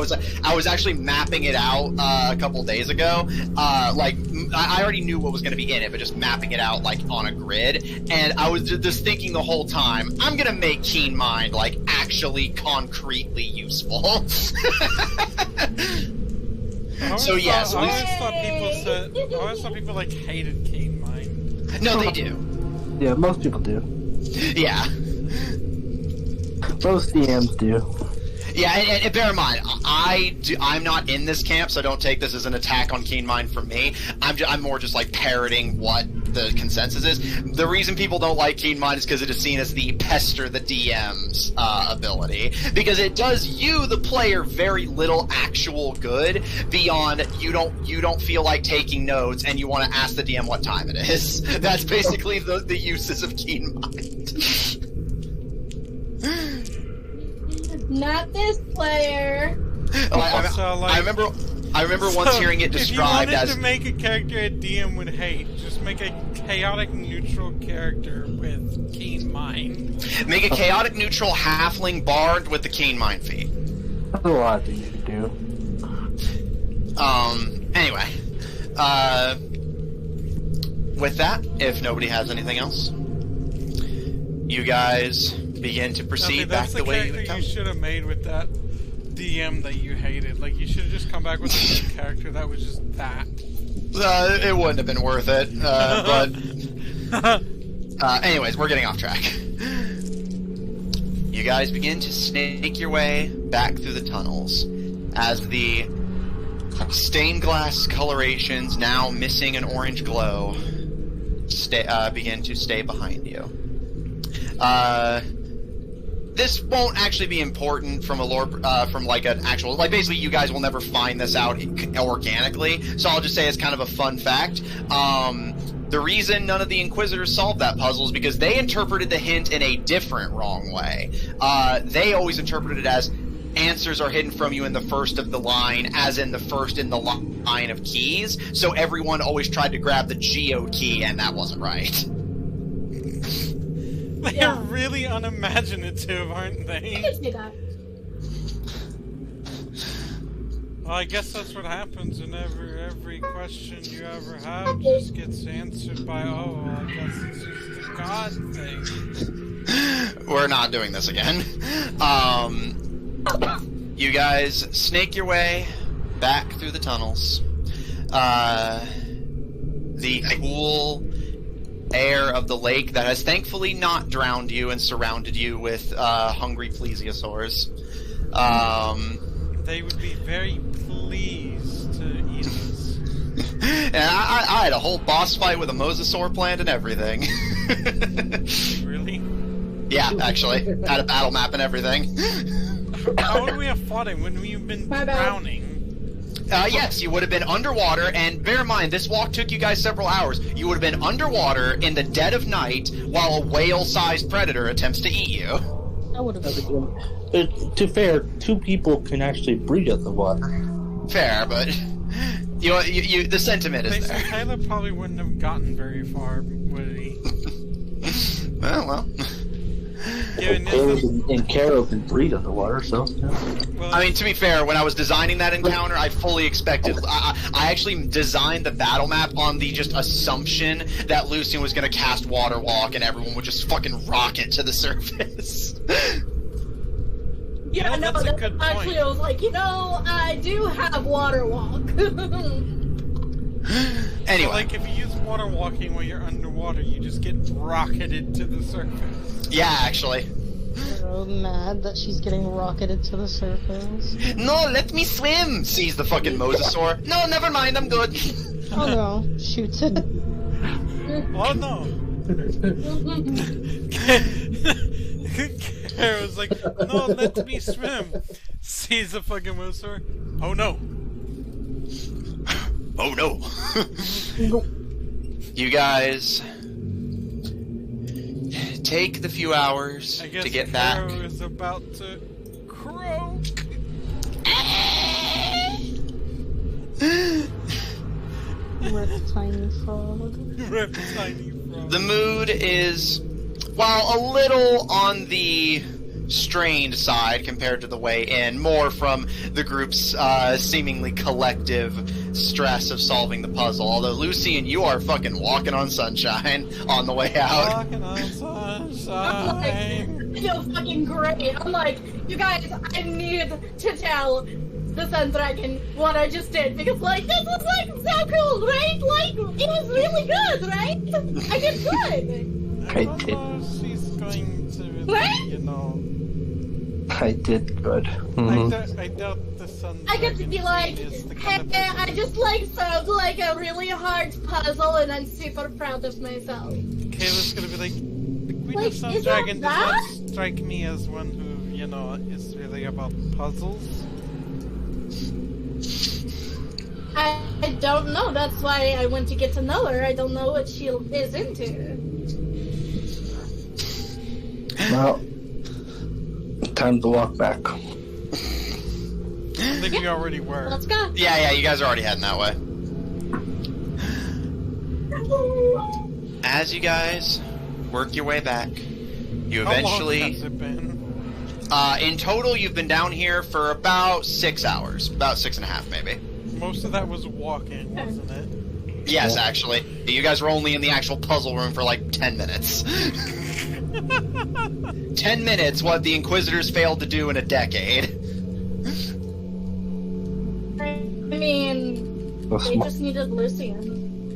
was actually mapping it out a couple days ago. Like, I already knew what was going to be in it, but just mapping it out like on a grid. And I was just thinking the whole time, I'm going to make Keen Mind like actually concretely useful. So yes,
I always thought people like hated Keen Mind.
No, they do.
Yeah, most people do.
Yeah.
Most DMs do.
Yeah, and bear in mind, I'm not in this camp, so don't take this as an attack on Keen Mind from me. I'm more just like parroting what the consensus is. The reason people don't like Keen Mind is because it is seen as the pester the DM's ability, because it does you, the player, very little actual good beyond you don't feel like taking notes and you want to ask the DM what time it is. That's basically the uses of Keen Mind.
Not this player.
I remember once hearing it described as...
If you wanted to make a character a DM would hate, just make a chaotic neutral character with Keen Mind.
Make a chaotic neutral halfling bard with the Keen Mind feat.
That's a lot of things you can do.
Anyway. With that, if nobody has anything else, you guys begin to proceed back the way you come.
You should have made with that DM that you hated. Like, you should have just come back with a new character that was just that.
It wouldn't have been worth it, but... anyways, we're getting off track. You guys begin to snake your way back through the tunnels as the stained glass colorations, now missing an orange glow, begin to stay behind you. This won't actually be important from a lore, from like an actual, like basically you guys will never find this out organically, so I'll just say it's kind of a fun fact. The reason none of the Inquisitors solved that puzzle is because they interpreted the hint in a different wrong way. They always interpreted it as answers are hidden from you in the first of the line, as in the first in the line of keys, so everyone always tried to grab the geode key, and that wasn't right.
They're really unimaginative, aren't they?
I can see that.
Well, I guess that's what happens in every question you ever have just gets answered by, oh, well, I guess it's just a God thing.
We're not doing this again. You guys snake your way back through the tunnels. The cool air of the lake that has thankfully not drowned you and surrounded you with hungry plesiosaurs.
They would be very pleased to eat us.
And I had a whole boss fight with a mosasaur planned and everything.
Really?
Yeah, actually. Had a battle map and everything.
How would we have fought him when we've been drowning?
Yes, you would have been underwater, and bear in mind, this walk took you guys several hours. You would have been underwater in the dead of night while a whale-sized predator attempts to eat you.
That would have been...
To fair, two people can actually breathe at the water.
Fair, but The sentiment is there.
Tyler probably wouldn't have gotten very far, would he?
Well.
And Caro can breathe underwater, so. Yeah.
Well,
I mean, to be fair, when I was designing that encounter, I fully expected. I actually designed the battle map on the just assumption that Lucian was going to cast Water Walk and everyone would just fucking rocket to the surface.
Yeah,
well,
no,
that's a good
actually,
point.
I was like, I do have water walk.
Anyway.
So, like, if you use water walking while you're underwater, you just get rocketed to the surface.
Yeah, actually.
So mad that she's getting rocketed to the surface.
No, let me swim! Sees the fucking Mosasaur. No, never mind, I'm good.
Oh no, shoots it.
Oh no! Kara's like, no, let me swim. Sees the fucking Mosasaur. Oh no!
Oh no. You guys take the few hours
I guess
to get back.
Kara is about to croak.
Rip tiny frog.
Rip tiny frog.
The mood is, while a little on the strained side compared to the way in, more from the group's seemingly collective stress of solving the puzzle. Although, Lucian, you are fucking walking on sunshine on the way out.
Walking on sunshine.
I feel fucking great. I'm like, you guys, I need to tell the Sun Dragon what I just did, because, like, this was, like, so cool, right? Like, it was really good, right? I did good.
I don't know if she's going to really,
What?
you know...
I did good.
I doubt the Sun
I get to be like,
is the
hey,
kind of person-
I just, like, solved, like, a really hard puzzle, and I'm super proud of myself.
Kayla's gonna be like, the Queen
Like,
of Sun
is
Dragon
that
does not strike me as one who, you know, is really about puzzles.
I don't know. That's why I went to get to know her. I don't know what she is into.
Well, time to walk back.
I think we already were.
Let's go.
Yeah, you guys are already heading that way. As you guys work your way back, you eventually...
How long has it been?
in total, you've been down here for about 6 hours. About 6.5, maybe.
Most of that was walking, wasn't it?
Yes, actually. You guys were only in the actual puzzle room for like 10 minutes. 10 minutes, what the Inquisitors failed to do in a decade.
I mean, they just needed Lucian.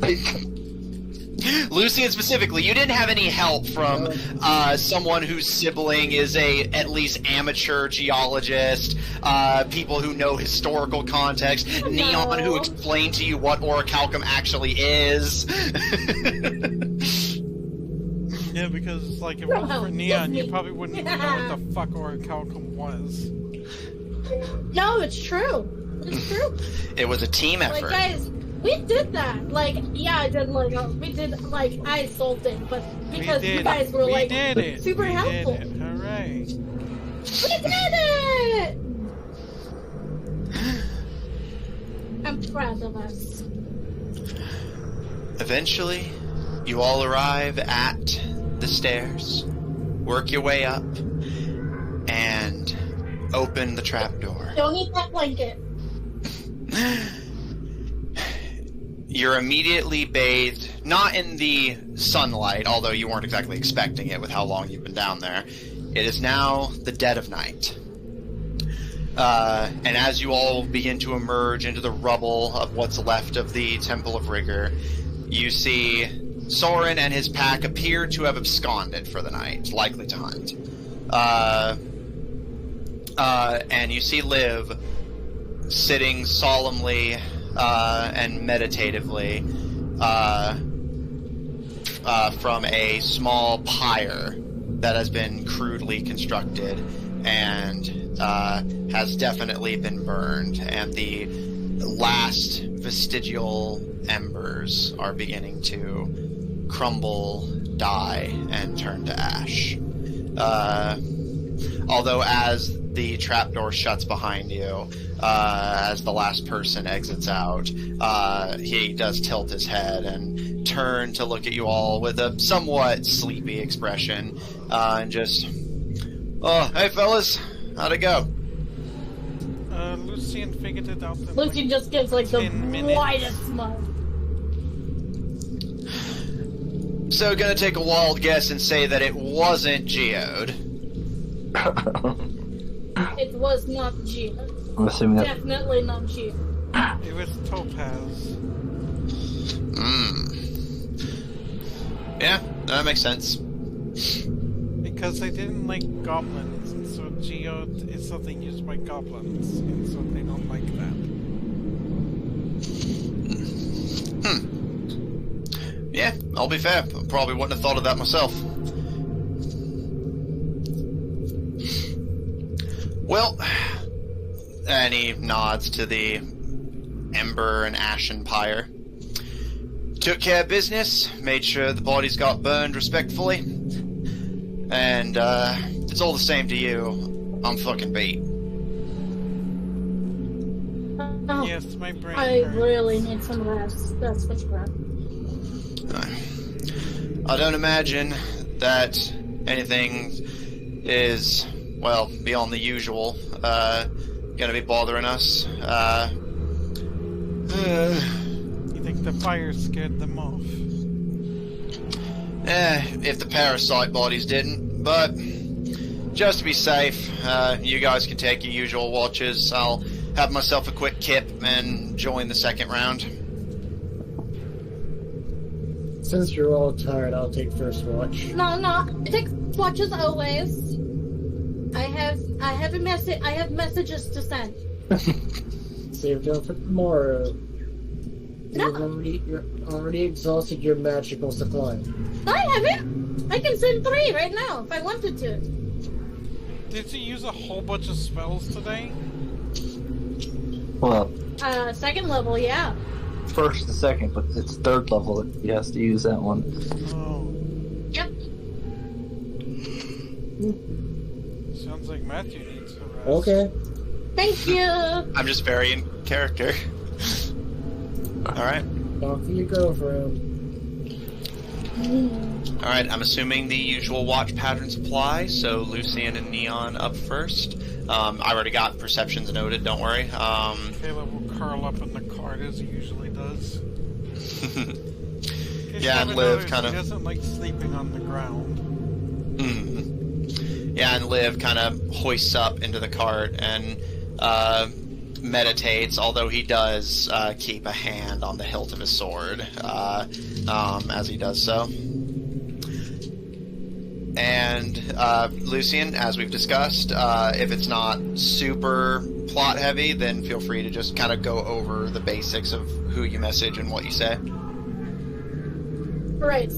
Lucian specifically, you didn't have any help from someone whose sibling is a at least amateur geologist, people who know historical context, Neon who explained to you what orichalcum actually is.
Yeah, because, like, if it wasn't for Neon, you probably wouldn't even know what the fuck orichalcum was.
No, it's true. It's true.
It was a team effort.
Like, guys, we did that. Like, yeah, I did, like, we did, like, I solved it, but because you guys were, like, super helpful.
We did it. Hooray.
We did it! I'm proud of us.
Eventually, you all arrive at the stairs, work your way up, and open the trapdoor.
Don't eat that blanket.
You're immediately bathed, not in the sunlight, although you weren't exactly expecting it with how long you've been down there. It is now the dead of night. And as you all begin to emerge into the rubble of what's left of the Temple of Rigor, you see Soren and his pack appear to have absconded for the night, likely to hunt. And you see Liv sitting solemnly and meditatively from a small pyre that has been crudely constructed and has definitely been burned, and the last vestigial embers are beginning to crumble, die, and turn to ash. Although as the trapdoor shuts behind you, as the last person exits out, he does tilt his head and turn to look at you all with a somewhat sleepy expression, and just, "Oh, hey fellas, how'd it go?"
Lucian figured it out.
Lucian just gives like the widest smile.
So, gonna take a wild guess and say that it wasn't Geode.
It was not Geode.
I'm assuming that.
Definitely not Geode.
It was Topaz.
Yeah, that makes sense.
Because they didn't like goblins, and so Geode is something used by goblins, and so they don't like that.
Yeah, I'll be fair. I probably wouldn't have thought of that myself. Well, and he nods to the ember and ashen pyre. Took care of business, made sure the bodies got burned respectfully, and it's all the same to you. I'm fucking beat.
Oh,
Yes, my brain
I
hurts.
really need some rest. That's what's wrong.
I don't imagine that anything is, well, beyond the usual, gonna be bothering us.
You think the fire scared them off?
If the parasite bodies didn't, but just to be safe, you guys can take your usual watches. I'll have myself a quick kip and join the second round.
Since you're all tired, I'll take first watch.
No. Take watches always. I have a message. I have messages to send.
Save them for tomorrow.
No.
You're already exhausted your magical supply.
I haven't. I can send 3 right now if I wanted to.
Did you use a whole bunch of spells today?
Well,
Second level, yeah.
first and second, but it's third level that he has to use that one.
Oh.
Yep.
Sounds like Matthew needs to rest.
Okay.
Thank you.
I'm just very in character. Alright.
Talk to your girlfriend.
Alright, I'm assuming the usual watch patterns apply, so Lucian and Neon up first. I already got perceptions noted, don't worry.
Caleb will curl up in the cart as he usually does.
Yeah, and Liv kind
He
of...
doesn't like sleeping on the ground.
Yeah, and Liv kind of hoists up into the cart and meditates, although he does keep a hand on the hilt of his sword as he does so. And Lucian, as we've discussed, if it's not super plot heavy, then feel free to just kind of go over the basics of who you message and what you say.
Right.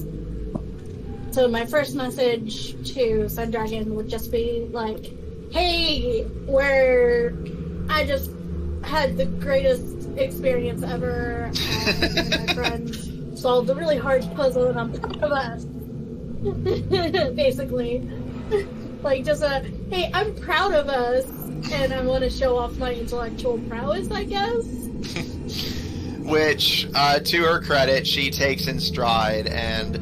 So my first message to Sundragon would just be like, "Hey, I just had the greatest experience ever. My friends solved a really hard puzzle, and I'm proud of us." Basically, like just hey, I'm proud of us, and I want to show off my intellectual prowess, I guess.
Which, to her credit, she takes in stride and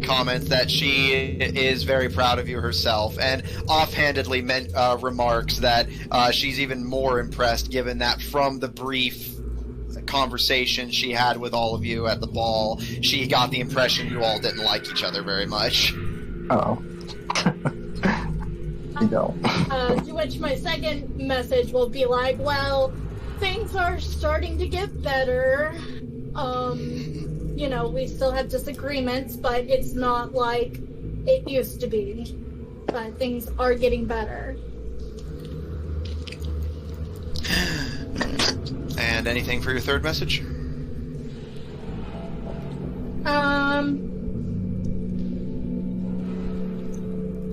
comments that she is very proud of you herself, and offhandedly remarks that she's even more impressed given that from the brief conversation she had with all of you at the ball, she got the impression you all didn't like each other very much.
Oh. You know.
To which my second message will be like, well, things are starting to get better. You know, we still have disagreements, but it's not like it used to be. But things are getting better.
And anything for your third message?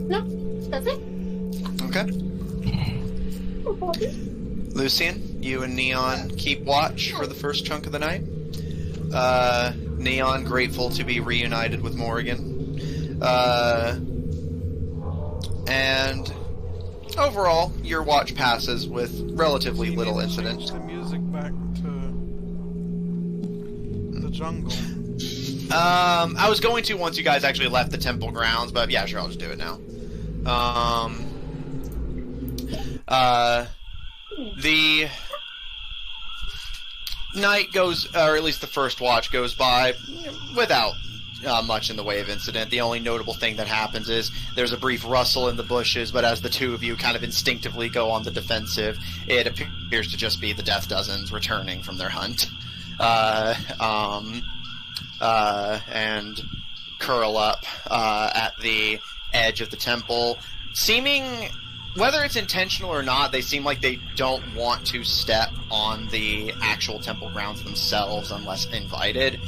No, that's it.
Okay. Lucian, you and Neon keep watch for the first chunk of the night. Neon, grateful to be reunited with Morrigan. And overall, your watch passes with relatively little incident.
Change the music back to the jungle.
I was going to once you guys actually left the temple grounds, but yeah, sure, I'll just do it now. The night goes, or at least the first watch goes by without much in the way of incident. The only notable thing that happens is there's a brief rustle in the bushes, but as the two of you kind of instinctively go on the defensive, it appears to just be the Death Dozens returning from their hunt. And curl up at the edge of the temple, seeming, whether it's intentional or not, they seem like they don't want to step on the actual temple grounds themselves unless invited,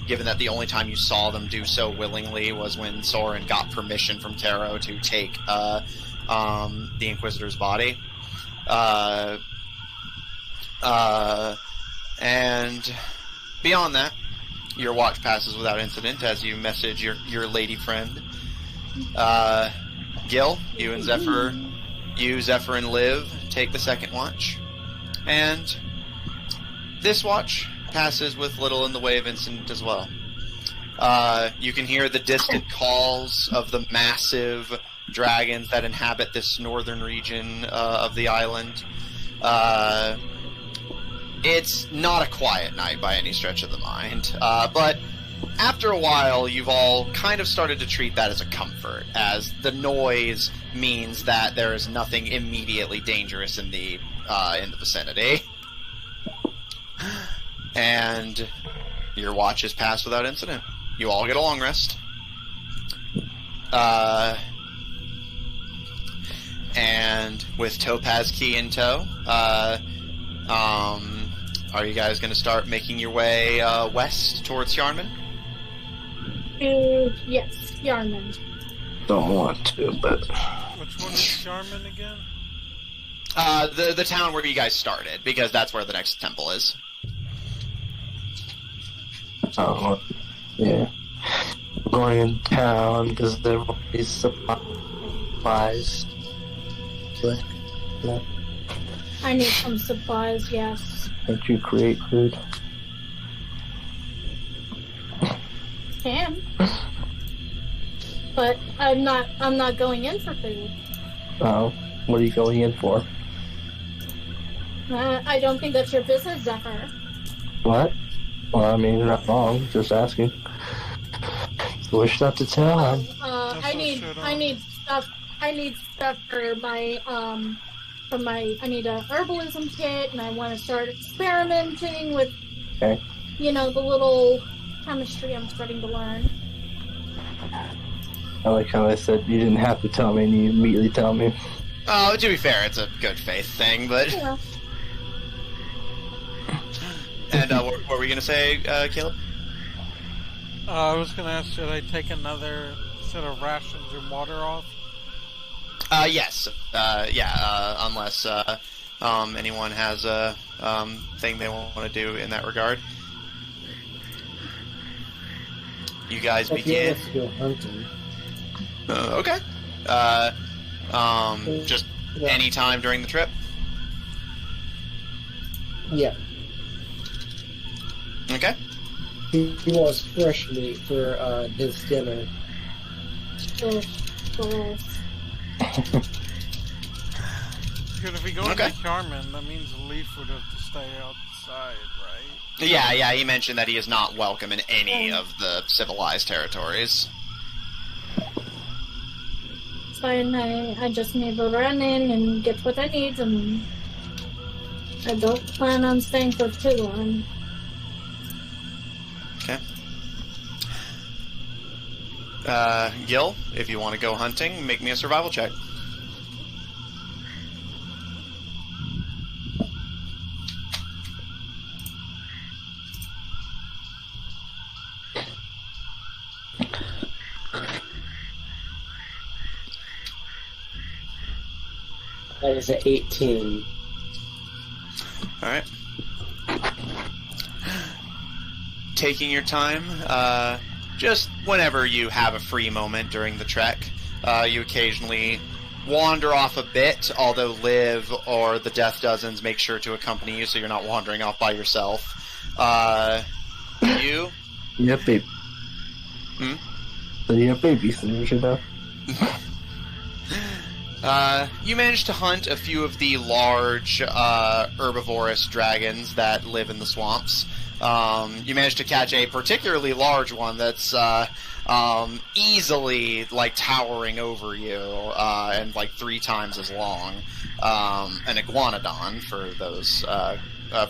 given that the only time you saw them do so willingly was when Soren got permission from Taro to take the Inquisitor's body. And beyond that, your watch passes without incident as you message your lady friend. Gil, Zephyr and Liv take the second watch. And this watch passes with little in the way of incident as well. You can hear the distant calls of the massive dragons that inhabit this northern region of the island. It's not a quiet night by any stretch of the mind, but after a while, you've all kind of started to treat that as a comfort, as the noise means that there is nothing immediately dangerous in the vicinity. And your watches pass without incident. You all get a long rest. And with Topaz Key in tow, are you guys going to start making your way west towards Yarman?
Yes, Yarman.
Don't want to, but...
Which one is Yarman again?
The town where you guys started, because that's where the next temple is.
Oh, yeah. Going in town, does there be supplies? No.
I need some supplies, yes.
Can't you create food?
Can. But I'm not going in for food.
Oh, what are you going in for?
I don't think that's your business, Zephyr.
What? Well, I mean, you're not wrong. Just asking. Wish not to tell.
I need stuff for my I need a herbalism kit, and I want to start experimenting with,
Okay.
the little chemistry I'm starting to learn.
I like how I said you didn't have to tell me, and you immediately tell me.
Oh, to be fair, it's a good faith thing, but...
Yeah.
And what were we going to say, Caleb?
I was going to ask, should I take another set of rations and water off?
Yes. Unless anyone has a thing they want to do in that regard. You guys begin.
Let's go hunting.
Okay. Just any time during the trip?
Yeah.
Okay.
He wants fresh meat for his dinner.
Oh, gross.
Because if we go into Yarman, that means Leaf would have to stay outside, right?
Yeah, he mentioned that he is not welcome in any of the civilized territories.
It's fine, I just need to run in and get what I need, and I don't plan on staying for too long.
Okay. Gil, if you want to go hunting, make me a survival check.
That is an 18.
Alright. Taking your time, just whenever you have a free moment during the trek, you occasionally wander off a bit, although Liv or the Death Dozens make sure to accompany you so you're not wandering off by yourself. You?
Yep, baby.
Hmm?
So you have babies, you know?
You managed to hunt a few of the large herbivorous dragons that live in the swamps. You managed to catch a particularly large one that's easily like towering over you and like 3 times as long. An iguanodon for those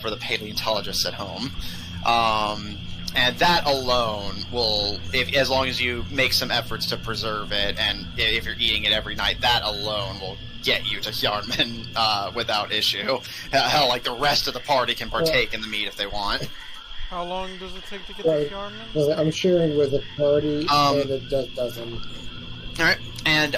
for the paleontologists at home. And that alone will, as long as you make some efforts to preserve it, and if you're eating it every night, that alone will get you to Hjarman without issue. Hell, like the rest of the party can partake in the meat if they want.
How long does it take to get to Hjarman?
Well, I'm sharing with the party and the Death Dozen.
Alright, and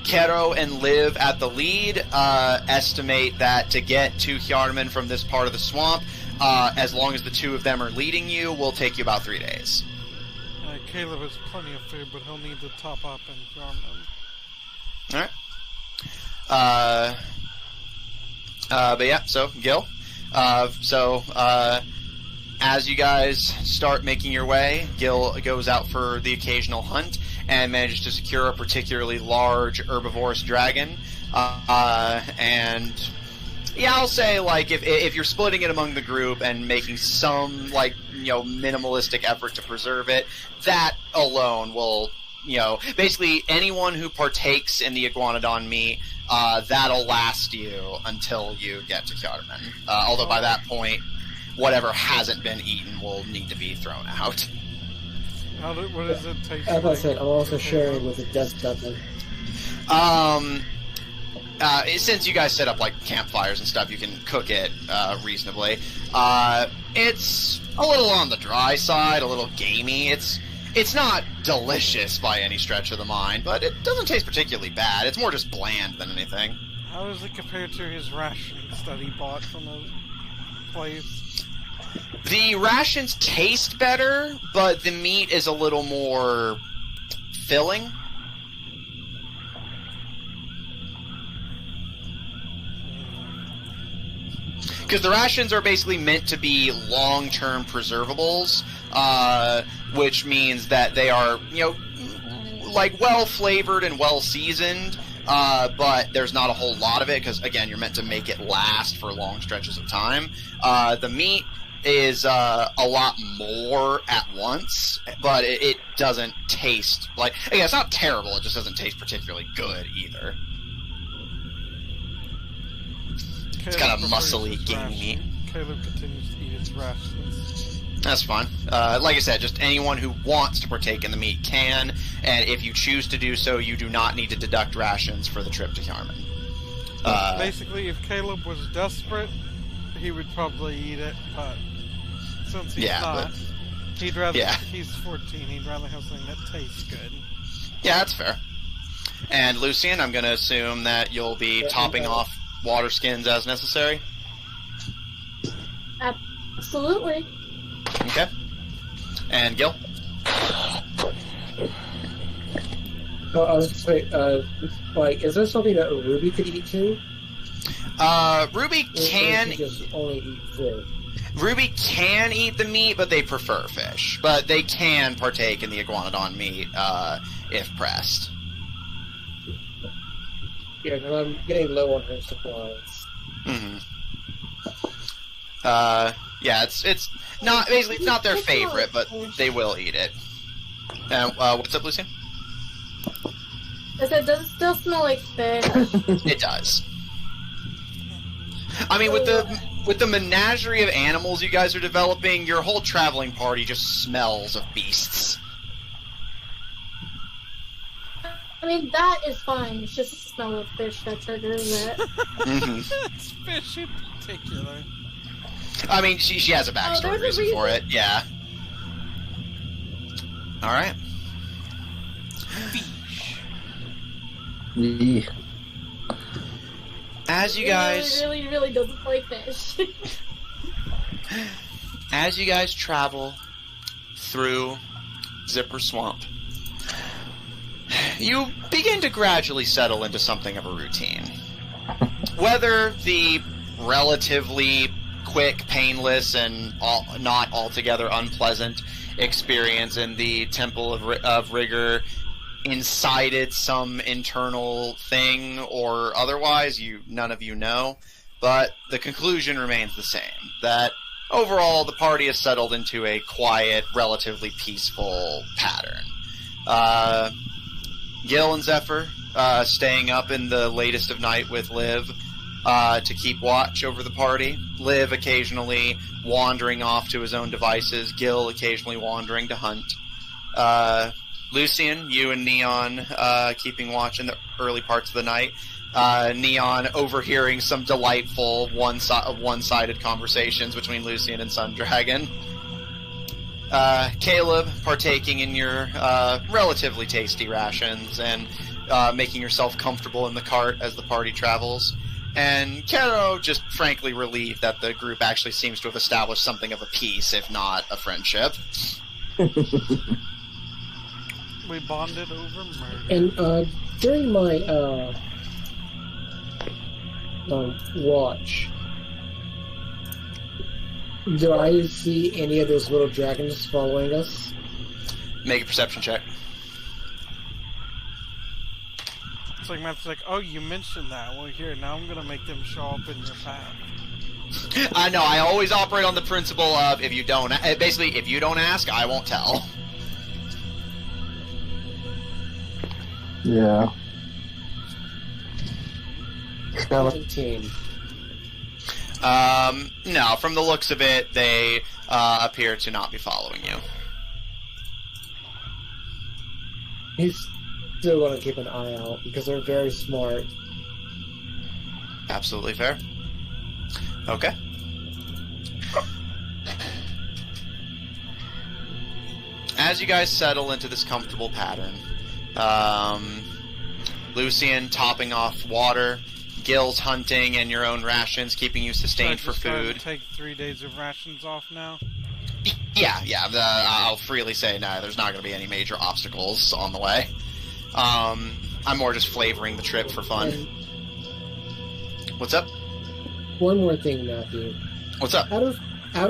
Kero and Liv at the lead estimate that to get to Hjarman from this part of the swamp, as long as the 2 of them are leading you, will take you about 3 days.
Caleb has plenty of food, but he'll need to top up in Hjarman.
Alright. But yeah, so, Gil. As you guys start making your way, Gil goes out for the occasional hunt and manages to secure a particularly large herbivorous dragon. And yeah, I'll say, like, if you're splitting it among the group and making some, like, minimalistic effort to preserve it, that alone will, basically anyone who partakes in the iguanodon meat, that'll last you until you get to Hjarman. Although by that point, whatever hasn't been eaten will need to be thrown out.
What does it taste
As I
like?
said, I'm also sharing with the Death Dozen.
Since you guys set up like campfires and stuff, you can cook it reasonably. It's a little on the dry side, a little gamey. It's not delicious by any stretch of the mind, but it doesn't taste particularly bad. It's more just bland than anything.
How does it compare to his rations that he bought from the place?
The rations taste better, but the meat is a little more filling. Because the rations are basically meant to be long-term preservables, which means that they are, like well-flavored and well-seasoned, but there's not a whole lot of it, because, again, you're meant to make it last for long stretches of time. The meat is a lot more at once, but it doesn't taste like... Again, it's not terrible, it just doesn't taste particularly good either. It's kind of muscly, gamey meat.
Caleb continues to eat his rations.
That's fine. Like I said, just anyone who wants to partake in the meat can, and if you choose to do so, you do not need to deduct rations for the trip to Hjarman.
Basically, if Caleb was desperate, he would probably eat it, but since he's not, he'd rather...
Yeah.
He's 14, he'd rather have something that tastes good.
Yeah, that's fair. And Lucian, I'm going to assume that you'll be topping off water skins as necessary?
Absolutely.
Okay. And Gil?
Is there something that Ruby could eat too?
Ruby can...
just only eat fish?
Ruby can eat the meat, but they prefer fish. But they can partake in the iguanodon meat, if pressed.
Yeah, because I'm getting low on her supplies.
Mm-hmm. Yeah, it's not... Basically, it's not their favorite, but they will eat it. What's up, Lucian?
I said, does it still smell like fish?
It does. I mean, with the menagerie of animals you guys are developing, your whole traveling party just smells of beasts.
I mean, that is fine. It's just the smell of fish that triggers it.
Mm-hmm.
It's fish in particular.
I mean, she has a backstory reason for it, yeah. Alright.
Yeah.
As you guys...
He really doesn't like fish.
As you guys travel through Zipper Swamp, You begin to gradually settle into something of a routine. Whether the relatively quick, painless, and not altogether unpleasant experience in the Temple of Rigor incited some internal thing or otherwise, none of you know, but the conclusion remains the same, that overall the party has settled into a quiet, relatively peaceful pattern. Gil and Zephyr staying up in the latest of night with Liv to keep watch over the party. Liv occasionally wandering off to his own devices, Gil occasionally wandering to hunt. Lucian, you and Neon keeping watch in the early parts of the night. Neon overhearing some delightful one-sided conversations between Lucian and Sundragon. Caleb partaking in your relatively tasty rations and making yourself comfortable in the cart as the party travels. And Caro just frankly relieved that the group actually seems to have established something of a peace, if not a friendship.
We bonded over murder.
And during my watch, do I see any of those little dragons following us?
Make a perception check.
It's like Matt's like, oh, you mentioned that. Well, here, now I'm gonna make them show up in your path.
I know, I always operate on the principle of if you don't ask, I won't tell.
Yeah.
17.
No, from the looks of it, they appear to not be following you.
He's still going to keep an eye out because they're very smart.
Absolutely fair. Okay. As you guys settle into this comfortable pattern, Lucian topping off water, Gil's hunting, and your own rations, keeping you sustained for food.
Take 3 days of rations off now?
Yeah. I'll freely say no, there's not going to be any major obstacles on the way. I'm more just flavoring the trip for fun. What's up?
One more thing, Matthew.
What's up?
Out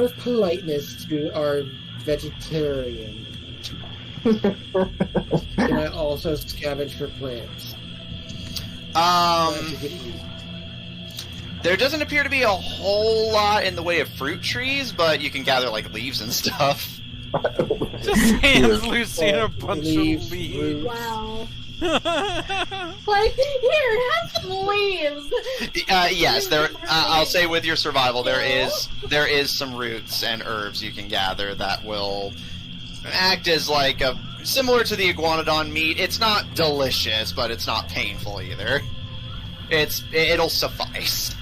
of politeness to our vegetarian, can I also scavenge for plants?
There doesn't appear to be a whole lot in the way of fruit trees, but you can gather like leaves and stuff.
Just hands Lucian a bunch of leaves.
Wow. Like, here, have some leaves.
Yes, there. I'll say with your survival, there is some roots and herbs you can gather that will act as like similar to the iguanodon meat. It's not delicious, but it's not painful either. It'll suffice.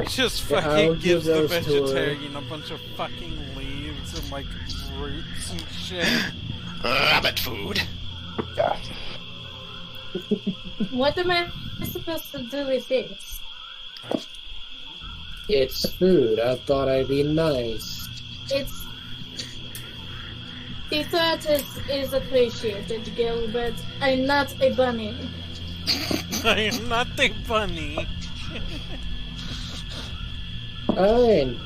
Just fucking gives the vegetarian a bunch of fucking leaves and like roots and shit.
Rabbit food.
Yeah.
What am I supposed to do with this?
It's food. I thought I'd be nice.
The thought is appreciated, Gil, but I'm not a bunny.
I am not a bunny.
Fine.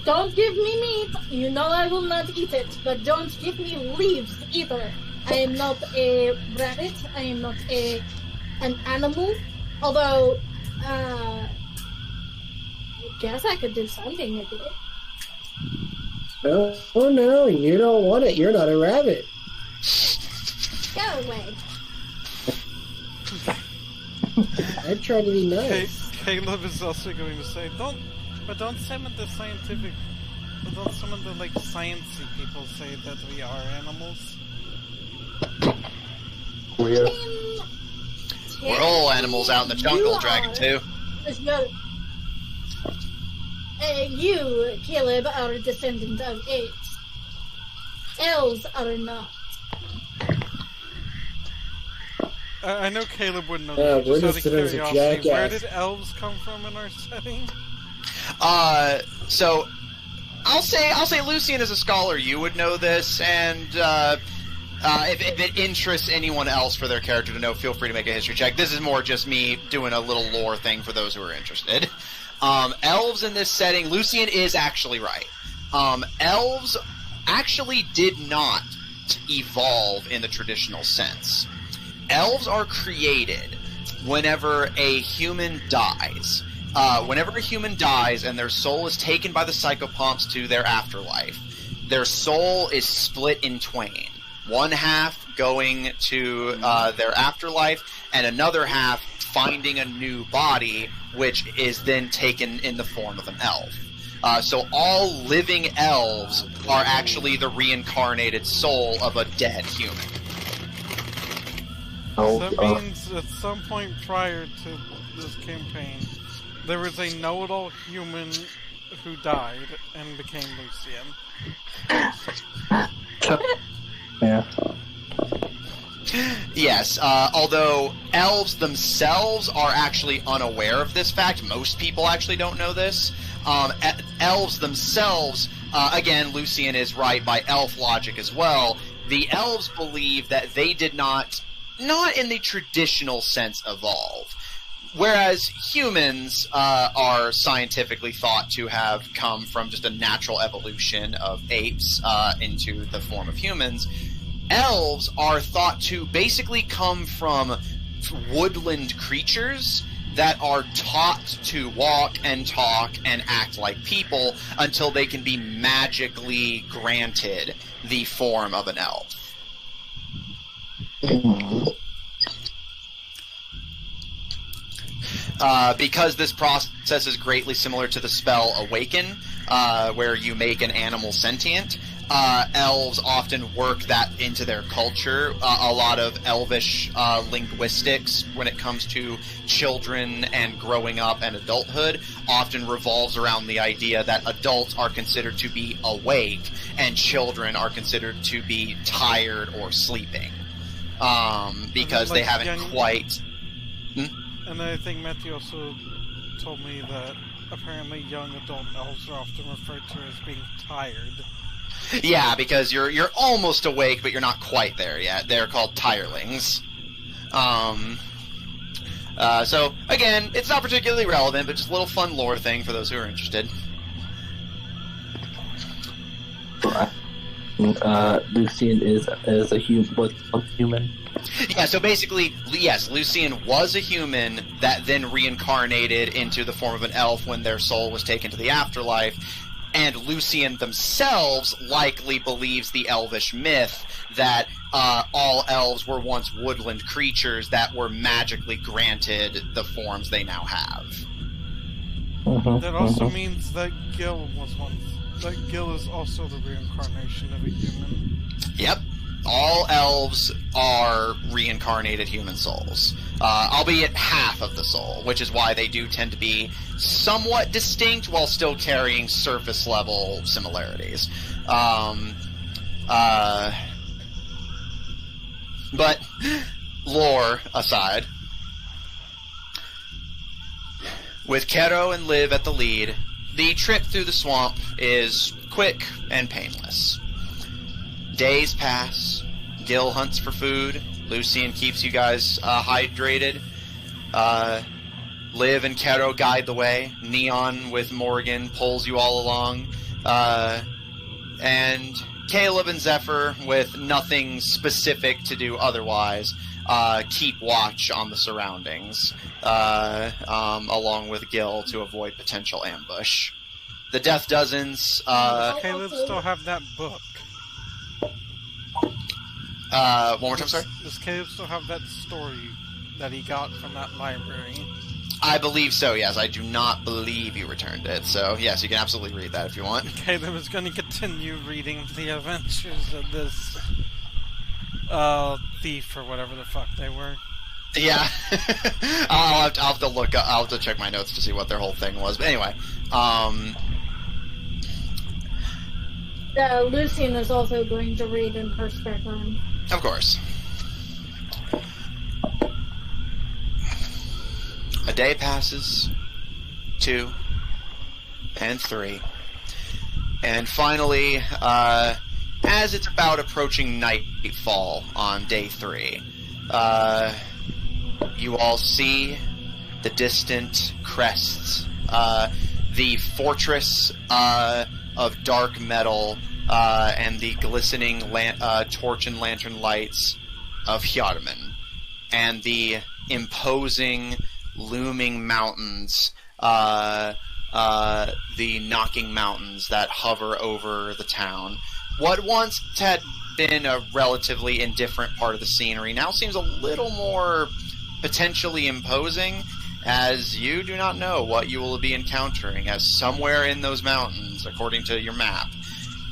Don't give me meat. You know I will not eat it, but don't give me leaves either. I am not a rabbit. I am not an animal. Although, I guess I could do something with it.
Oh no, you don't want it. You're not a rabbit.
Go away.
I try to be nice.
Caleb is also going to say, don't some of the like sciencey people say that we are animals?
We're
We're all animals out in the jungle, Dragon 2.
You, Caleb, are a descendant of apes. Elves are not.
I know Caleb wouldn't know this,
we're
just out of
just
curiosity. Where did elves come from in our setting?
So I'll say Lucian is a scholar. You would know this, and If it interests anyone else for their character to know, feel free to make a history check. This is more just me doing a little lore thing for those who are interested. Elves in this setting, Lucian is actually right. Elves actually did not evolve in the traditional sense. Elves are created whenever a human dies. Whenever a human dies and their soul is taken by the psychopomps to their afterlife, their soul is split in twain. One half going to their afterlife, and another half finding a new body, which is then taken in the form of an elf. So all living elves are actually the reincarnated soul of a dead human.
That means at some point prior to this campaign, there was a know-it-all human who died and became Lucian.
Yeah.
Yes, although elves themselves are actually unaware of this fact. Most people actually don't know this. Elves themselves, again, Lucian is right by elf logic as well. The elves believe that they did not in the traditional sense, evolve. Whereas humans are scientifically thought to have come from just a natural evolution of apes into the form of humans, elves are thought to basically come from woodland creatures that are taught to walk and talk and act like people until they can be magically granted the form of an elf. Because this process is greatly similar to the spell Awaken, where you make an animal sentient, elves often work that into their culture. A lot of elvish linguistics when it comes to children and growing up and adulthood often revolves around the idea that adults are considered to be awake and children are considered to be tired or sleeping. Because they haven't quite...
And I think Matthew also told me that apparently young adult elves are often referred to as being tired.
Yeah, because you're almost awake, but you're not quite there yet. They're called tirelings. So, again, it's not particularly relevant, but just a little fun lore thing for those who are interested.
Lucian is a human.
Yeah, so basically, yes, Lucian was a human that then reincarnated into the form of an elf when their soul was taken to the afterlife, and Lucian themselves likely believes the elvish myth that all elves were once woodland creatures that were magically granted the forms they now have.
That also means that Gil was once... That Gil is also the reincarnation of a human.
Yep. All elves are reincarnated human souls, albeit half of the soul, which is why they do tend to be somewhat distinct while still carrying surface-level similarities. But, lore aside, with Kero and Liv at the lead, the trip through the swamp is quick and painless. Days pass. Gil hunts for food. Lucian keeps you guys hydrated. Liv and Kero guide the way. Neon with Morgan pulls you all along. And Caleb and Zephyr, with nothing specific to do otherwise, keep watch on the surroundings, along with Gil to avoid potential ambush. The Death Dozens...
Caleb still have that book.
One more time, sorry?
Does Caleb still have that story that he got from that library?
I believe so, yes. I do not believe you returned it, so yes, you can absolutely read that if you want.
Caleb is going to continue reading the adventures of this thief or whatever the fuck they were.
Yeah. I'll have to look up, I'll have to check my notes to see what their whole thing was. But anyway,
Lucian is also going to read in her spare time.
Of course. A day passes, 2, and 3, and finally, as it's about approaching night nightfall on day 3. You all see the distant crests, the fortress of dark metal, and the glistening torch and lantern lights of Hjarmen, and the imposing, looming mountains, the knocking mountains that hover over the town. What once had been a relatively indifferent part of the scenery now seems a little more potentially imposing, as you do not know what you will be encountering, as somewhere in those mountains, according to your map,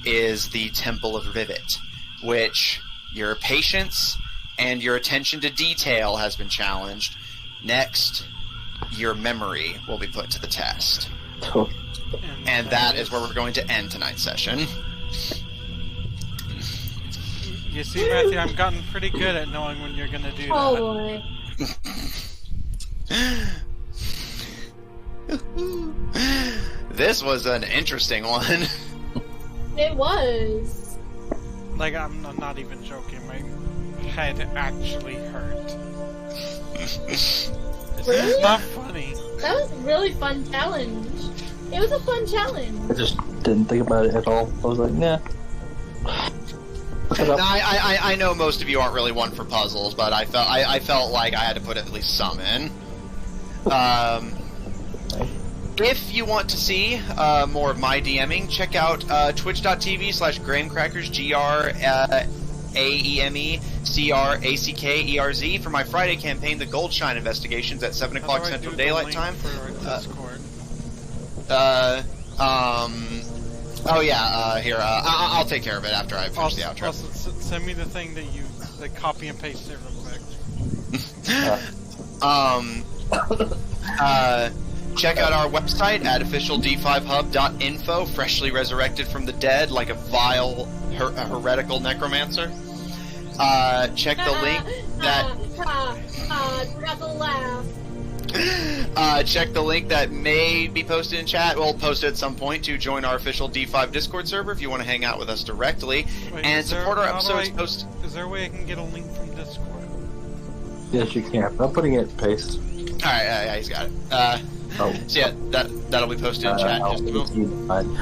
is the Temple of Rivet, which your patience and your attention to detail has been challenged. Next, your memory will be put to the test. And that is where we're going to end tonight's session.
You see, Matthew, I've gotten pretty good at knowing when you're going to do that.
Oh boy.
This was an interesting one.
It was.
Like, I'm not even joking. My head actually hurt.
Really?
It's not funny.
That was a really fun challenge. It was a fun challenge.
I just didn't think about it at all. I was like, nah.
I know most of you aren't really one for puzzles, but I felt like I had to put at least some in. If you want to see more of my DMing, check out twitch.tv/GrahamCrackers, GRAEMECRACKERZ, for my Friday campaign, The Goldshine Investigations, at 7 o'clock Central Daylight Time. Here, I'll take care of it after I finish the outro.
Also, send me the thing that you copy and paste it real quick.
Check out our website at officiald5hub.info, freshly resurrected from the dead like a vile, heretical necromancer. Check the link that... check the link that may be posted in chat. We'll post it at some point to join our official D5 Discord server if you want to hang out with us directly.
Wait,
and support our episodes.
Is there a way I can get a link from Discord?
Yes, you can. I'm putting it in paste.
Alright, yeah, he's got it. So yeah, that'll be posted in chat in just a moment.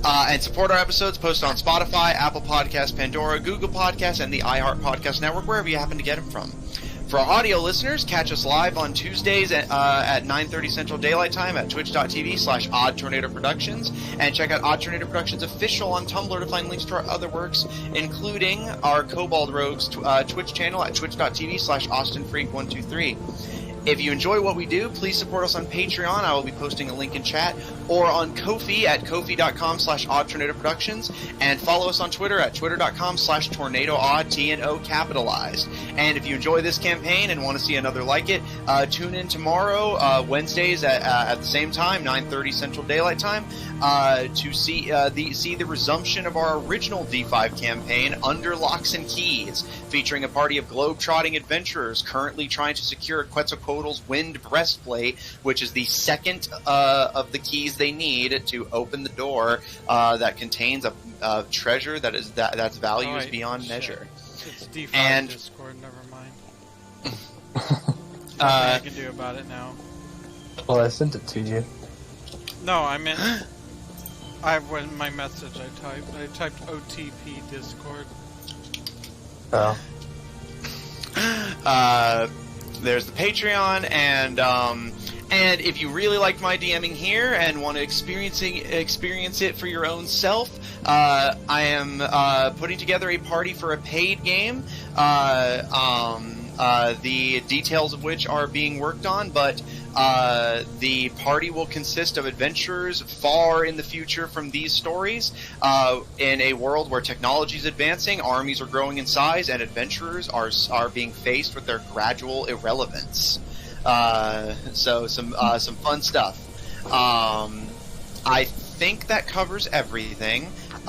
And support our episodes posted on Spotify, Apple Podcasts, Pandora, Google Podcasts, and the iHeart Podcast Network, wherever you happen to get them from. For our audio listeners, catch us live on Tuesdays at 9:30 Central Daylight Time at twitch.tv/OddTornadoProductions, and check out Odd Tornado Productions Official on Tumblr to find links to our other works, including our Kobold Rogues Twitch channel at twitch.tv/AustinFreak123. If you enjoy what we do, please support us on Patreon. I will be posting a link in chat, or on Ko-fi at kofi.com/OddTornadoProductions, and follow us on Twitter at twitter.com/TornadoOdd, TNO capitalized. And if you enjoy this campaign and want to see another like it, tune in tomorrow, Wednesdays at the same time, 9:30 Central Daylight Time, to see the resumption of our original D5 campaign, Under Locks and Keys, featuring a party of globe-trotting adventurers currently trying to secure Quetzalcoatl's Wind Breastplate, which is the second of the keys they need to open the door that contains a treasure that's value is beyond measure.
It's D5
and
Discord, never mind. Nothing I can do about it now.
Well, I sent it to you.
No, I meant... in my message I typed OTP Discord.
Oh.
There's the Patreon, and if you really liked my DMing here and want to experience it for your own self, I am putting together a party for a paid game. The details of which are being worked on, but the party will consist of adventurers far in the future from these stories, in a world where technology is advancing, armies are growing in size, and adventurers are being faced with their gradual irrelevance. So some fun stuff. I think that covers everything.